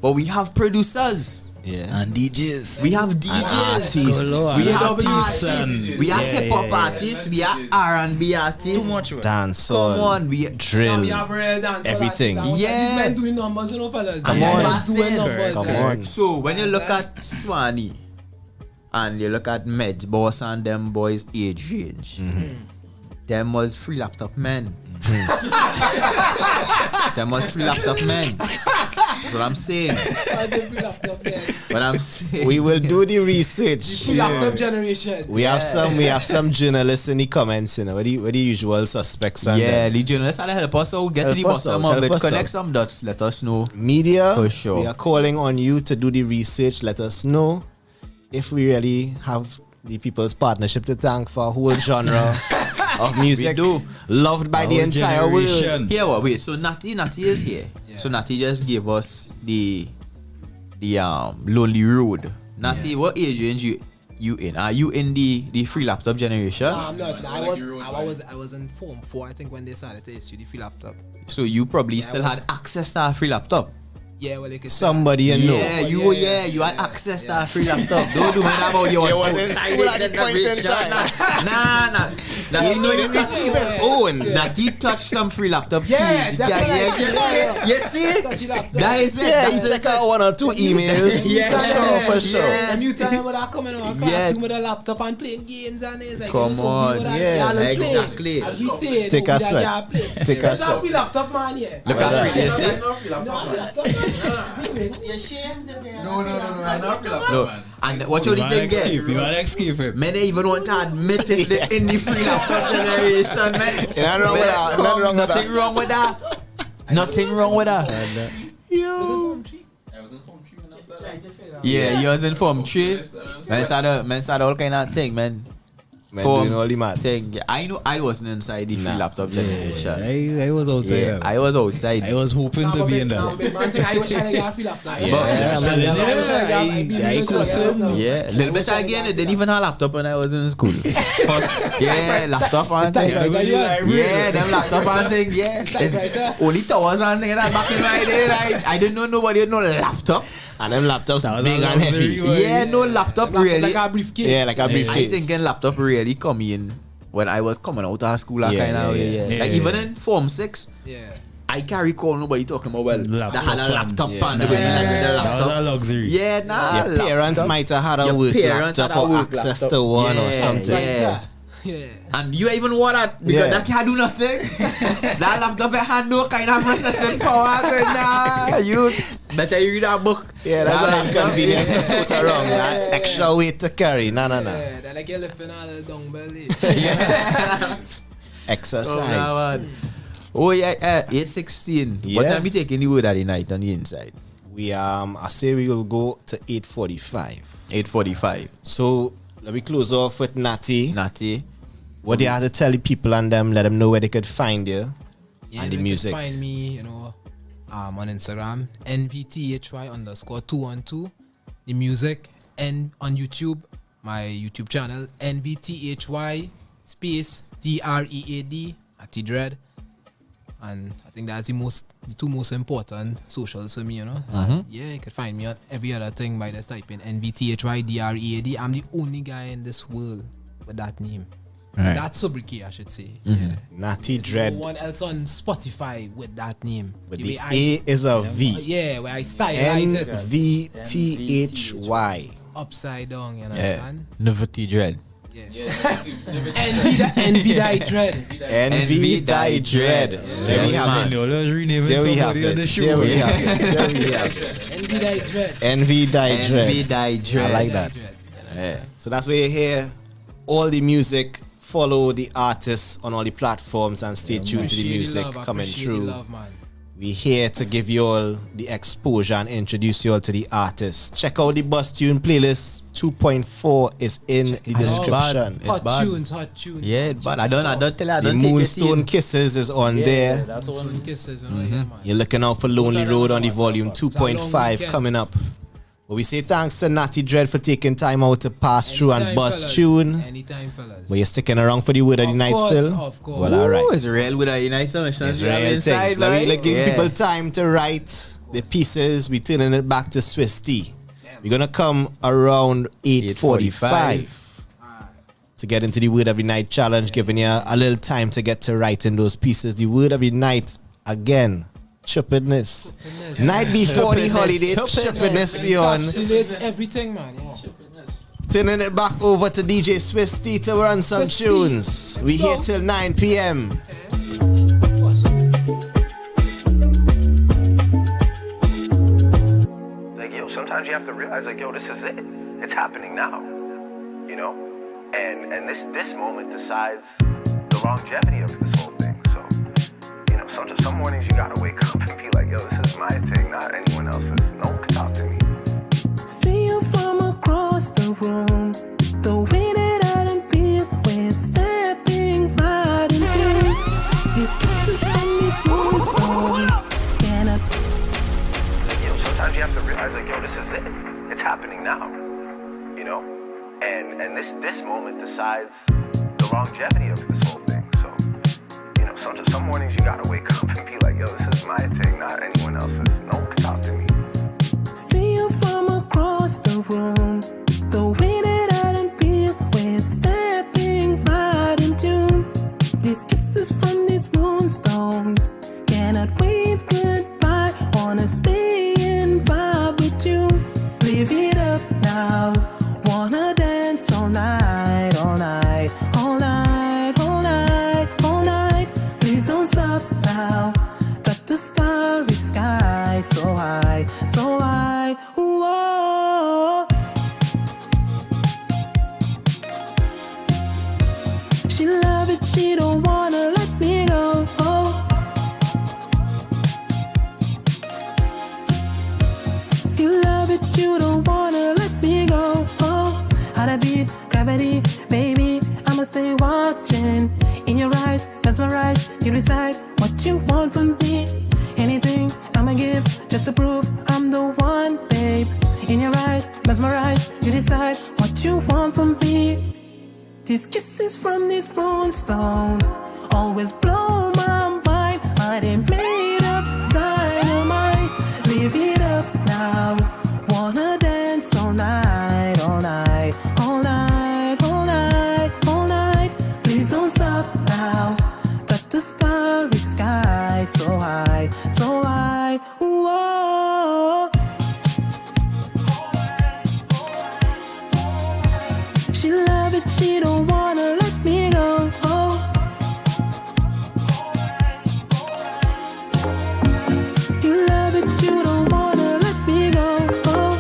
But we have producers. And DJs. We have DJs. Artists. We have artists. We have hip hop artists. We have R&B artists. Too much. Dancehall. Come on, we drill. We have real dancehall Everything. artists. Yeah. These men doing numbers, you know, fellas. Come These on. men doing numbers. Come on. So when you look at Swanee and you look at Meds Boss and them boys' age range, them was free laptop men. Them was free laptop men. That's what I'm saying. What I'm saying. We will do the research. Free laptop generation. We have some journalists in the comments, you know, with the usual suspects. And the journalists are help us out, get to the bottom of it, connect some dots, let us know. Media, for sure. We are calling on you to do the research. Let us know if we really have the People's Partnership to thank for a whole genre of music loved by the entire world. Here, wait. So Nvthy is here. So Nvthy just gave us the Lonely Road. Nvthy, what age range you in? Are you in the free laptop generation? No, I'm not. I was in Form 4, I think, when they started to issue the free laptop. So you probably still had access to a free laptop. Yeah, well, like somebody you know. You had access to a free laptop. Don't do that about your. You was in school at the point in time. Nah. You needed to receive his own. Nvthy touched some free laptop. You see? That is it. Yeah, you check out one or two emails. For sure. And you tell them when I come in our classroom with a laptop and playing games and it's like, come on. Exactly. As we say, take a sweat. Take a sweat. Free laptop man here. Look at it. You see? You're ashamed? No, I'm not free laptop man. And what you think get? You want to escape it. Men even want to admit it in the free laptop generation, man. Nothing wrong with that. Nothing wrong with that. Yo. I was in Form 3 when I started. Yeah, you was in Form 3. Man started all kind of thing, man. Doing all the maths. I know I wasn't inside the free laptop generation. I was outside. Yeah, I was outside. I was hoping to be in there. I was trying to get a free laptop. A little bit again, I didn't even have a laptop when I was in school. Laptop and thing. Yeah, them laptop and thing, only towers and things back in my day, right? I didn't know nobody had no laptop. And them laptops big and heavy. Yeah, no laptop really. Like a briefcase. Yeah, like a briefcase. I think a laptop really come in when I was coming out of school. Like even in Form 6, I can't recall nobody talking about that had a laptop and the laptop. That was a luxury. Yeah, nah. Your parents might have had a work laptop or access to one or something. Yeah. And you even want that because that can't do nothing. That laptop had no kind of processing power. So nah, you better you read that book. Yeah, that's an inconvenience to tote around. That extra weight to carry. Nah. Yeah, they're like you're lifting all the dumbbell. Exercise. Oh yeah, 8:16. Yeah. What time we taking the word at the night on the inside? We I say we will go to 8:45. 8:45. So let me close off with Nvthy. What do you have to tell the people and them? Let them know where they could find you and the music. Find me, on Instagram, Nvthy_212. The music, and on YouTube, my YouTube channel, Nvthy _DREAD @Dread. And I think that's the two most important socials for me, Yeah, you can find me on every other thing by just typing Nvthy_DREAD. I'm the only guy in this world with that name. Right. That's sobriquet, I should say. Nvthy Dread. No one else on Spotify with that name. But the A is a V. Yeah, where I stylize it. Nvthy. Upside down, you understand? Nvthy Dread. Nvthy Dread. Nvthy Dread. There we have it. There we have it. Nvthy Dread. I like that. So that's where you're here. All the music. Follow the artists on all the platforms and stay tuned to the music coming through. We're here to give you all the exposure and introduce you all to the artists. Check out the Bus Tune playlist. 2.4 is in the description. Hot tunes. Yeah, it's bad. I don't tell you. I The don't take Moonstone it Kisses is on there. Moonstone Kisses. You're looking out for Lonely Road on the volume 2.5 coming up. But we say thanks to Nvthy Dread for taking time out to pass through and bust tune. Anytime, fellas. But you're sticking around for the word of the night still? Of course. Well, alright. It's real with a nice song. It's real things. Like giving people time to write the pieces. We're turning it back to Swiss T. We're going to come around 8:45 to get into the word of the night challenge, giving you a little time to get to writing those pieces. The word of the night, again, Chupidness. Night before the holiday, Chupidness beyond. Encapsulates everything, man. Yeah. Turning it back over to DJ Swiss T to run some tunes. We here till 9 p.m. Like, yo, sometimes you have to realize, like, yo, this is it. It's happening now. You know? And this moment decides the longevity of this whole thing. So, you know, some mornings you gotta wake up and be like, yo, this is my thing, not anyone else's. No one can talk to me. See you from across the room. The way that I don't feel when stepping right into these kisses from these moonstones. Like, yo, sometimes you have to realize, like, yo, this is it. It's happening now. You know? And this moment decides the longevity of this whole thing. So, you know, some mornings you gotta wake up and be like, yo, this is my thing, not anyone else's. No one can talk to me. See you from across the room. The way that I don't feel when stepping right into these kisses from these moonstones. Cannot wave goodbye. Wanna stay and vibe with you. Live it up now. Wanna dance all night, all night, all night, all night, all night. Please don't stop now. Touch the starry sky, so high, so high. Whoa. She love it, she don't wanna let me go. Oh. You love it, you don't wanna let me go. Oh, how to beat gravity, baby. I'ma stay watching. In your eyes, mesmerized. You decide what you want from me. Anything I'ma give just to prove I'm the one, babe. In your eyes, mesmerized. You decide what you want from me. These kisses from these moonstones always blow my mind. I didn't made up dynamite. Live it up now. Wanna dance all night, all night, all night, all night, all night. Please don't stop now. Touch the starry sky, so high, so high. Whoa. She love it, she don't wanna let me go. Oh. You love it, you don't wanna let me go. Oh.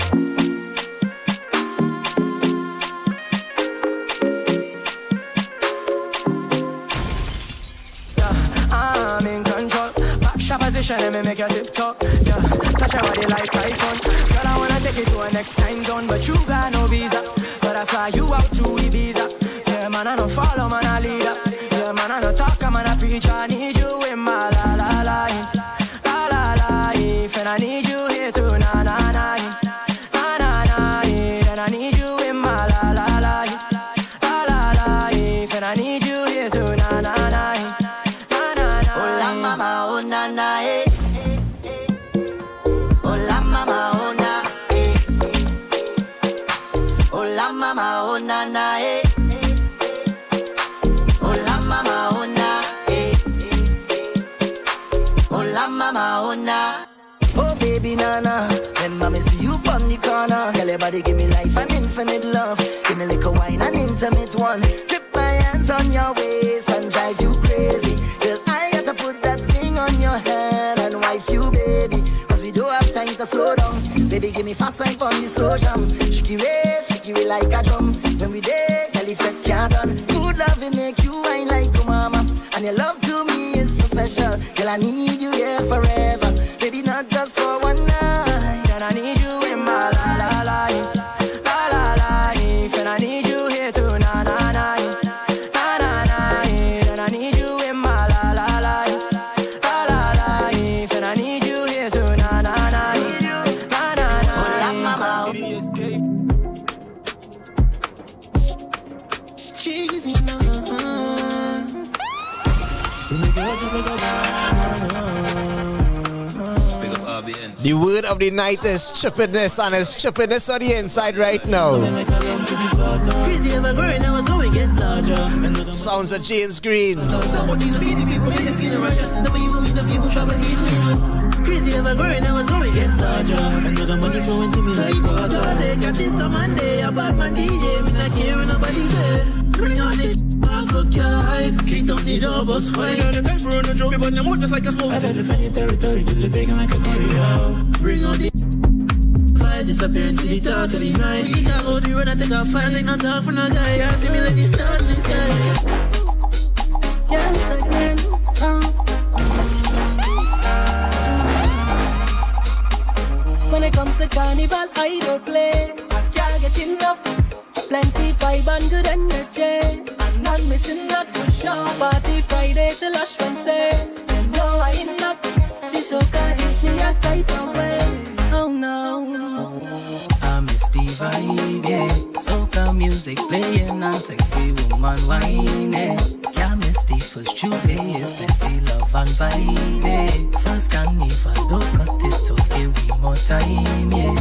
Yeah, I'm in control. Back shot position, let me make you tiptoe. Yeah, touch your body like iPhone. Girl, I wanna take it to a next time zone, but you got no visa. But I fly you out to Ibiza. Yeah, man, I don't follow, man, I lead up. Yeah, man, I don't talk, man, I preach. I need you in my la la life. La la life. And I need you here too, na na na. Na na na. And I need you in my la la life. La la life. And I need you here too, na na na. Na na na. Oh la mama, oh na na, eh. Oh la mama, oh na, eh. Oh la mama, oh na na, eh. Oh la mama, oh na, eh. Oh la mama, oh na. Oh baby nana, remember me see you on the corner. Girl, your body give me life and infinite love. Give me like a wine and intimate one. Grip my hands on your waist and drive you crazy. Girl, I got to put that ring on your hand and wife you, baby. Cause we don't have time to slow down. Baby, give me fast wine from the slow jam. Shake it like a drum. When we there, girl, if that can't done. Good love will make you wine like a mama. And your love to me is so special. Girl, I need you here forever. cheesy now. The word of the night is chippiness, and it's chippiness on the inside right now. Sounds of James Green. Crazy ever growing, I was going to get larger. And the money flowing to me like water. I say, got this to Monday, I bought my DJ, me not care what nobody say. Bring on the back of your high, kick on the door, bus wide. You're the type for on the joke, but your mouth just like a smoke. I got to defend your territory, till the bacon like a courier. Bring on the fire, disappearing to the dark of the night. We can't go the road and take a fire, like not half for no guy. I see me like the stars in the sky. Yes, again, When it comes to carnival, I don't play. I can't get enough. Plenty vibe and good energy. I'm not missing that for sure. Party Friday till Ash Wednesday. You know I ain't not. This soca hit me a type of way. Oh no. I miss the vibe, yeah. Soca music playing and sexy woman whining. Can't miss the first Juve, is plenty love and vibes, yeah. First carnival, don't cut it off, give me more time, yeah.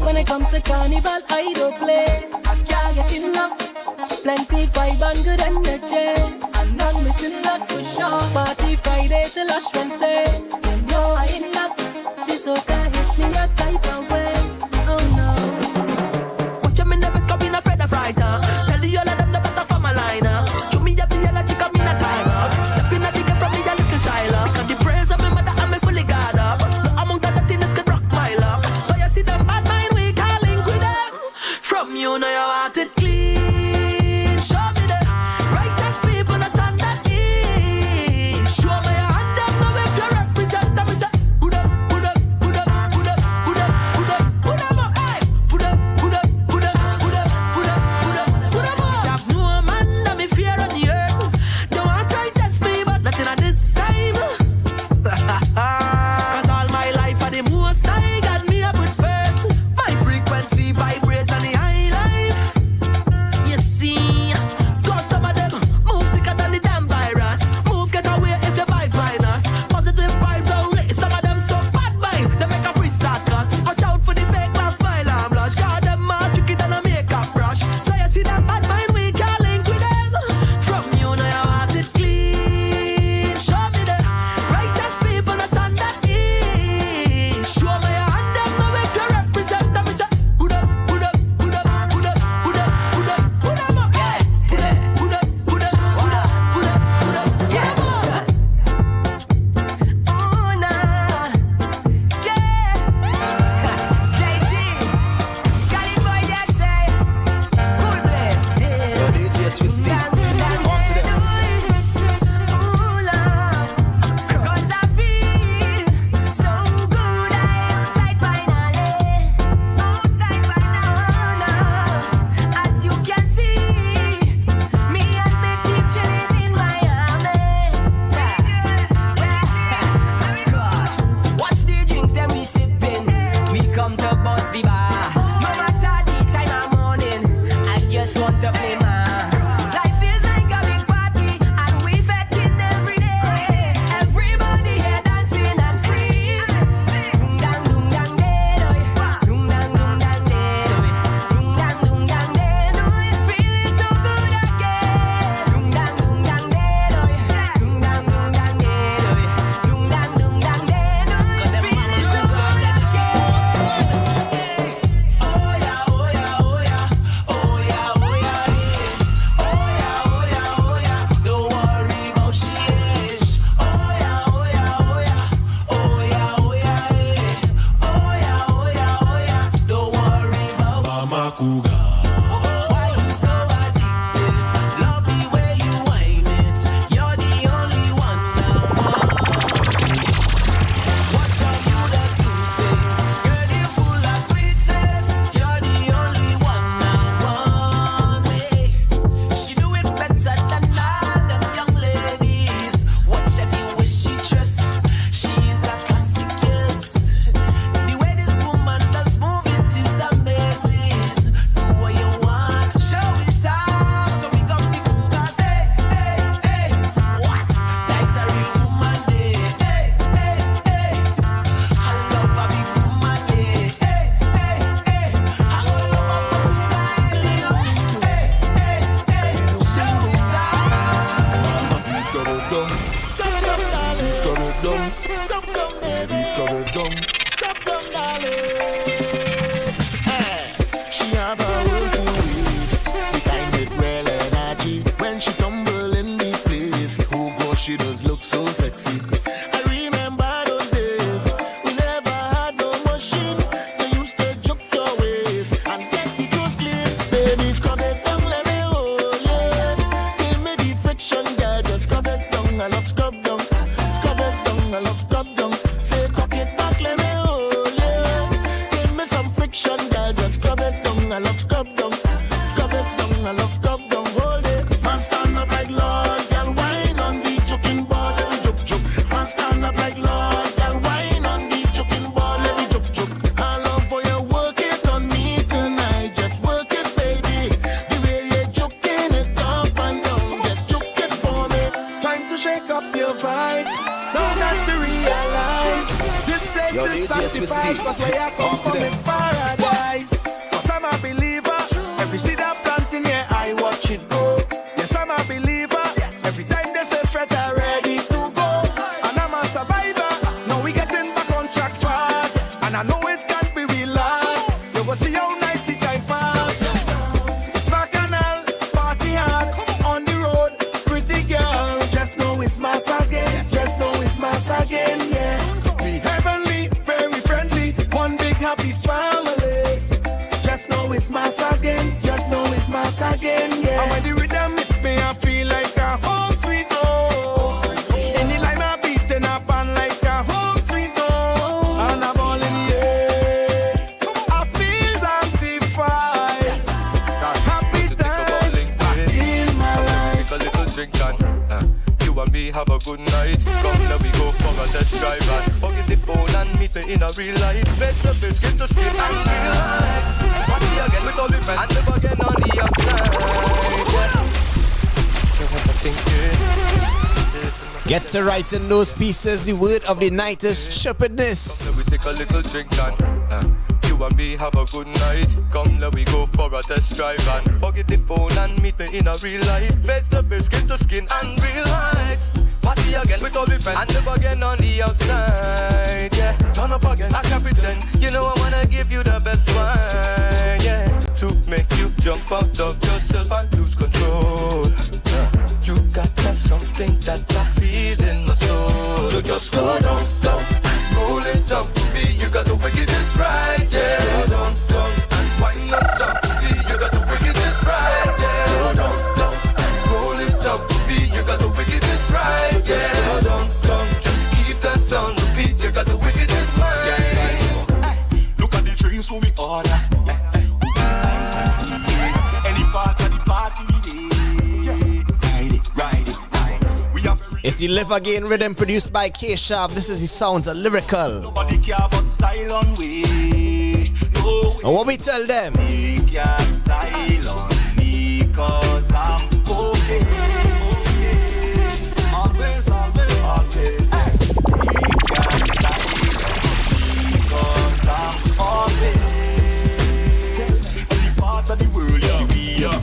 When it comes to carnival, I don't play. I can't get enough. Plenty vibe and good energy. I'm not missing that for sure. Party Friday till Ash Wednesday. You know I ain't not. This soca hit me a type of way. Oh no. Watch them in the best, come in a Fred a frighter. Tell the all of them the better for my liner. Show me up the yellow chick, I'm in a timer. Step in a digger from me, a little child. Cause the prayers of my mother, I'm fully guard up. No amount of the things could rock my luck. So you see them bad mind, we can't link with them. From you, now your heart it clean. Show me the righteous people, the stand that in. Show me your hand, them know if you represent them. Put up, put up, put up, put up, put up, put up, put up, put them up, hey. Put up, put up, put up, put up, put up, put up, put them up. Have no man that me fear on the earth. Don't want to try test me, but nothing at this time. Cause all my life are the most I got me up with first. My frequency vibrate on the high life. You see, cause some of them move sicker than the damn virus. Move get away if the vibe minus. Positive vibes only, some of them so bad mind. They make a pre-start class. Watch out for the fake glass smile and blush. Cause them more tricky than a makeup brush. So you see them bad mind, we can't link with them. From you now your heart is clean. Show me the righteous people that stand that in. Show me your hand, them know if you represent them. Put up, put up, put up, put up, put up, put up, put them up, yeah. Put up, put up, put up, put up, put up, put up, put them up. Oh nah, yeah. JG, Cali boy that say, cool place, yeah. Yo, DJ Swisty. Ooh Lord, 'cause I feel so good, I am sight finally. Oh no, as you can see, me and me keep chilling in Miami. Watch the drinks them we sipping. We come to bust the bar. No matter the time of morning, I just want to play mass. Life is like a big party, and we fetting every day. Everybody here dancing and free. Dung dang dung dang day, dung dang dung dang day, dung dang dung dang day, feeling so good again. Dung dang dung dang day, dung dang dung dang day, dung dang dung dang day, feeling so good again. Oh yeah, oh yeah, oh yeah, oh yeah, oh yeah. down, I love cup down, hold it. Man stand up like Lord, girl, wine on the juking ball, let me juke juke. Man stand up like Lord, girl, wine on the juking ball, let me juke juke. I love for you, work it on me tonight, just work it, baby. The way you're juking it up and down, just juke it for me. Time to shake up your vibe, don't have to realize this place is sanctified, cause where I come from is paradise. Cause I'm a believer, every seed I plant in here, I watch it go. Yes, I'm a believer, every time they say fret, I'm ready to go. And I'm a survivor, now we getting back on track fast. And I know it can't be real last, you will see how nice it can pass. It's my canal, party hard, on the road, pretty girl. Just know it's mass again, just know it's mass again, yeah. We heavenly, very friendly, one big happy family. Just know it's mass again, just know it's mass again, yeah. And when the rhythm hit me, I feel like a home sweet home. In the line I beating up and like a home sweet home. And I'm all in the air, I feel sanctified. Happy time in my life. Take a little drink and you and me have a good night. Come now we go for a test drive and forget the phone and meet me in a real life. Face to face, skin to skin and real life. Party again with all the friends and live again on the outside. Get to writing those pieces. The word of the night is stupidness. Come now we take a little drink and you and me have a good night. Come now we go for a test drive and forget the phone and meet me in a real life. Face to face, skin to skin and real life. Party again with all the friends and live again on the outside, yeah. Turn up again, I can't pretend. You know I wanna give you the best wine, yeah. To make you jump out of yourself and lose control. You got that something that I feel in my soul. So just go down, down, and roll it up for me. You got the wickedest right, yeah. Go down, down, and wind up down for me. You got the wickedest right, yeah. Go down, down, and roll it up for me. You got the wickedest right, yeah. Go down, down, just keep that on repeat. You got the wickedest mind. Look at the drinks who we order. Eyes and see it. Any part of the party we did. Ride it. We have It's the Live Again rhythm produced by K-Shav. This is the sounds of lyrical. nobody care about style on way. No, And what we tell them? we care style on me, cause I'm okay. Always, always, always. We care style on me, cause I'm always. Any part of the world, yeah, we are.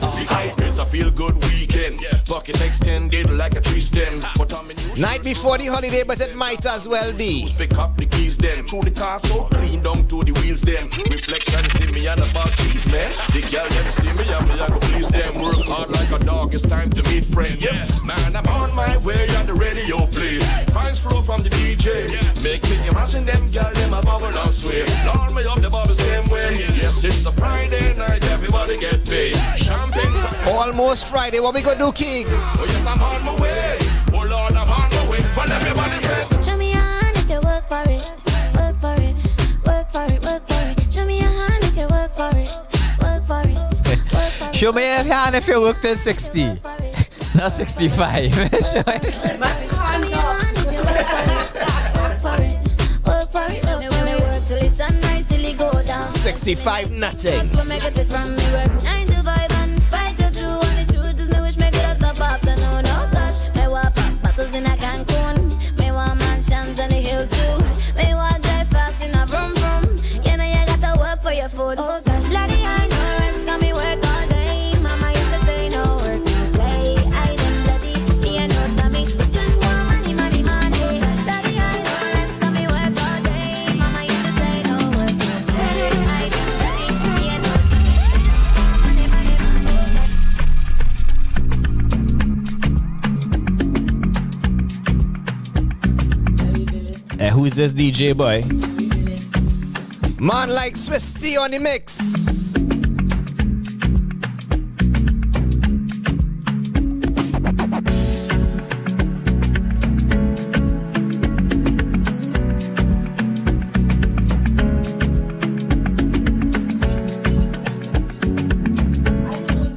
It's a feel good weekend. Pocket extended like a tree stem. But I'm in Night before the holiday, but it might as well be. pick up the keys them. Through the car so clean down to the wheels them. Reflection see me and about cheese man. The girl them see me and me I go please them. Work hard like a dog, it's time to meet friends. Yeah, man, I'm on my way on the radio play. Vines flow from the DJ. Make me imagine them girl them a bubble and sway. Lord me up the bubble same way. Yes, it's a Friday night, everybody get paid. Champagne. Almost Friday, what we gonna do, Kings? Oh yes, I'm on my way. Oh Lord, I'm on my way. Well, everybody say. Show me your hand if you work for it. Work for it. Work for it. Work for it. Show me your hand if you work for it. Work for it. Work for it. Show me your hand if you work till 60. Not 65. Show me. Show me your hand if you work for it. Work for it. Work for it. Work for it. Work till it's sunrise till it go down. 65 nothing. That's what make it from me. Work 9 to 5 and 5 to 2. And the truth is me wish me could have stopped after no gosh. Me want pop bottles in a Cancun. Me want mansions on the hill too. Me want drive fast in a vroom vroom. You know you gotta work for your food. Oh gosh, bloody I know rest, got me work all day. Mama used to say no work, no play. I them bloody, me and no dummy. Just want money, money, money. Bloody I know rest, got me work all day. Mama used to say no work, no play. I them bloody, me and no dummy. Just want money, money, money. Who's this DJ boy? Man like Swisty on the mix.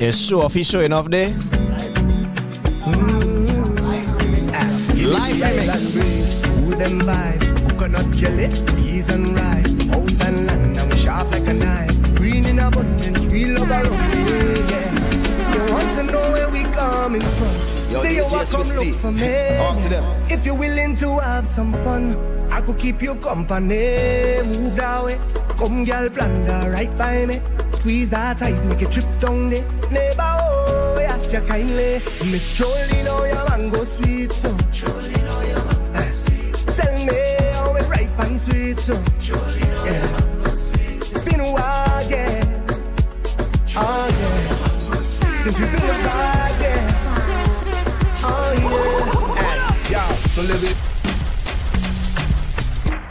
Yeah, show off. He's showing off there. Live remix. Cool them vibes, coconut jelly, peas and rice, house and land, and we sharp like a knife. Green in abundance, real love around me, yeah. You want to know where we coming from? Say you want come look for me. If you're willing to have some fun, I could keep you company. Move that way, come girl, plunder right by me. Squeeze that tight, make it trip down there. Neighbor, oh, yes, you kindly. Miss Jolie, know your mango sweet, so tell me how it ripe and sweet, so yeah. It's been a while, yeah. Oh yeah. Since we've been a vibe, yeah. Oh yeah. Hey, yo, so live it.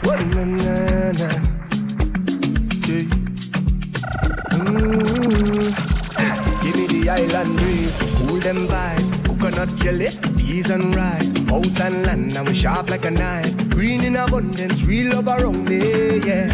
What na na na. Yeah. Give me the island breeze, cool them vibes, coconut jelly, peas and rice, house and land, and we sharp like a knife. Green in abundance, real love around me, yeah.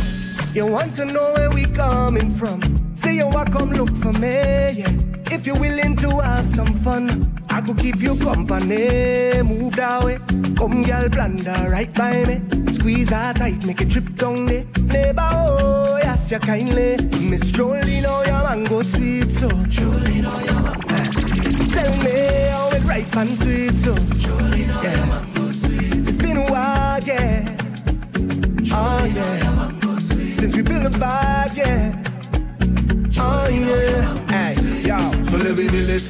You want to know where we coming from? Say you want come look for me, yeah. If you're willing to have some fun, I could keep you company. Move that way, come girl, plunder right by me. Squeeze that tight, make it trip down there. Neighbor, oh, yes, you kindly. Miss Jolie, know your mango sweet, so Jolie, know your mango sweet. Tell me how it ripe and sweet, so Jolie, know your mango sweet. It's been a while, yeah. Oh, yeah. Since we built a vibe, yeah. Oh, yeah. Hey, yo, so let me build it.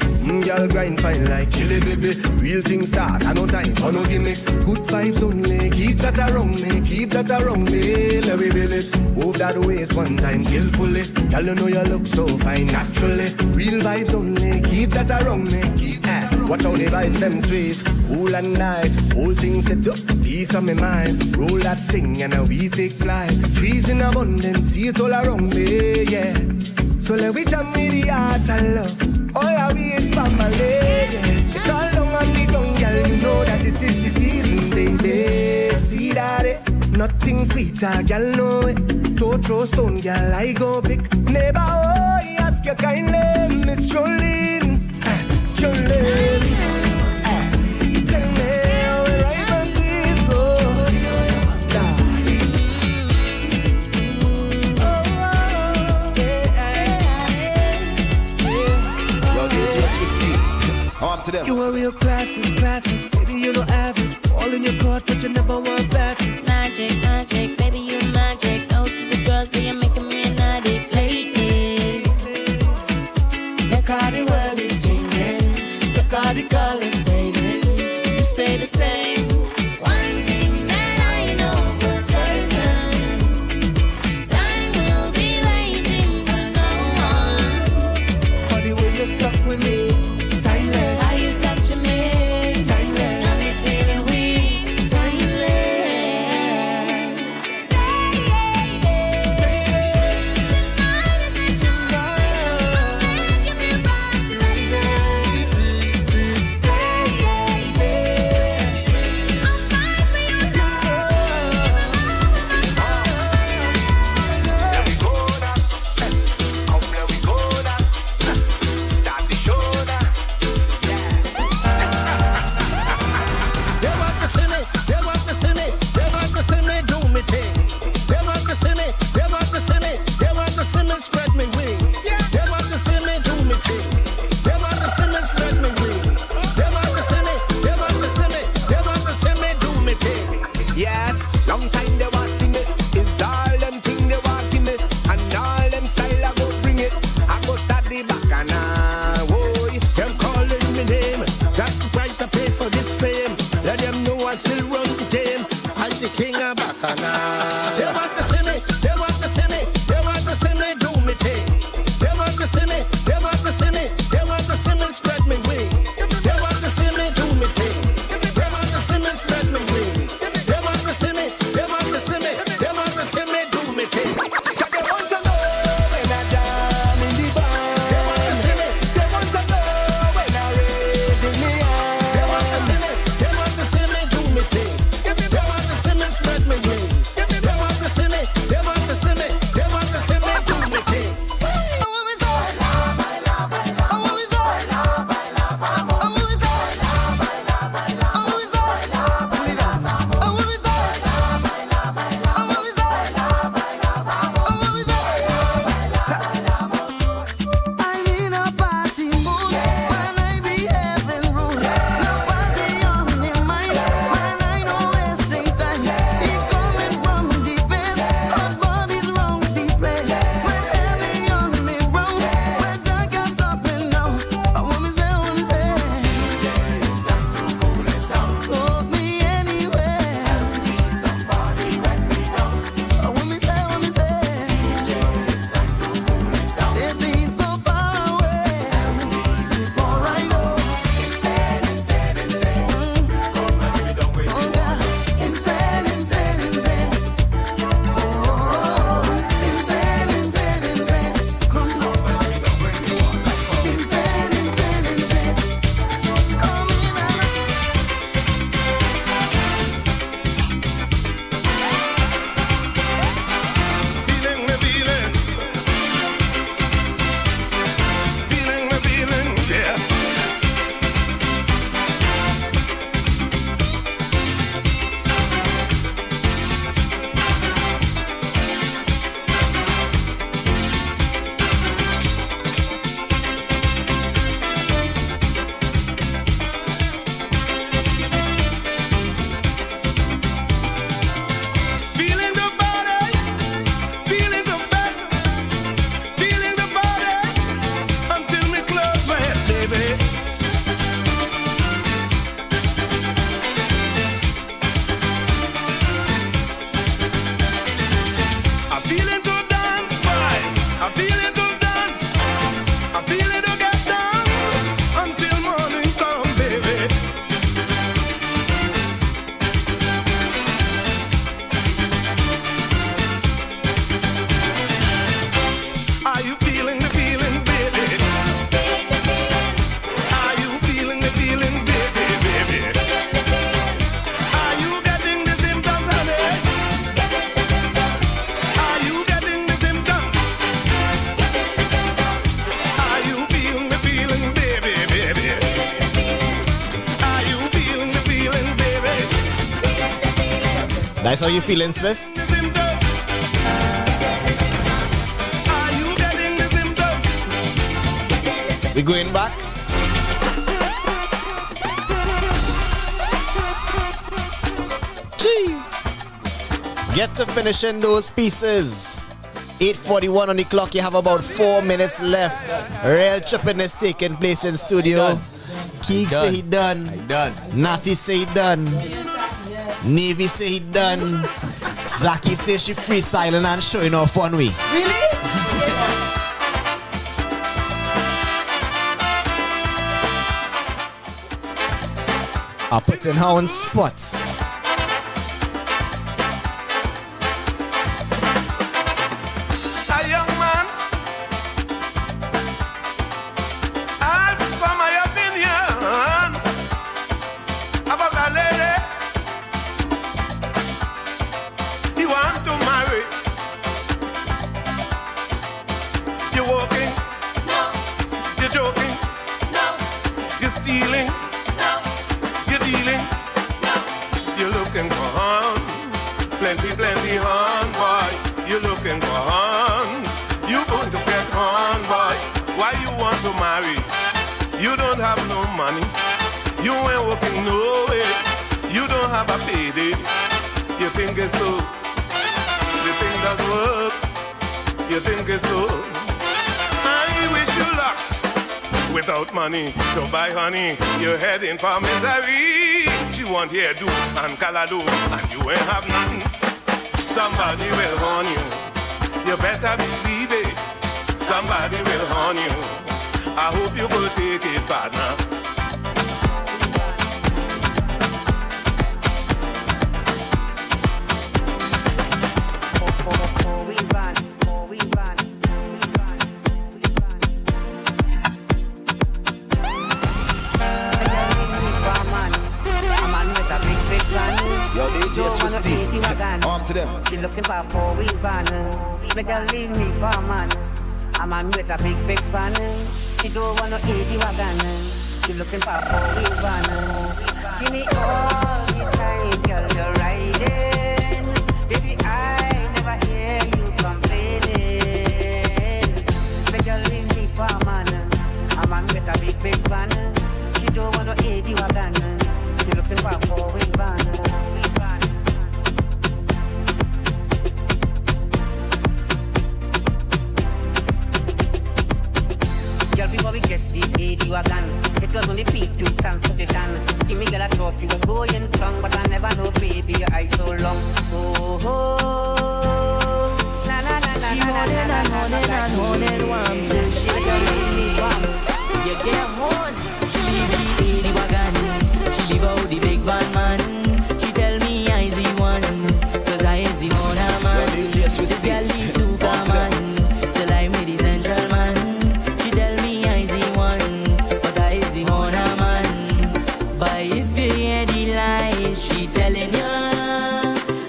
Girl grind fine like chili, baby. Real things start, I no time for no gimmicks. Good vibes only, keep that around me, keep that around me. Let me build it. Move that waist one time skillfully. Girl, you know you look so fine naturally. Real vibes only, keep that around me. Keep watch how the vibes them sweet, cool and nice. Whole thing set up, peace on my mind. Roll that thing and we take flight. Trees in abundance, see it all around me, yeah. So let we jam with the heart and love. All our we is family, yeah. It's all down on the ground, girl. You know that this is the season, baby. See that it? Nothing sweeter, girl, know it. Don't throw stone, girl, I go pick. Neighbor, oh, he ask you kindly. Miss Jolene, Jolene. Tell me how it right and sweet, oh. To them. You a real classic. Baby, you don't have it. All in your court, but you never want pass it. Magic, baby, you magic. Go to the drugs, but you're making me an addict lately. Look how the world is changing. Look how the colors fading. You stay the same. One thing that I know for certain, time will be waiting for no one. But the way you're stuck with me. That's how you feeling, Swiss? We going back? Jeez. Get to finishing those pieces. 8:41 on the clock. You have about 4 minutes left. Real tripping is taking place in studio. Keeg say he done. Natty say he done. Nvthy say he done. Zakiya say she freestyling and showing off one way. Really? I put in her on spot. A young man, as for my opinion about a lady, you want to marry. You're walking, no. You're joking, no. You're stealing, no. You're dealing, no. You're looking for hun, plenty hun, boy. You're looking for hun. You going to get hun, boy. Why you want to marry? You don't have no money. You ain't working no way. You don't have a payday. You think it's so. You think that work. You think it's so. I wish you luck. Without money to buy honey, you're heading for misery. She want hairdo and calado, and you ain't have nothing. Somebody will horn you. You better believe it. Somebody will horn you. I hope you will take it, partner. Yo, DJ Swiss on to them. She looking for a 4-wheel van. Make her leave me for a man. A man with a big van. She don't want no 80 wagon. She looking for a 4-wheel van. Give me all the time, girl, you're riding. Baby, I never hear you complaining. Make her leave me for a man. A man with a big van. She don't want no 80 wagon. She looking for a 4-wheel van. Girl, before we get the 80 wagon, it was only P2 transportation. Give me girl, I thought you were going strong, but I never know, baby, your eyes so long. Oh, oh, na na na na. She holding and holding and holding one. She really warm. You get horn. She leave the 80 wagon. She leave out the big van man. She tell me I is the one, 'cause I is the owner man. This girl leave to come man, till I'm with the central man. She tell me I is the one, but I is the owner man. But if you hear the lies she telling you,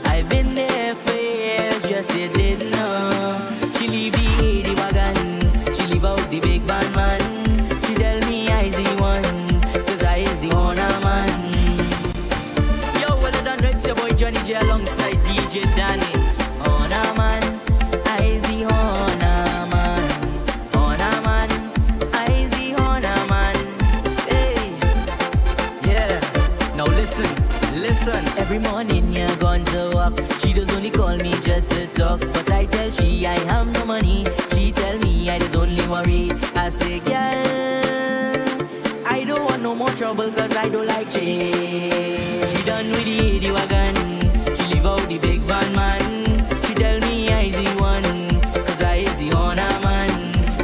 I've been there for years, just you didn't know. She leave the 80 wagon, she leave out the big van man. She tell me I is the one, 'cause I is the owner man. Yo, well done, it's your boy Johnny J alongside DJ Danny. Owner man, I is the owner man. Owner man, I is the owner man. Hey, yeah. Now listen. Every morning you're gone to work. She does only call me just to talk, but I tell she I have no money. She tell me I just only worry. I say, girl, I don't want no more trouble, 'cause I don't like change. She done with the 80 wagon. She leave out the big van man. She tell me I is the one, 'cause I is the owner man.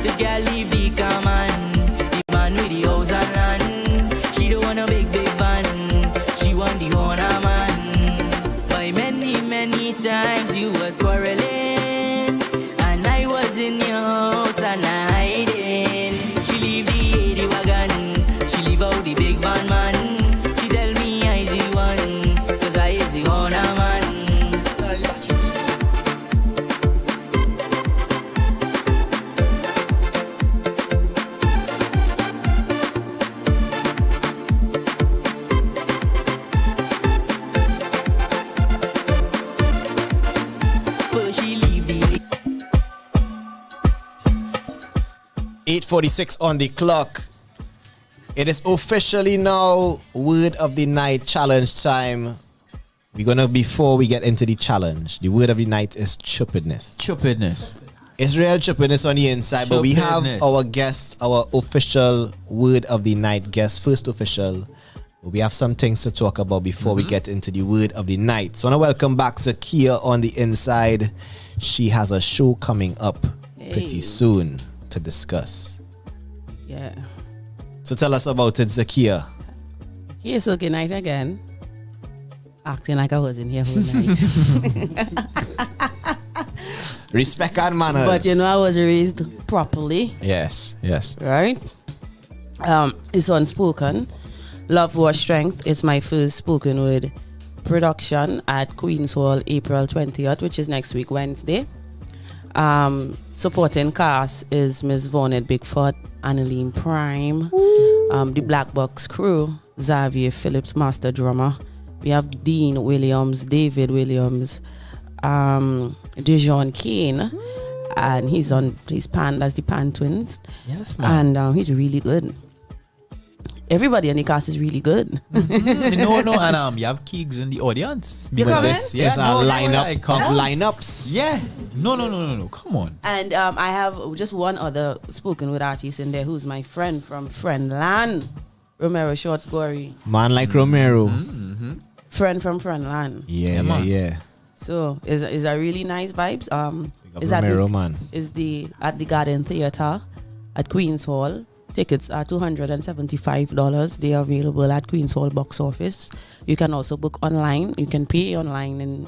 This girl leave the car man, the man with the house and land. She don't want a big van, she want the owner man. By many times you was quarreling, and I was in your house and I hiding. She leave the 80 wagon, she leave out the big van man. She tell me I is the one, 'cause I is the owner man. 8:46 on the clock. It is officially now word of the night challenge time. Before we get into the challenge, the word of the night is chupidness. Chupidness. It's real chupidness on the inside, but we have our guest, our official word of the night guest, first official. We have some things to talk about before we get into the word of the night. So I want to welcome back Zakiya on the inside. She has a show coming up pretty soon to discuss. Yeah. So tell us about it, Zakiya. Yes, so good night again. Acting like I wasn't here whole night. Respect and manners. But I was raised properly. Yes. Right? It's unspoken. Love War Strength is my first spoken word production at Queen's Hall, April 20th, which is next week, Wednesday. Supporting cast is Miss Vonnet Bigfoot, Annalene Prime, the Black Box crew, Xavier Phillips, master drummer. We have Dean Williams, David Williams, Dijon Kane, and he's pan as the Pan Twins. Yes, man. And he's really good. Everybody in the cast is really good. No, and you have Keegs in the audience. You come in? Yes, lineup of lineups. Yeah. No. Come on. And I have just one other spoken word artist in there who's my friend from Friendland, Romero Shorts Gory. Man like Romero. Friend from Friendland. Yeah. So it's a really nice vibes. Is Romero, man. Is at the Garden Theatre at Queen's Hall. Tickets are $275. They are available at Queen's Hall box office. You can also book online. You can pay online, and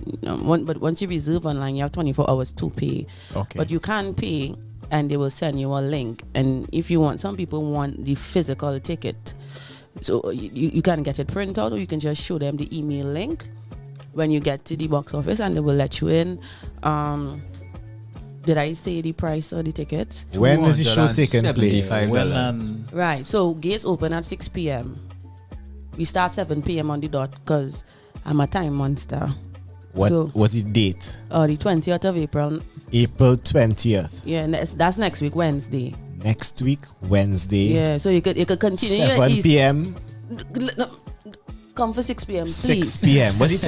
but once you reserve online, you have 24 hours to pay. Okay. But you can pay, and they will send you a link. And if you want, some people want the physical ticket, so you can get it printed out, or you can just show them the email link when you get to the box office, and they will let you in. Did I say the price of the tickets? When is the show taking place? Right, so gates open at 6 p.m. We start 7 p.m. on the dot because I'm a time monster. What was the date? The 20th of April. April 20th. Yeah, that's next week, Wednesday. Next week, Wednesday. Yeah, so you could continue. 7 p.m. Come for 6 p.m. please. 6 p.m. What the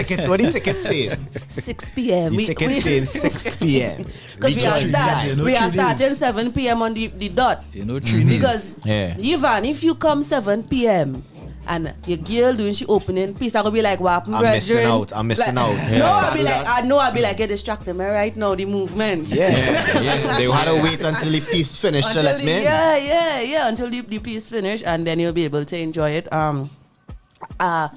ticket saying? 6 p.m. The ticket saying 6 p.m. Because we are starting 7 p.m. on the dot. Because Ivan, if you come 7 p.m. and your girl doing she opening piece, I gonna be like, "What? I'm missing out. I'll be like, get distracted me right now. The movements. Yeah. They had to wait until the piece finished to let me in. Yeah. Until the piece finish, and then you'll be able to enjoy it. I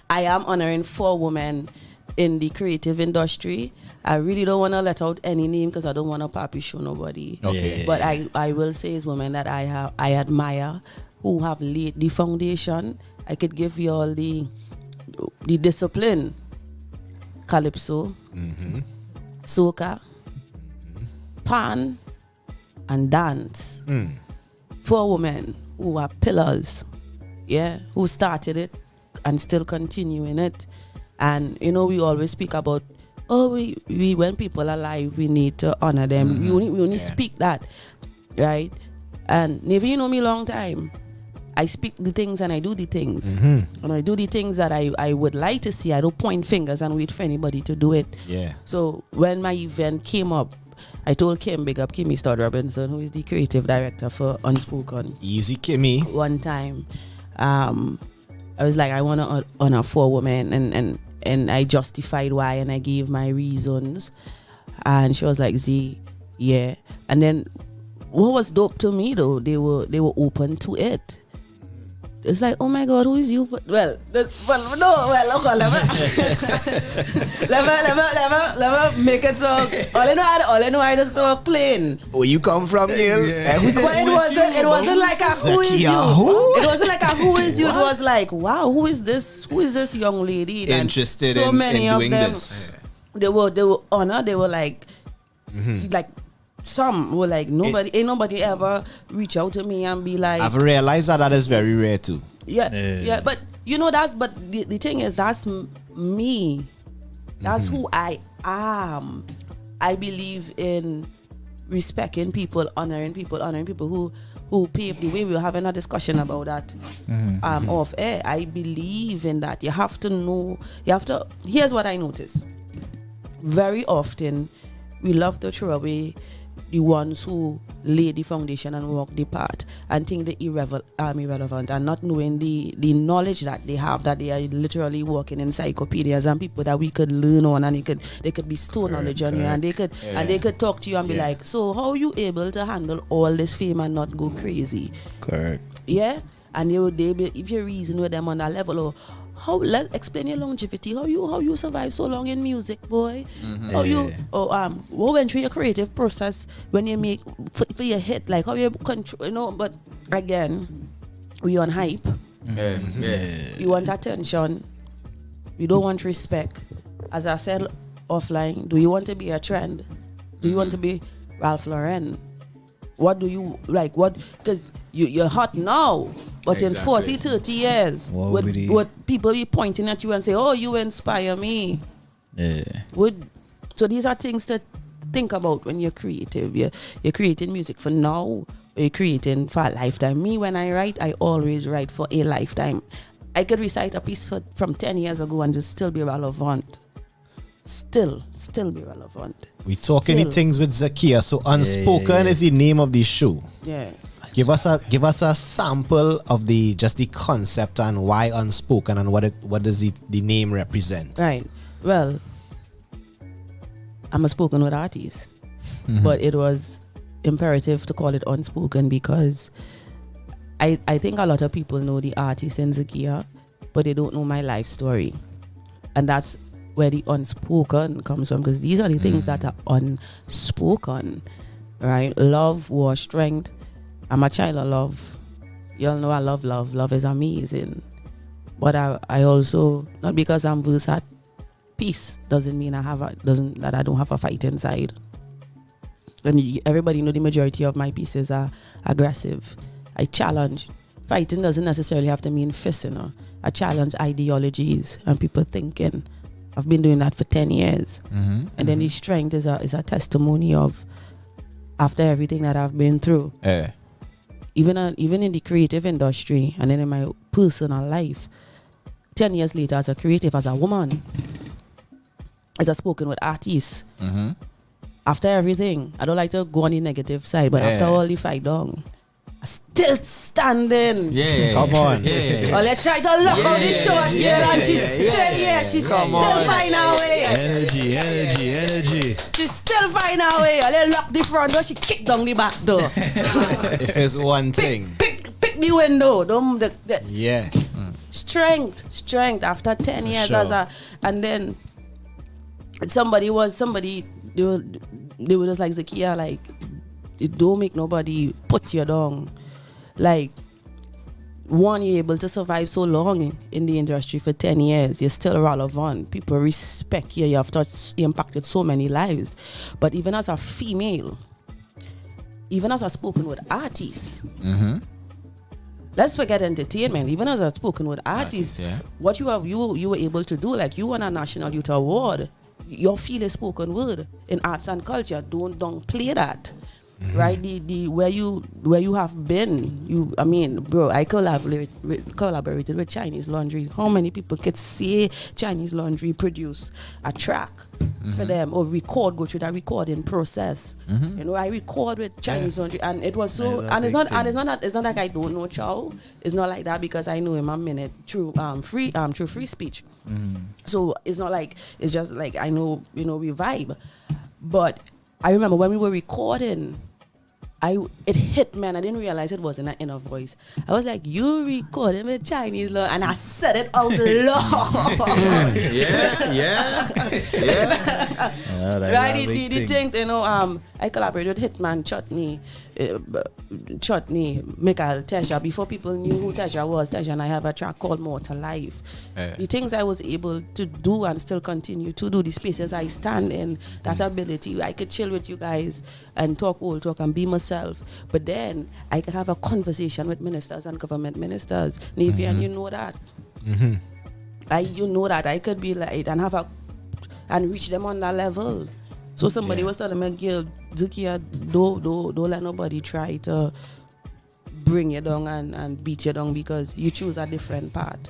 am honoring 4 women in the creative industry. I really don't want to let out any name because I don't want to papi show nobody. Okay. But I will say is women that I admire who have laid the foundation. I could give you all the discipline. Calypso, soca, pan, and dance. 4 women who are pillars. Yeah, who started it and still continuing it. And we always speak about we when people are alive, we need to honor them. We only speak that, right? And Nvthy, you know me long time. I speak the things and I do the things. And I do the things that I would like to see. I don't point fingers and wait for anybody to do it. Yeah. So when my event came up, I told Kim, big up Kimmy Stud Robinson, who is the creative director for Unspoken. Easy, Kimmy. One time, I was like, I want to honor 4 women, and I justified why, and I gave my reasons. And she was like, Z, yeah. And then what was dope to me though, they were open to it. It's like, oh my God, who is you? Let me make it so. All I know I just talk plain. Where you come from, Gill? Yeah. It wasn't like a who is you. It wasn't like a who is you. It was like, wow, who is this? Who is this young lady? Interested so in many doing of them, this. They were honored. They were like, like. Some were like, ain't nobody ever reach out to me and be like. I've realized that is very rare too. Yeah. But the thing is, that's me. That's who I am. I believe in respecting people, honoring people who who paved the way. We were having a discussion about that off air. I believe in that. You have to know. Here's what I notice. Very often, we love to throw away the ones who lay the foundation and walk the path and think the irrelevant, and not knowing the knowledge that they have, that they are literally working encyclopedias and people that we could learn on, and they could bestow knowledge on you, and they could talk to you and be like, so how are you able to handle all this fame and not go crazy? Correct. Yeah, and they be, if you reason with them on that level, or let's explain your longevity. How you survive so long in music, boy? What went through your creative process when you make for your hit? Like how you control, But again, we on hype. We want attention. We don't want respect. As I said offline, do you want to be a trend? Do you want to be Ralph Lauren? What do you like? What? Because you're hot now, but in 40, 30 years, would people be pointing at you and say, "Oh, you inspire me"? Yeah. So these are things to think about when you're creative. You're creating music for now. Or you're creating for a lifetime. Me, when I write, I always write for a lifetime. I could recite a piece from 10 years ago and just still be relevant. Still be relevant. We talking the things with Zakiya. So Unspoken is the name of the show. Yeah. Give us a sample of the concept and why Unspoken, and what does the name represent? Right. Well, I'm a spoken word artist, but it was imperative to call it Unspoken because I think a lot of people know the artist in Zakiya, but they don't know my life story, and that's where the unspoken comes from, because these are the things that are unspoken, right? Love, war, strength. I'm a child of love. You all know I love love. Love is amazing. But I also, not because I'm verse at peace doesn't mean that I don't have a fight inside. And everybody know the majority of my pieces are aggressive. I challenge. Fighting doesn't necessarily have to mean fisting. I challenge ideologies and people thinking. I've been doing that for 10 years. And then the strength is a testimony of after everything that I've been through. Even in the creative industry and then in my personal life, 10 years later as a creative, as a woman, as a spoken word artist, after everything, I don't like to go on the negative side, but after all the fight done, still standing. Come on. Well, let's try to look on the short girl and she's still here. She's still finding her way. Energy. She's still finding her way. Let's lock the front door. She kicked down the back door. If it's one thing. Pick the window. Yeah. Strength after 10 years sure. And then somebody they were just like, Zakiya, like, it don't make nobody put you down. Like, one, you're able to survive so long in the industry for 10 years. You're still relevant. People respect you. You have impacted so many lives. But even as a female, even as a spoken word artist, let's forget entertainment. Even as a spoken word artist, what you were able to do, like you won a National Youth Award. Your field is spoken word in arts and culture. Don't play that. Right, the where you have been, I collaborated with Chinese Laundry. How many people could say Chinese Laundry produce a track for them or go through that recording process? I record with Chinese Laundry, and it was so, and it's not like I don't know Chow. It's not like that because I know him a minute through free speech. So it's not like, it's just like I know, we vibe. But I remember when we were recording, it hit me and I didn't realize it was in an inner voice. I was like, you recording with Chinese law, and I said it out loud. Right, the things, I collaborated with Hitman Chutney, Michael, Tesha. Before people knew who Tesha was, Tesha and I have a track called More to Life. The things I was able to do and still continue to do, the spaces I stand in, that ability, I could chill with you guys and talk and be myself. But then I could have a conversation with ministers and government ministers. Nvthy, and you know that. You know that I could be like and reach them on that level. So somebody was telling me, Gill, Zakiya, don't let nobody try to bring you down and beat you down because you choose a different path.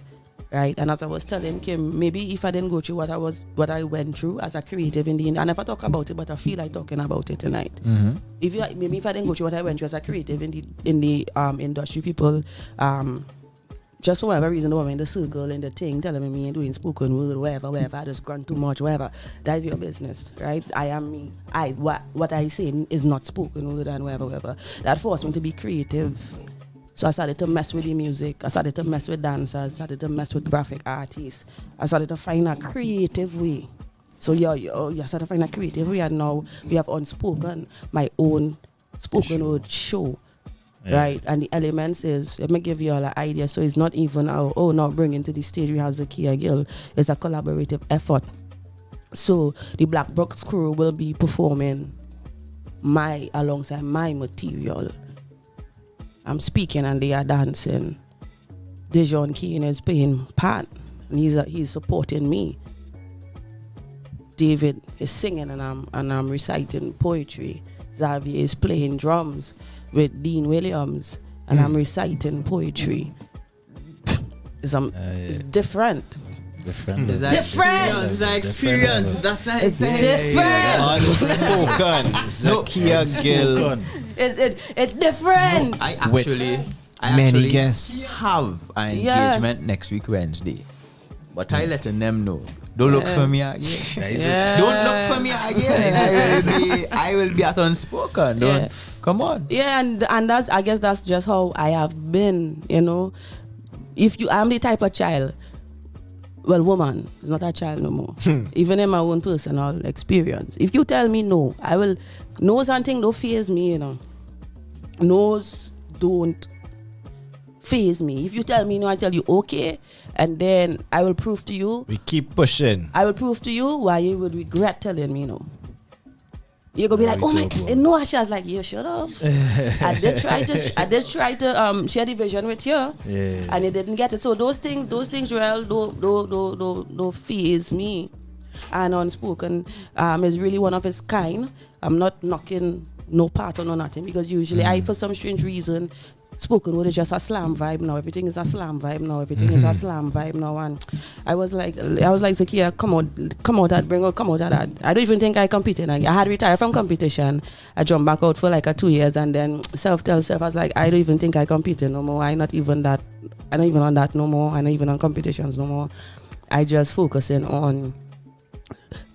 Right, and as I was telling Kim, maybe if I didn't go through what I went through as a creative in the I never talk about it, but I feel like talking about it tonight. If I didn't go through what I went through as a creative in the industry, people just for whatever reason, I'm in the circle and the thing telling me doing spoken word, whatever, I just grunt too much, whatever. That is your business, right? I am me. What I say is not spoken word and whatever. That forced me to be creative. So I started to mess with the music. I started to mess with dancers. I started to mess with graphic artists. I started to find a creative way. So you started to find a creative way, and now we have Unspoken, my own spoken word show, right? And the elements is, let me give you all an idea. So it's not even now bringing to the stage we have Zakiya Gill. It's a collaborative effort. So the Black Box crew will be performing alongside my material. I'm speaking and they are dancing. Dejon Kane is playing part and he's supporting me. David is singing and I'm reciting poetry. Xavier is playing drums with Dean Williams and I'm reciting poetry. It's different. Different. It's different. It's an experience. That's an experience. Unspoken. Zakiya Gill. It's different. No, I actually guests have an engagement next week Wednesday, but I letting them know. Don't look for me again. Don't look for me again. I will be at Unspoken. Come on. Yeah, and that's, I guess that's just how I have been. You know, I'm the type of child. Well, woman is not a child no more. Even in my own personal experience. If you tell me no, I will. No something don't faze me, you know. No's don't faze me. If you tell me no, I tell you okay, and then I will prove to you. We keep pushing. I will prove to you why you would regret telling me no. You're gonna be like, oh my, no, Asha. I was like, you shut up. I did try to share the vision with you, and it didn't get it. So those things, Joel, don't faze me. And Unspoken is really one of its kind. I'm not knocking no part or no nothing because usually I, for some strange reason, spoken word is just a slam vibe now. Everything is a slam vibe now. Everything is a slam vibe now. And I was like, Zakiya, come out at that. I don't even think I competed. I had retired from competition. I jumped back out for like 2 years and then self, I was like, I don't even think I competed no more. I'm not even on that no more. I'm not even on competitions no more. I just focusing on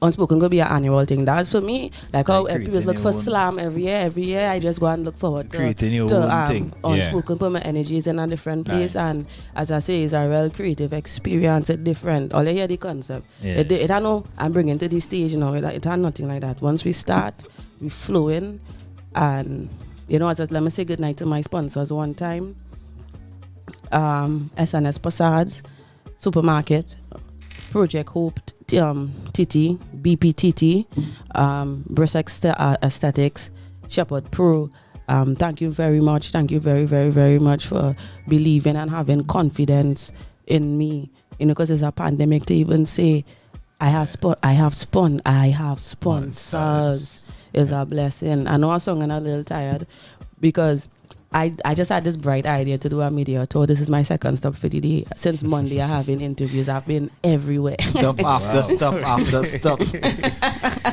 Unspoken gonna be an annual thing. That's for me. Like how people look for slam every year. I just go and look forward to creating your own thing. Unspoken, put my energies in a different place, and as I say, it's a real creative experience. It's different. All you hear the concept. It I know I'm bringing to the stage now. It had nothing like that. Once we start, we flowing, and you know, let me say good night to my sponsors one time. SNS Passards Supermarket, Project Hope. TT, BPTT, Breast Aesthetics, Shepherd Pro. Thank you very much. Thank you very, very, very much for believing and having confidence in me. You know, because it's a pandemic to even say I have sponsors is a blessing. I know I'm singing a little tired because I just had this bright idea to do a media tour. This is my second stop for the day. Since Monday, I have been interviews. I've been everywhere. Stop after stop.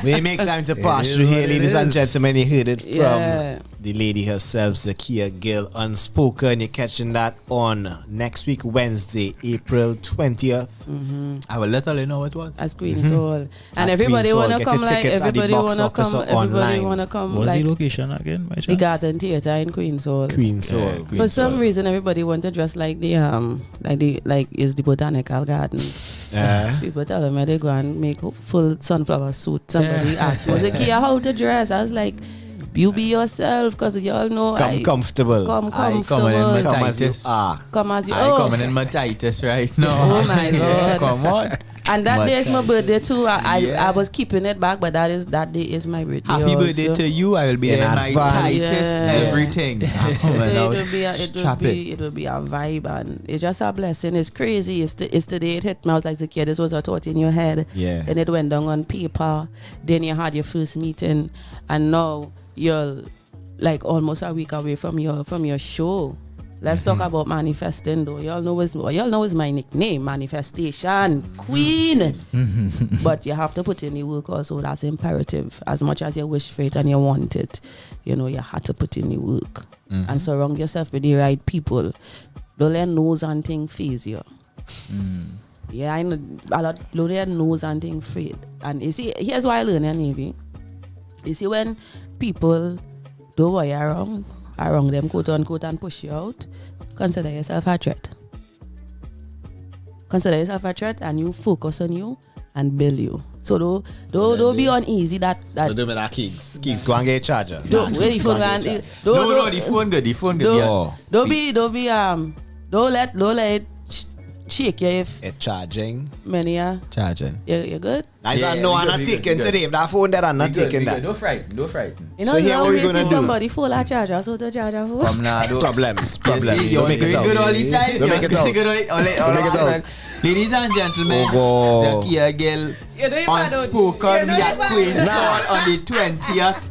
We make time to pass through here, ladies and gentlemen. You heard it from the lady herself, Zakiya Gill, Unspoken. You're catching that on next week, Wednesday, April 20th. I will let you know what it was. At Queen's Hall. And everybody want to come like, everybody want to come. What's like, the location again? The Garden Theatre in Queen's Hall. For some reason, everybody want to dress like is the botanical garden. People tell me they go and make full sunflower suit. Somebody asked me, Zakiya, how to dress? I was like, you be yourself, because y'all know Come comfortable. Come comfortable. Come as you are. Come as you are. I'm coming in my tightest right now. Oh my Lord. Come on. And that day is my birthday too. I was keeping it back, but that day is my birthday. Happy birthday to you. I will be in my tightest everything. So it will be a vibe, and it's just a blessing. It's crazy. It's the day it hit me. I was like, Zakiya, this was a thought in your head. And it went down on paper. Then you had your first meeting, and now you're like almost a week away from your show. Let's talk about manifesting though. Y'all know is my nickname, Manifestation Queen. But you have to put in the work also. That's imperative. As much as you wish for it and you want it, you have to put in the work and surround yourself with the right people. Don't let nose and thing phase you. Yeah, I know a lot of them nose and thing afraid. And you see, here's why I learn in Navy. You see, when people do what you're wrong them, quote unquote, and push you out, consider yourself a threat. Consider yourself a threat and you focus on you and build you. So don't be uneasy that Don't do me that, Keeks. Keeks, go and get a charger. Where the phone No, the phone good. The phone good. Don't let it shake you if it's charging. Many are charging. You good? I said no, I'm not taking today. If that phone there, I'm not taking that. Don't frighten. You know, so here what we gonna do? Somebody full of charger, so the charger full. Problems. Don't make it out. Good all the time. Don't make it out. Don't make it out. Ladies and gentlemen, Zakiya Gill unspoken. We are Queen's on the 20th.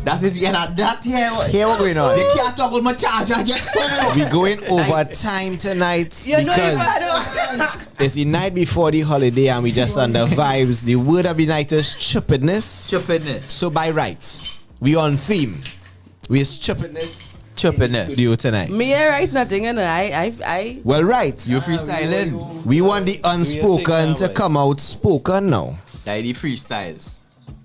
That is that here what going on? They can't talk about my charger just so. We going over time tonight because it's the night before the holiday and we just on the vibes. The word of the night is stupidness. So by rights, we on theme. We is stupidness. Studio tonight. Me write nothing, you know. I. Well, right. You freestyling. We want the unspoken to come out spoken now. Like the freestyles.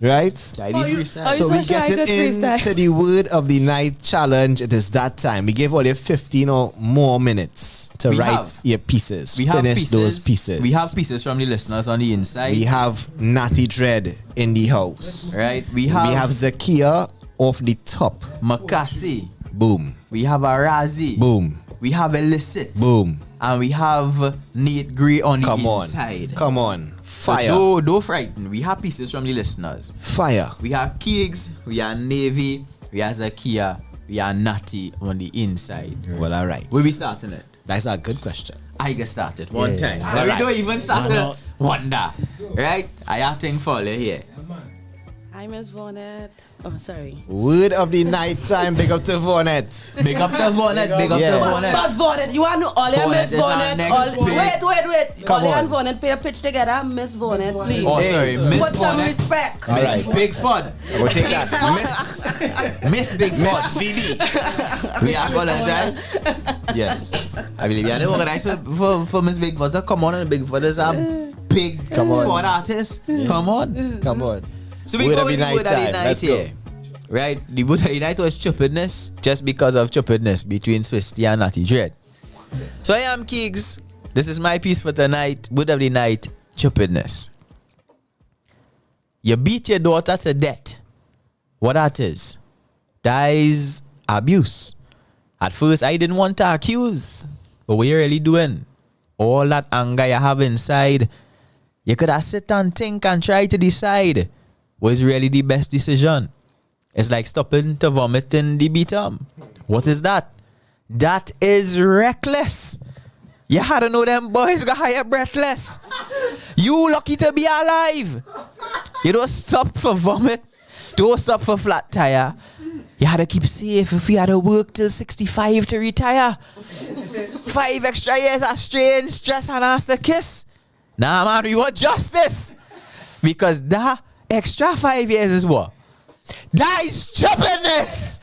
Right? So we getting into the word of the night challenge. It is that time. We give all you 15 or more minutes to write your pieces. Finish those pieces. We have pieces from the listeners on the inside. We have Nvthy Dread in the house. Right. We have Zakiya off the top. Makasi. Boom. We have Arazi. Boom. We have Illicit. Boom. And we have Nate Gray on the inside. Come on. Fire. So don't frighten. We have pieces from the listeners. Fire. We have Keeks, we have Nvthy, we have Zakiya, we have Nvthy on the inside. Well, all right. Where we starting it? That's a good question. I get started one time. We don't even start to wonder. Right? I have thing for you here. Hi, Miss Vonnet. Oh, sorry. Word of the night time. Big up to Vonnet. Big up to Vonnet. Big up to Vonnet. But Vonnet, you want to all your Miss Vonnet. Wait. All your Vonnet pay a pitch together. Miss Vonnet, please. Oh, sorry. Miss Put some respect. All right. Big Fun. We'll take that. Miss Big Fun. Miss VD. We apologize. Yes. I believe you are the organizer for Miss Big Fun to come on, and Big Fun is a big fun artist. Yeah. Come on. So we go with the word of the night here. Right? The word of the night was stupidness, just because of stupidness between Swisty and Nvthy Dread. So I am Keeks. This is my piece for tonight. Word of the night, stupidness. You beat your daughter to death. What that is? That is abuse. At first, I didn't want to accuse. But what you really doing? All that anger you have inside, you could have sit and think and try to decide was really the best decision. It's like stopping to vomit in the beatum. What is that? That is reckless. You had to know them boys got higher breathless. You lucky to be alive. You don't stop for vomit. Don't stop for flat tire. You had to keep safe if you had to work till 65 to retire. 5 extra years of strain, stress, and ask the kiss. Nah, man, we want justice. Because that extra 5 years is what? That is stupidness!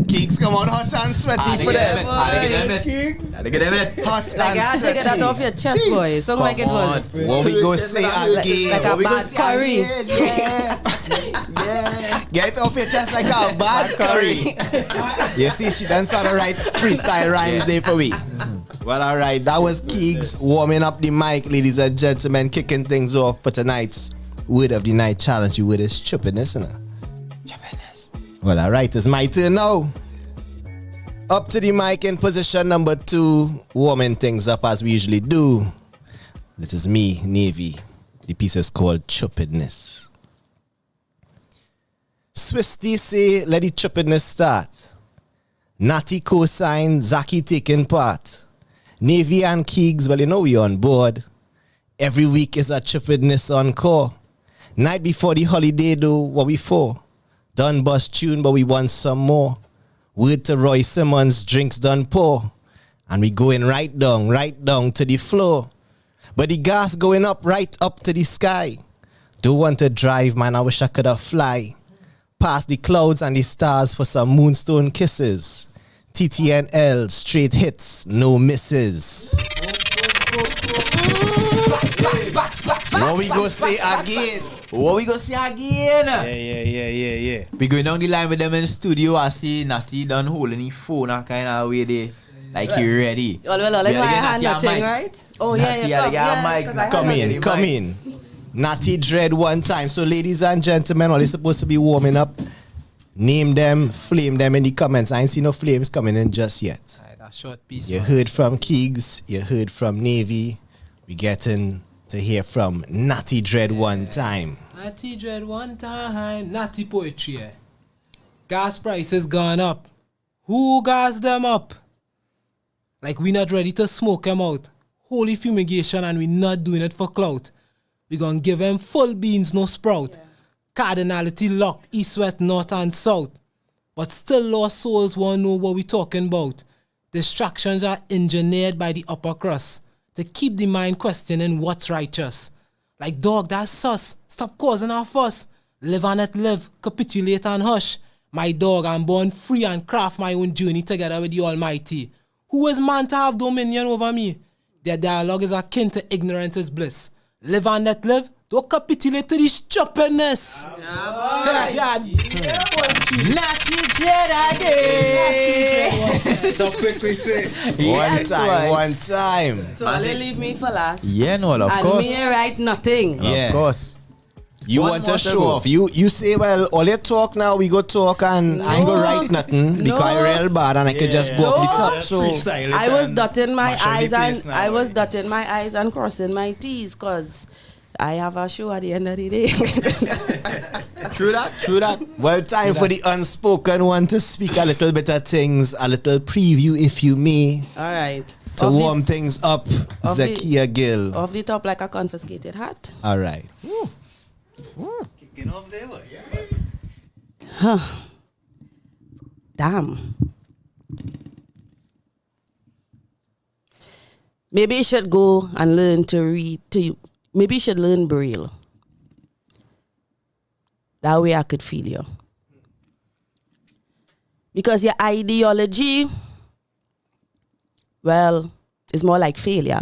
Keeks come on hot and sweaty for them. Keeks. Hot and like I take it out of your chest, boy. So like it was. What we go say again? Like a bad curry. Yeah. Get it off your chest like a bad curry. You see, she done started write freestyle rhymes there for me. Well, all right. That was Keeks warming up the mic, ladies and gentlemen, kicking things off for tonight's Word of the Night challenge. You with is stupidness, innit? Stupidness. Well, all right. It's my turn now. Up to the mic in position number 2, warming things up as we usually do. This is me, Nvthy. The piece is called Stupidness. Swisty say, let the stupidness start. Nvthy co-sign, Zaki taking part. Nvthy and Keeks, well, you know we on board. Every week is a stupidness encore. Night before the holiday, though, what we for? Done bust tune, but we want some more. Word to Roy Simmons, drinks done pour. And we going right down to the floor. But the gas going up, right up to the sky. Don't want to drive, man, I wish I could have fly. Past the clouds and the stars for some moonstone kisses. TTNL, straight hits, no misses. What we go say again? What we gonna say again? Yeah. We going down the line with them in the studio. I see Nvthy done holding his phone and kind of way they like he ready. Well, like my hand nothing, right? Oh yeah. Come in. Nvthy dread one time. So ladies and gentlemen, all they supposed to be warming up. Name them, flame them in the comments. I ain't see no flames coming in just yet. Right, that short piece. You heard from Keegs, you heard from Nvthy. We getting to hear from Nvthy dread one time. Nvthy dread one time. Nvthy poetry. Gas prices gone up. Who gas them up? Like we not ready to smoke them out. Holy fumigation and we not doing it for clout. We gonna give them full beans, no sprout. Cardinality locked, east, west, north and south. But still lost souls won't know what we talking about. Distractions are engineered by the upper crust to keep the mind questioning what's righteous. Like dog, that's sus. Stop causing our fuss. Live and let live, capitulate and hush. My dog, I'm born free and craft my own journey together with the Almighty. Who is man to have dominion over me? Their dialogue is akin to ignorance is bliss. Live and let live, don't capitulate to this stupidness. Nvthy Jedi. Don't quickly say. One time. So will you leave me for last? Yeah, no, of and course. And me write nothing. Yeah. Of course. You want to show off. You say, well, all you talk now, we go talk and I ain't go write nothing because I real bad and I can just go off the top. So I was dotting my eyes and crossing my T's because I have a show at the end of the day. True that. Well, time for the unspoken one to speak a little bit of things, a little preview, if you may. All right. To warm things up, Zakiya Gill. Off the top like a confiscated hat. All right. Kicking off there, what? Huh. Damn. Maybe you should go and learn to read. Maybe you should learn Braille. That way I could feel you. Because your ideology, well, is more like failure.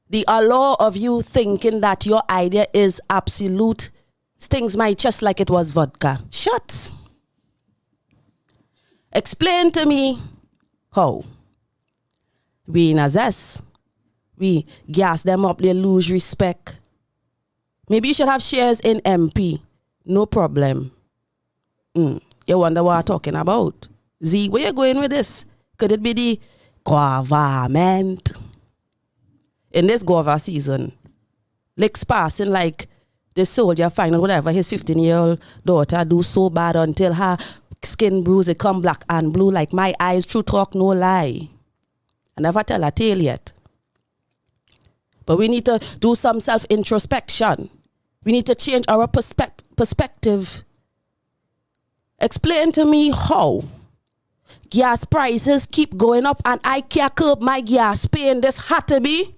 The allure of you thinking that your idea is absolute stings my chest like it was vodka. Shut. Explain to me how. We in a zest. We gas them up, they lose respect. Maybe you should have shares in MP. No problem. You wonder what I'm talking about. Z, where you going with this? Could it be the government? In this guava season, licks passing like the soldier final, whatever, his 15-year-old daughter do so bad until her skin bruise, it come black and blue like my eyes, true talk, no lie. I never tell a tale yet. But we need to do some self-introspection. We need to change our perspective. Explain to me how gas prices keep going up and I can't curb my gas paying. This had to be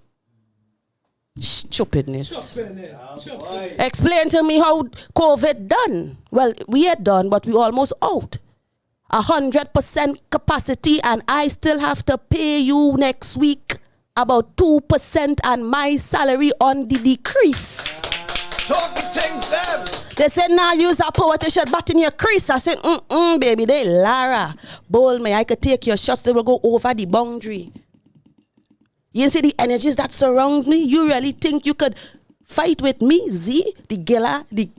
stupidness. Explain to me how COVID done. Well, we are done, but we almost out. 100% capacity and I still have to pay you next week about 2% and my salary on the decrease. Talk the things them. They said now use a power to shut back in your crease. I said, baby, they Lara. Bold me, I could take your shots, they will go over the boundary. You see the energies that surrounds me? You really think you could fight with me, Z? The killer, the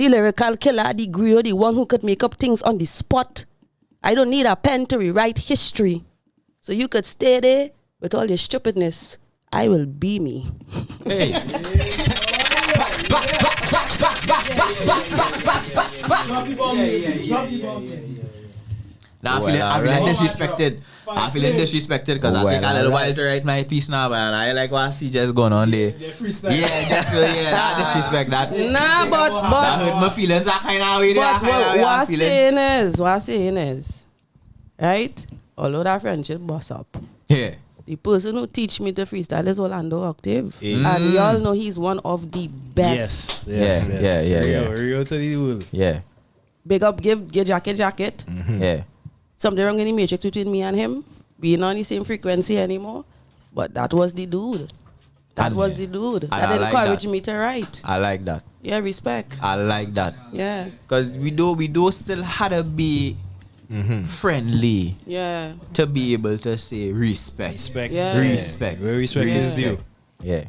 lyrical killer, the griot, the one who could make up things on the spot. I don't need a pen to rewrite history. So you could stay there with all your stupidness. I will be me. Hey. Now I'm feeling disrespected. I'm feeling disrespected because I take a little while to write my piece now, man. I like what I see just going on there. Yeah, that disrespect that. Nah, but that hurt my feelings. That kind of way. But what I'm saying is, right? Although that friendship boss up. Yeah. The person who teach me to freestyle is Orlando Octave. And y'all know he's one of the best. Yes. Real to the world. Yeah. Big up, give jacket. Yeah. Something wrong in the matrix between me and him. We not on the same frequency anymore. But that was the dude. That encouraged me to write. I like that. Yeah, respect. I like that. Yeah. Because we do still had to be friendly. Yeah. To be able to say respect. Yeah. Respect. Where respect is due. Yeah.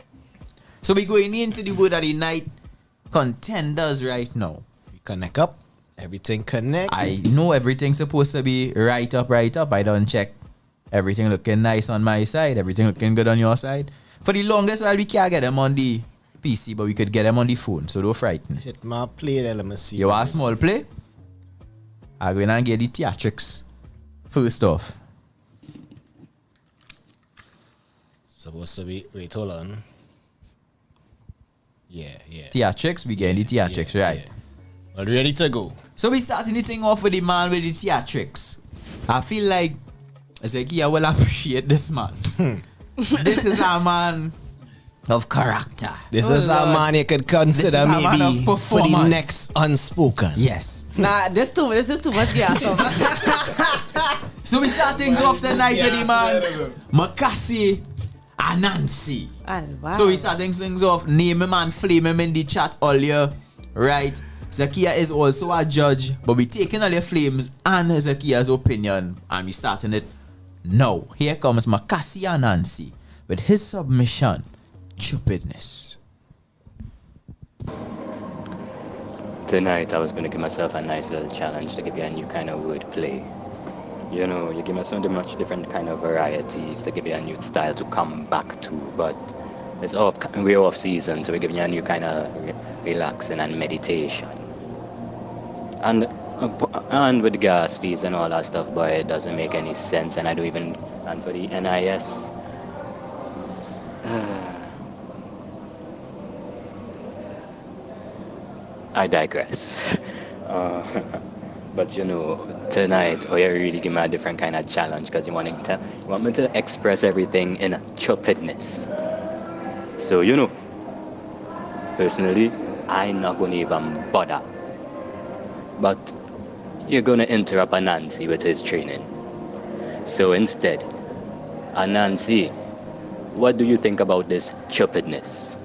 So we going into the word of the night contenders right now. We connect up. Everything connect. I know everything's supposed to be right up. I don't check. Everything looking nice on my side. Everything looking good on your side. For the longest while, we can't get them on the PC, but we could get them on the phone. So don't frighten. Hit my play there, let me see. You want a small play? I'm going to get the theatrics first off. Supposed to be. Wait, hold on. Yeah. Theatrics, we get the theatrics, right? Yeah. Well, ready to go. So we starting the thing off with the man with the theatrics. I feel like Zakiya will appreciate this man. This is a man of character. This is a man you could consider maybe for the next Unspoken. Yes. Nah, this is too much gas. So we start things off tonight with the man Makasi Anansi. Wow. So we start things off. Name him and flame him in the chat earlier. Right? Zakiya is also a judge, but we taking all your flames and Zakiya's opinion, and we starting it now. Here comes Makasi Anansi with his submission, Stupidness. Tonight I was going to give myself a nice little challenge to give you a new kind of wordplay. You know, you give me so much different kind of varieties to give you a new style to come back to, but we're off season, so we're giving you a new kind of relaxing and meditation. And with gas fees and all that stuff, boy, it doesn't make any sense. And and for the NIS, I digress. But you know, tonight, you really give me a different kind of challenge because you want me to express everything in stupidness. So, you know, personally, I'm not going to even bother. But you're going to interrupt Anansi with his training. So instead, Anansi, what do you think about this stupidness?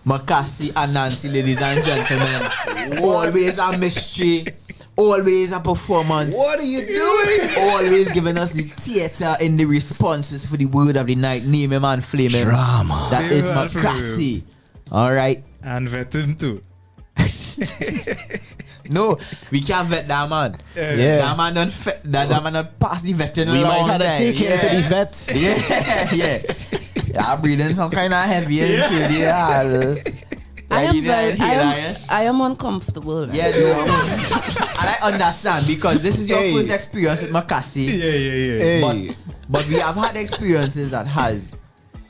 Makasi Anansi, ladies and gentlemen. Always a mystery. Always a performance. What are you doing? Always giving us the theater in the responses for the word of the night. Name him and flame him. Drama. That is Makasi. Alright. And vet him too. No, we can't vet that man. Yeah. That man don't pass the vetting. We might have to take him to the vet. Yeah. I'm breathing some kind of heavy and I am uncomfortable. Right? Yeah, and I understand because this is your first experience with Makasi. Yeah. But we have had experiences that has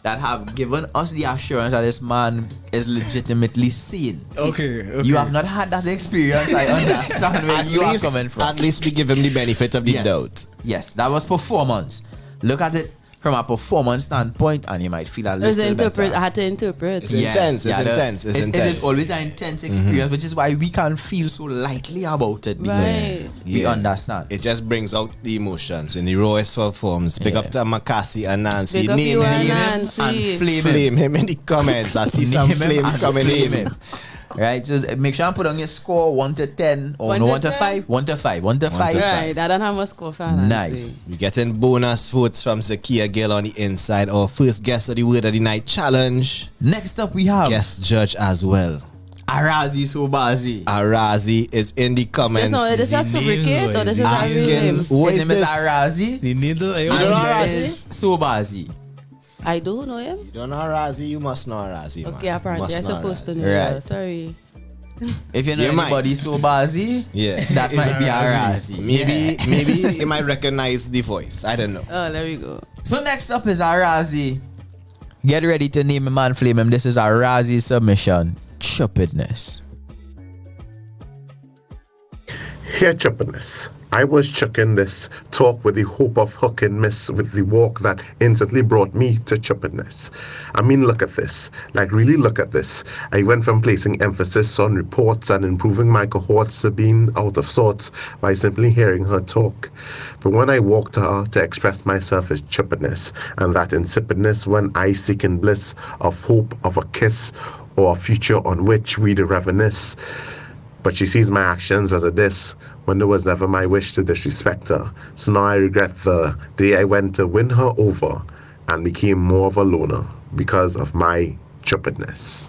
that have given us the assurance that this man is legitimately seen. Okay. You have not had that experience. I understand where you are coming from. At least we give him the benefit of the doubt. Yes, that was performance. Look at it from a performance standpoint, and you might feel a little better. I had to interpret. It's intense. It is always an intense experience, which is why we can feel so lightly about it. Right. We understand. It just brings out the emotions in the rawest forms. Big up to Makasi and Nancy. Big up Name you him and Nancy. and flame him in the comments. I see some flames coming in. Right, so make sure and put on your score 1 to 10 or 1 to 5. 1 to 5. 1 to 5. Right, I don't have a score for Nancy. Nice. We're getting bonus votes from Zakiya Gill on the inside. Our first guest of the Word of the Night challenge. Next up, we have guest judge as well. Arazi Sobazi. Arazi is in the comments. No, is this a fabricate or this is a real name? Who is His name is this? Arazi. The needle. And Arazi? here is Sobazi. I do know him. You don't know Arazi, you must know Arazi. Okay, apparently I'm supposed to know. Right. Right. Sorry. If you know anybody Sobazi, that might be Arazi. Maybe you might recognize the voice. I don't know. Oh, there we go. So next up is Arazi. Get ready to name him and flame him. This is Arazi's submission. Chupidness. Here, Chupidness. I was chucking this talk with the hope of hook and miss with the walk that instantly brought me to Chupidness. I mean, look at this. Like, really look at this. I went from placing emphasis on reports and improving my cohorts to being out of sorts by simply hearing her talk. But when I walked to her to express myself as Chupidness, and that insipidness when I seek in bliss of hope of a kiss or a future on which we'd reminisce. But she sees my actions as a diss when there was never my wish to disrespect her. So now I regret the day I went to win her over and became more of a loner because of my chupidness.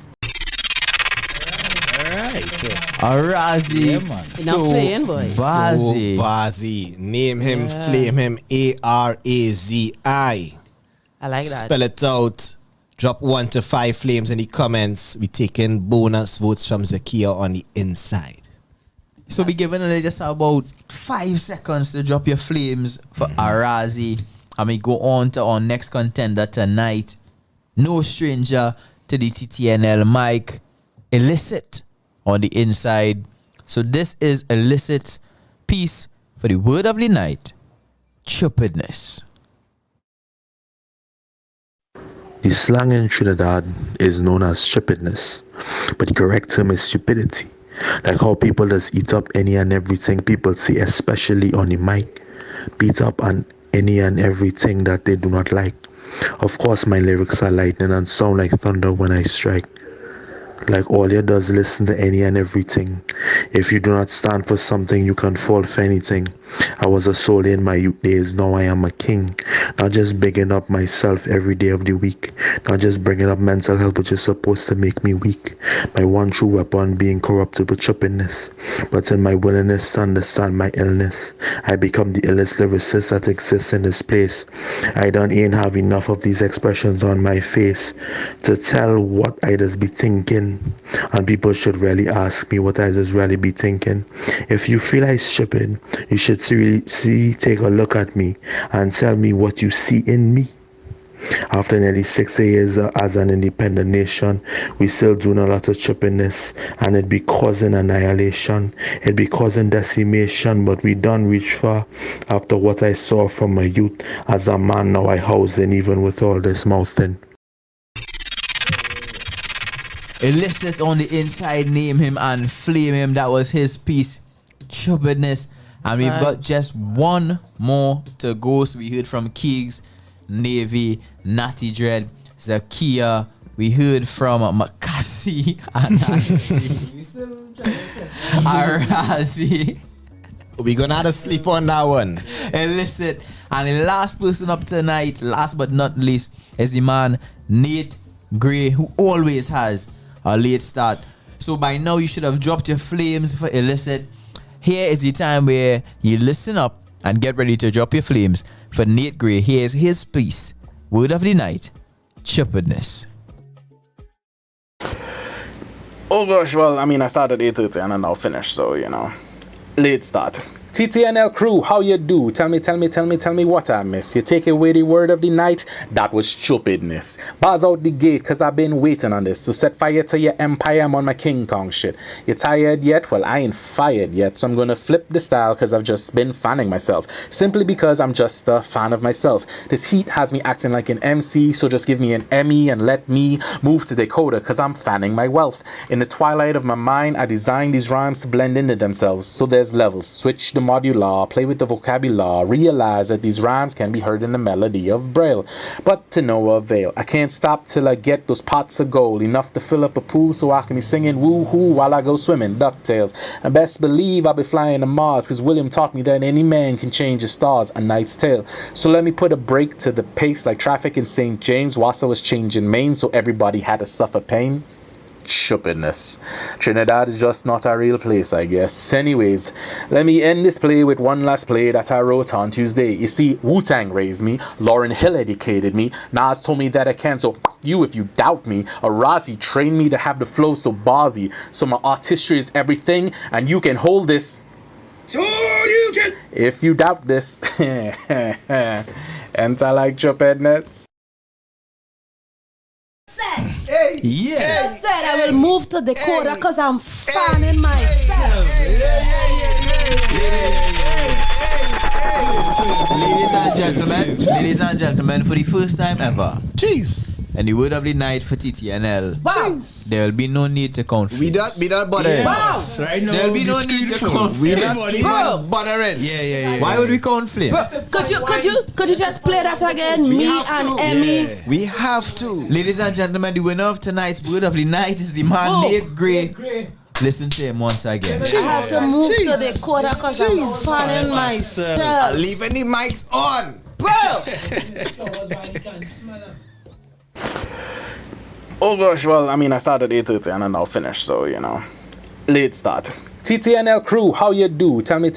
Arazi. Now playing, boys. Sobazi. Name him, flame him. Arazi. I like that. Spell it out. Drop 1 to 5 flames in the comments. We taking bonus votes from Zakiya on the inside. So we giving just about 5 seconds to drop your flames for Arazi. And we go on to our next contender tonight. No stranger to the TTNL mic. Illicit on the inside. So this is Illicit's piece for the word of the night. Chupidness. The slang in Trinidad is known as stupidness, but the correct term is stupidity. Like how people just eat up any and everything people say, especially on the mic. Beat up on any and everything that they do not like. Of course, my lyrics are lightning and sound like thunder when I strike. Like all you does listen to any and everything. If you do not stand for something, you can fall for anything. I was a soldier in my youth days, now I am a king. Not just bigging up myself every day of the week. Not just bringing up mental health, which is supposed to make me weak. My one true weapon being corrupted with chupidness. But in my willingness to understand my illness, I become the illest lyricist that exists in this place. I don't even have enough of these expressions on my face to tell what I just be thinking. And people should really ask me what I just really be thinking. If you feel I'm stupid, you should take a look at me and tell me what you see in me. After nearly 6 years as an independent nation, we still doing a lot of stupidness, and it be causing annihilation, it be causing decimation, but we done reach far after what I saw from my youth. As a man now I housing even with all this mouthing. Illicit on the inside, name him and flame him. That was his piece, Chupidness. And we've got just one more to go. So we heard from Keegs, Nvthy, Natty Dread, Zakiya. We heard from Makasi and Arazi. We're gonna have to sleep on that one. Illicit. And the last person up tonight, last but not least, is the man Nate Gray, who always has a late start. So by now you should have dropped your flames for Illicit. Here is the time where you listen up and get ready to drop your flames for Nate Gray. Here's his piece, word of the night, Chupidness. Oh gosh, well, I mean, I started 8:30 and I now finished, so, you know, late start. TTNL crew, how you do? Tell me what I miss. You take away the word of the night, that was stupidness. Bars out the gate, cause I've been waiting on this. So set fire to your empire, I'm on my King Kong shit. You tired yet? Well, I ain't fired yet. So I'm gonna flip the style, cause I've just been fanning myself. Simply because I'm just a fan of myself. This heat has me acting like an MC, so just give me an Emmy and let me move to Dakota, cause I'm fanning my wealth. In the twilight of my mind, I designed these rhymes to blend into themselves. So there's levels. Switch the modular, play with the vocabulary, realize that these rhymes can be heard in the melody of Braille, but to no avail. I can't stop till I get those pots of gold, enough to fill up a pool so I can be singing woo-hoo while I go swimming, DuckTales. And best believe I'll be flying to Mars, cause William taught me that any man can change his stars, A Knight's Tale. So let me put a break to the pace like traffic in St. James, whilst I was changing Maine, so everybody had to suffer pain. Stupidness. Trinidad is just not a real place, I guess. Anyways, let me end this play with one last play that I wrote on Tuesday. You see, Wu-Tang raised me, Lauryn Hill educated me, Nas told me that I can, so you if you doubt me. Arazi trained me to have the flow so barzy, so my artistry is everything, and you can hold this. So you can. If you doubt this, and I like stupidness. Hey, yeah. Said I will move to Dakota because I'm fanning myself. Ladies and gentlemen, for the first time ever, jeez, and the word of the night for TTNL. Wow. There will be no need to conflict. We don't bother. Yeah. Wow. Right now, there will be no need to conflict. We not even bothering. Yeah. Why would we conflict? Could you just play that again? Me and Emmy. Yeah. We have to. Ladies and gentlemen, the winner of tonight's word of the night is the man Nate Gray. Listen to him once again. I have to move to the quarter because I'm fanning myself. I'm leaving the mics on. Bro! Oh gosh, well, I mean, I started 8:30 and I now finished, so, you know, late start. TTNL crew, how you do? Tell me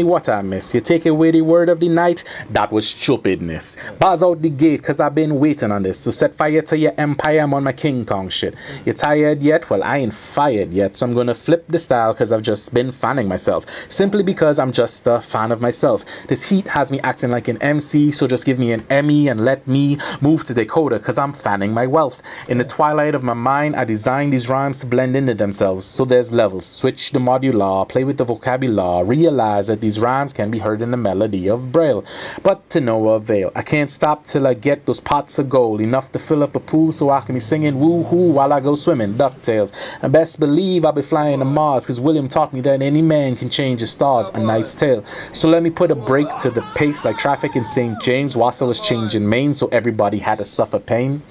what I miss. You take away the word of the night, that was stupidness. Bars out the gate, cause I've been waiting on this. So set fire to your empire, I'm on my King Kong shit. You tired yet? Well, I ain't fired yet. So I'm gonna flip the style, cause I've just been fanning myself. Simply because I'm just a fan of myself. This heat has me acting like an MC, so just give me an Emmy and let me move to Dakota, cause I'm fanning my wealth. In the twilight of my mind, I designed these rhymes to blend into themselves. So there's levels. Switch the modular, play with the vocabulary, realize that these rhymes can be heard in the melody of Braille, but to no avail. I can't stop till I get those pots of gold, enough to fill up a pool so I can be singing woo-hoo while I go swimming, DuckTales. And best believe I'll be flying to Mars, cause William taught me that any man can change his stars, A Knight's Tale. So let me put a break to the pace like traffic in St. James, whilst I was changing Maine, so everybody had to suffer pain.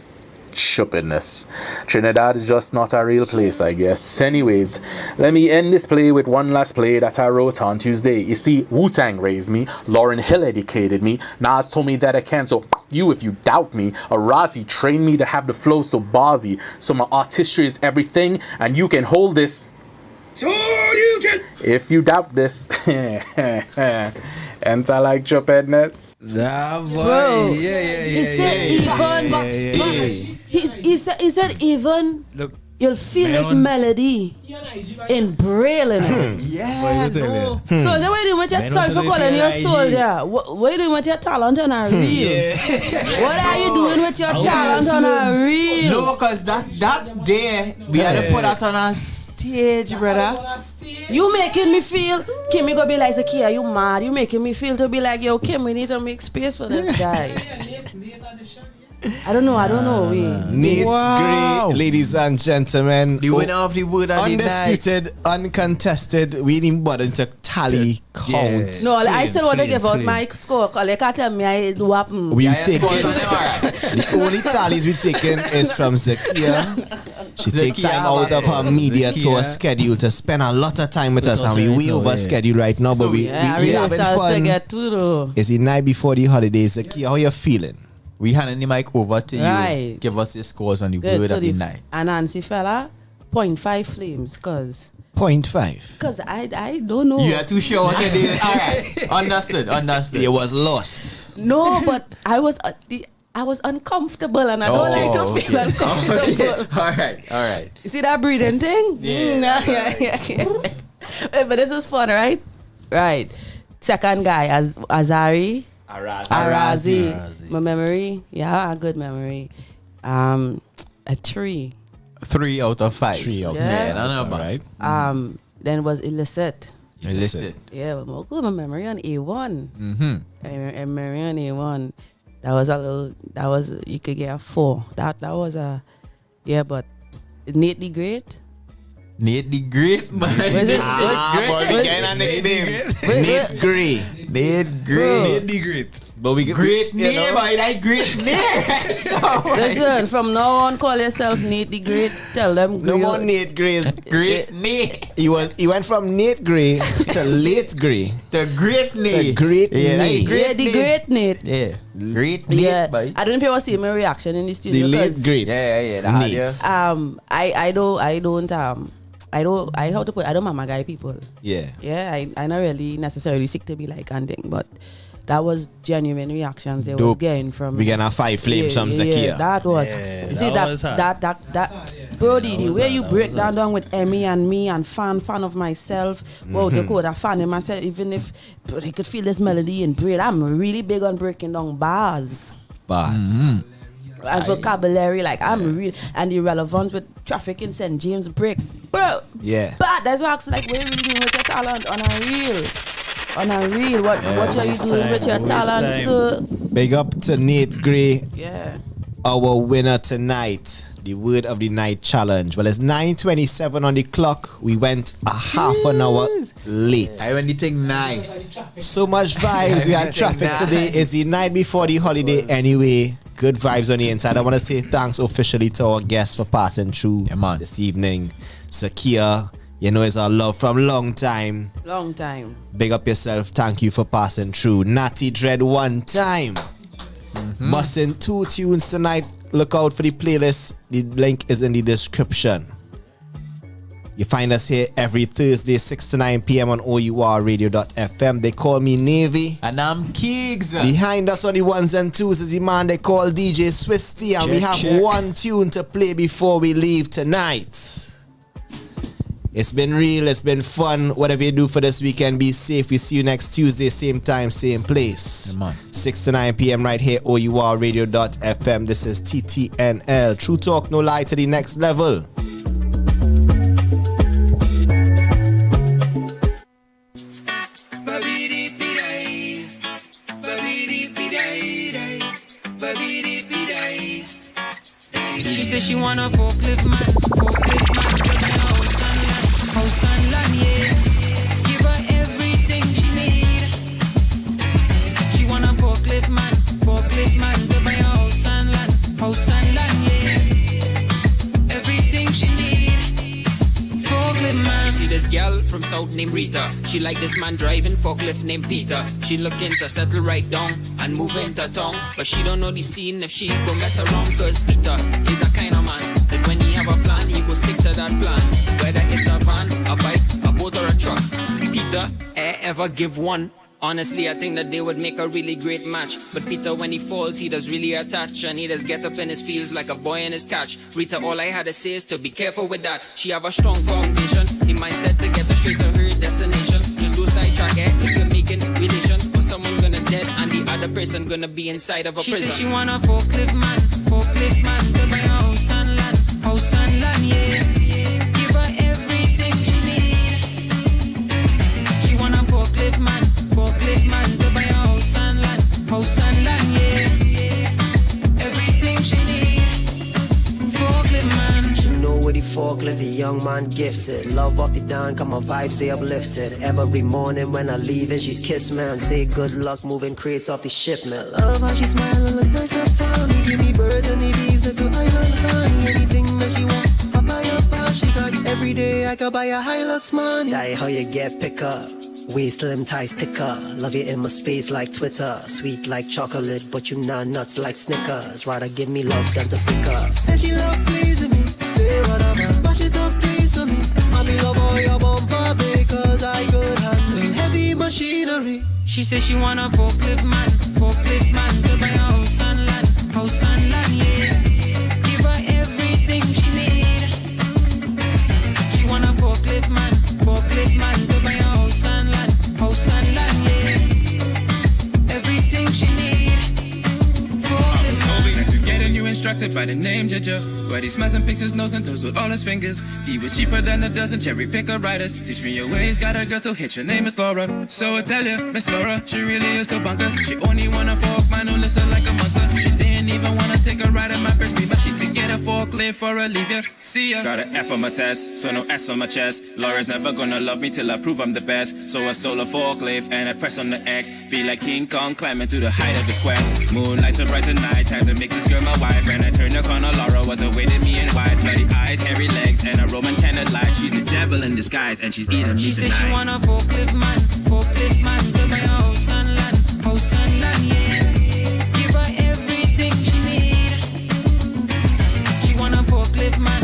Stupidness. Trinidad is just not a real place, I guess. Anyways, let me end this play with one last play that I wrote on Tuesday. You see, Wu-Tang raised me, Lauryn Hill educated me, Nas told me that I can, so you if you doubt me. Arazi trained me to have the flow so barzy, so my artistry is everything, and you can hold this. So you can. If you doubt this, and I like stupidness. Nah, boy. Bro, Yeah. He said even. He said even. Look, you'll feel his melody in Braille. Yeah, no. So the way you want your sorry for calling your soul there. What are you doing with your talent on a reel? What are you doing with your talent on a reel? No, cause that day we had to put that on a stage, brother. You making me feel, Kim, you go be like Zakiya, you mad? You making me feel to be like, yo, Kim, we need to make space for this guy. I don't know. Nate's great, ladies and gentlemen. The winner of the word of the night. Undisputed, uncontested. We didn't bother to tally count. No, I still want to give out my score. Like, I tell me I do happen. We taken the only tallies we taken is from Zakiya. She take time out of her media tour schedule to spend a lot of time with us, and we way over schedule right now. But we having fun. It's the night before the holidays. Zakiya, how you feeling? We handing the mic over to you. Give us your scores on the word of the night. And Nancy fella, 0.5 flames, cause 0.5. Because I don't know. You are too sure what you did. Alright. Understood. You was lost. No, but I was uncomfortable, and I don't like to feel uncomfortable. Alright. You see that breathing thing? Yeah. But this is fun, right? Right. Second guy, Azari. Arazi. My memory, a good memory. A 3. 3 out of 5. 3 out of 5. Yeah, right. Then it was Illicit. Yeah, but my memory on A1. Mm-hmm. I memory on A1. That was you could get a 4. That was but Nate the Great. Nate the Great, man. Was it? But we getting a nickname. Nate Gray. Nate the Great. But we great name, boy. That great name. Listen, from now on, call yourself Nate the Great. Tell them. No more Nate Gray's. Great Nate. He went from Nate Gray to late Gray. The great Nate. To great Nate. Great Nate. Yeah. Great Nate, boy. I don't know if you ever see my reaction in the studio. The late great. Yeah. Nate. I don't mama guy people. Yeah. I not really necessarily seek to be like anything, but that was genuine reactions I was Dope. getting from. We getting a 5 flames from Zakiya. Yeah, that was. You see that Brody, the way you break down with Emmy and me and fan of myself. Well, the code I fan in myself, even if he could feel this melody in braid. I'm really big on breaking down bars. And vocabulary, like I'm real, and the relevance with traffic in St. James break, bro. Yeah. But that's why I ask, like, what you really doing with your talent on a reel? What are you doing with your talent, sir? Big up to Nate Gray. Yeah. Our winner tonight, the Word of the Night challenge. Well, it's 9:27 on the clock. We went a half an hour late. I went anything nice. So much vibes. We had traffic today. It's the night before the holiday anyway. Good vibes on the inside. I want to say thanks officially to our guests for passing through this evening. Zakiya, you know it's our love from long time. Long time. Big up yourself. Thank you for passing through. Natty Dread one time. Busting 2 tunes tonight. Look out for the playlist. The link is in the description. You find us here every Thursday, 6 to 9 p.m. on O.U.R radio.fm. They call me Nvthy. And I'm Kiggs. Behind us on the ones and twos is the man they call DJ Swisty. And we have one tune to play before we leave tonight. It's been real. It's been fun. Whatever you do for this weekend, be safe. We see you next Tuesday, same time, same place. 6 to 9 p.m. right here, O.U.R radio.fm. This is TTNL. True talk, no lie to the next level. She said she wanna forklift man, house and land, yeah. Give her everything she need. She wanna forklift man, to buy a house and land, yeah. Everything she need. Forklift man. You see this girl from South named Rita. She like this man driving forklift named Peter. She looking to settle right down and move into town, but she don't know the scene if she go mess around, cause Peter is a kind of man that when he have a plan, he go stick to that plan. Whether it's a van, a bike, a boat or a truck, Peter ever give one. Honestly, I think that they would make a really great match. But Peter, when he falls, he does really attach, and he does get up in his feels like a boy in his catch. Rita, all I had to say is to be careful with that. She have a strong foundation, the mindset to get her straight to her destination. Just do sidetrack it if you're making relations, or someone gonna dead and the other person gonna be inside of a prison. She said she want a forklift man, to buy a house and land, yeah. Give her everything she need. She want a forklift man, to buy a house and land, yeah. Everything she need. Forklift man. She know what the forklift, the young man gifted. Love off the down, come my vibes, they uplifted. Every morning when I leave and she's kiss me and say good luck moving crates off the shipment. Love how she smile and look nice and funny. Give me birds and the bees, little island honey. Anything that she want, I buy up how she got. Every day I could buy a Hilux money. That how you get pick up. Waist slim ties thicker. Love you in my space like Twitter. Sweet like chocolate, but you not nuts like Snickers. Rather give me love than to pick up. Say she love pleasing me. Say whatever. Bash it up please for me. I be love all your bumper because I could handle heavy machinery. She said she want a forklift man, to buy a house and land, yeah. Give her everything she need. She want a forklift man, to buy a house and land, yeah. distracted by the name Jaja. Why he smiles and picks his nose and toes with all his fingers. He was cheaper than a dozen cherry picker riders. Teach me your ways, got a girl to hit, your name is Laura. So I tell you, Miss Laura, she really is so bonkers. She only wanna fork man who listen like a monster. She didn't even wanna take a ride in my first beat, but she said get a forklift for a leave ya. See ya. Got an F on my test, so no S on my chest. Laura's never gonna love me till I prove I'm the best. So I stole a forklift and I press on the X. Feel like King Kong climbing to the height of his quest. Moonlight so bright tonight, time to make this girl my wife. And I turned the corner, Laura was awaiting me in white. Bloody eyes, hairy legs, and a Roman candid light. She's the devil in disguise, and she's eating me She tonight. said she want a forklift man to buy a house and land, yeah. Give her everything she need. She want a forklift man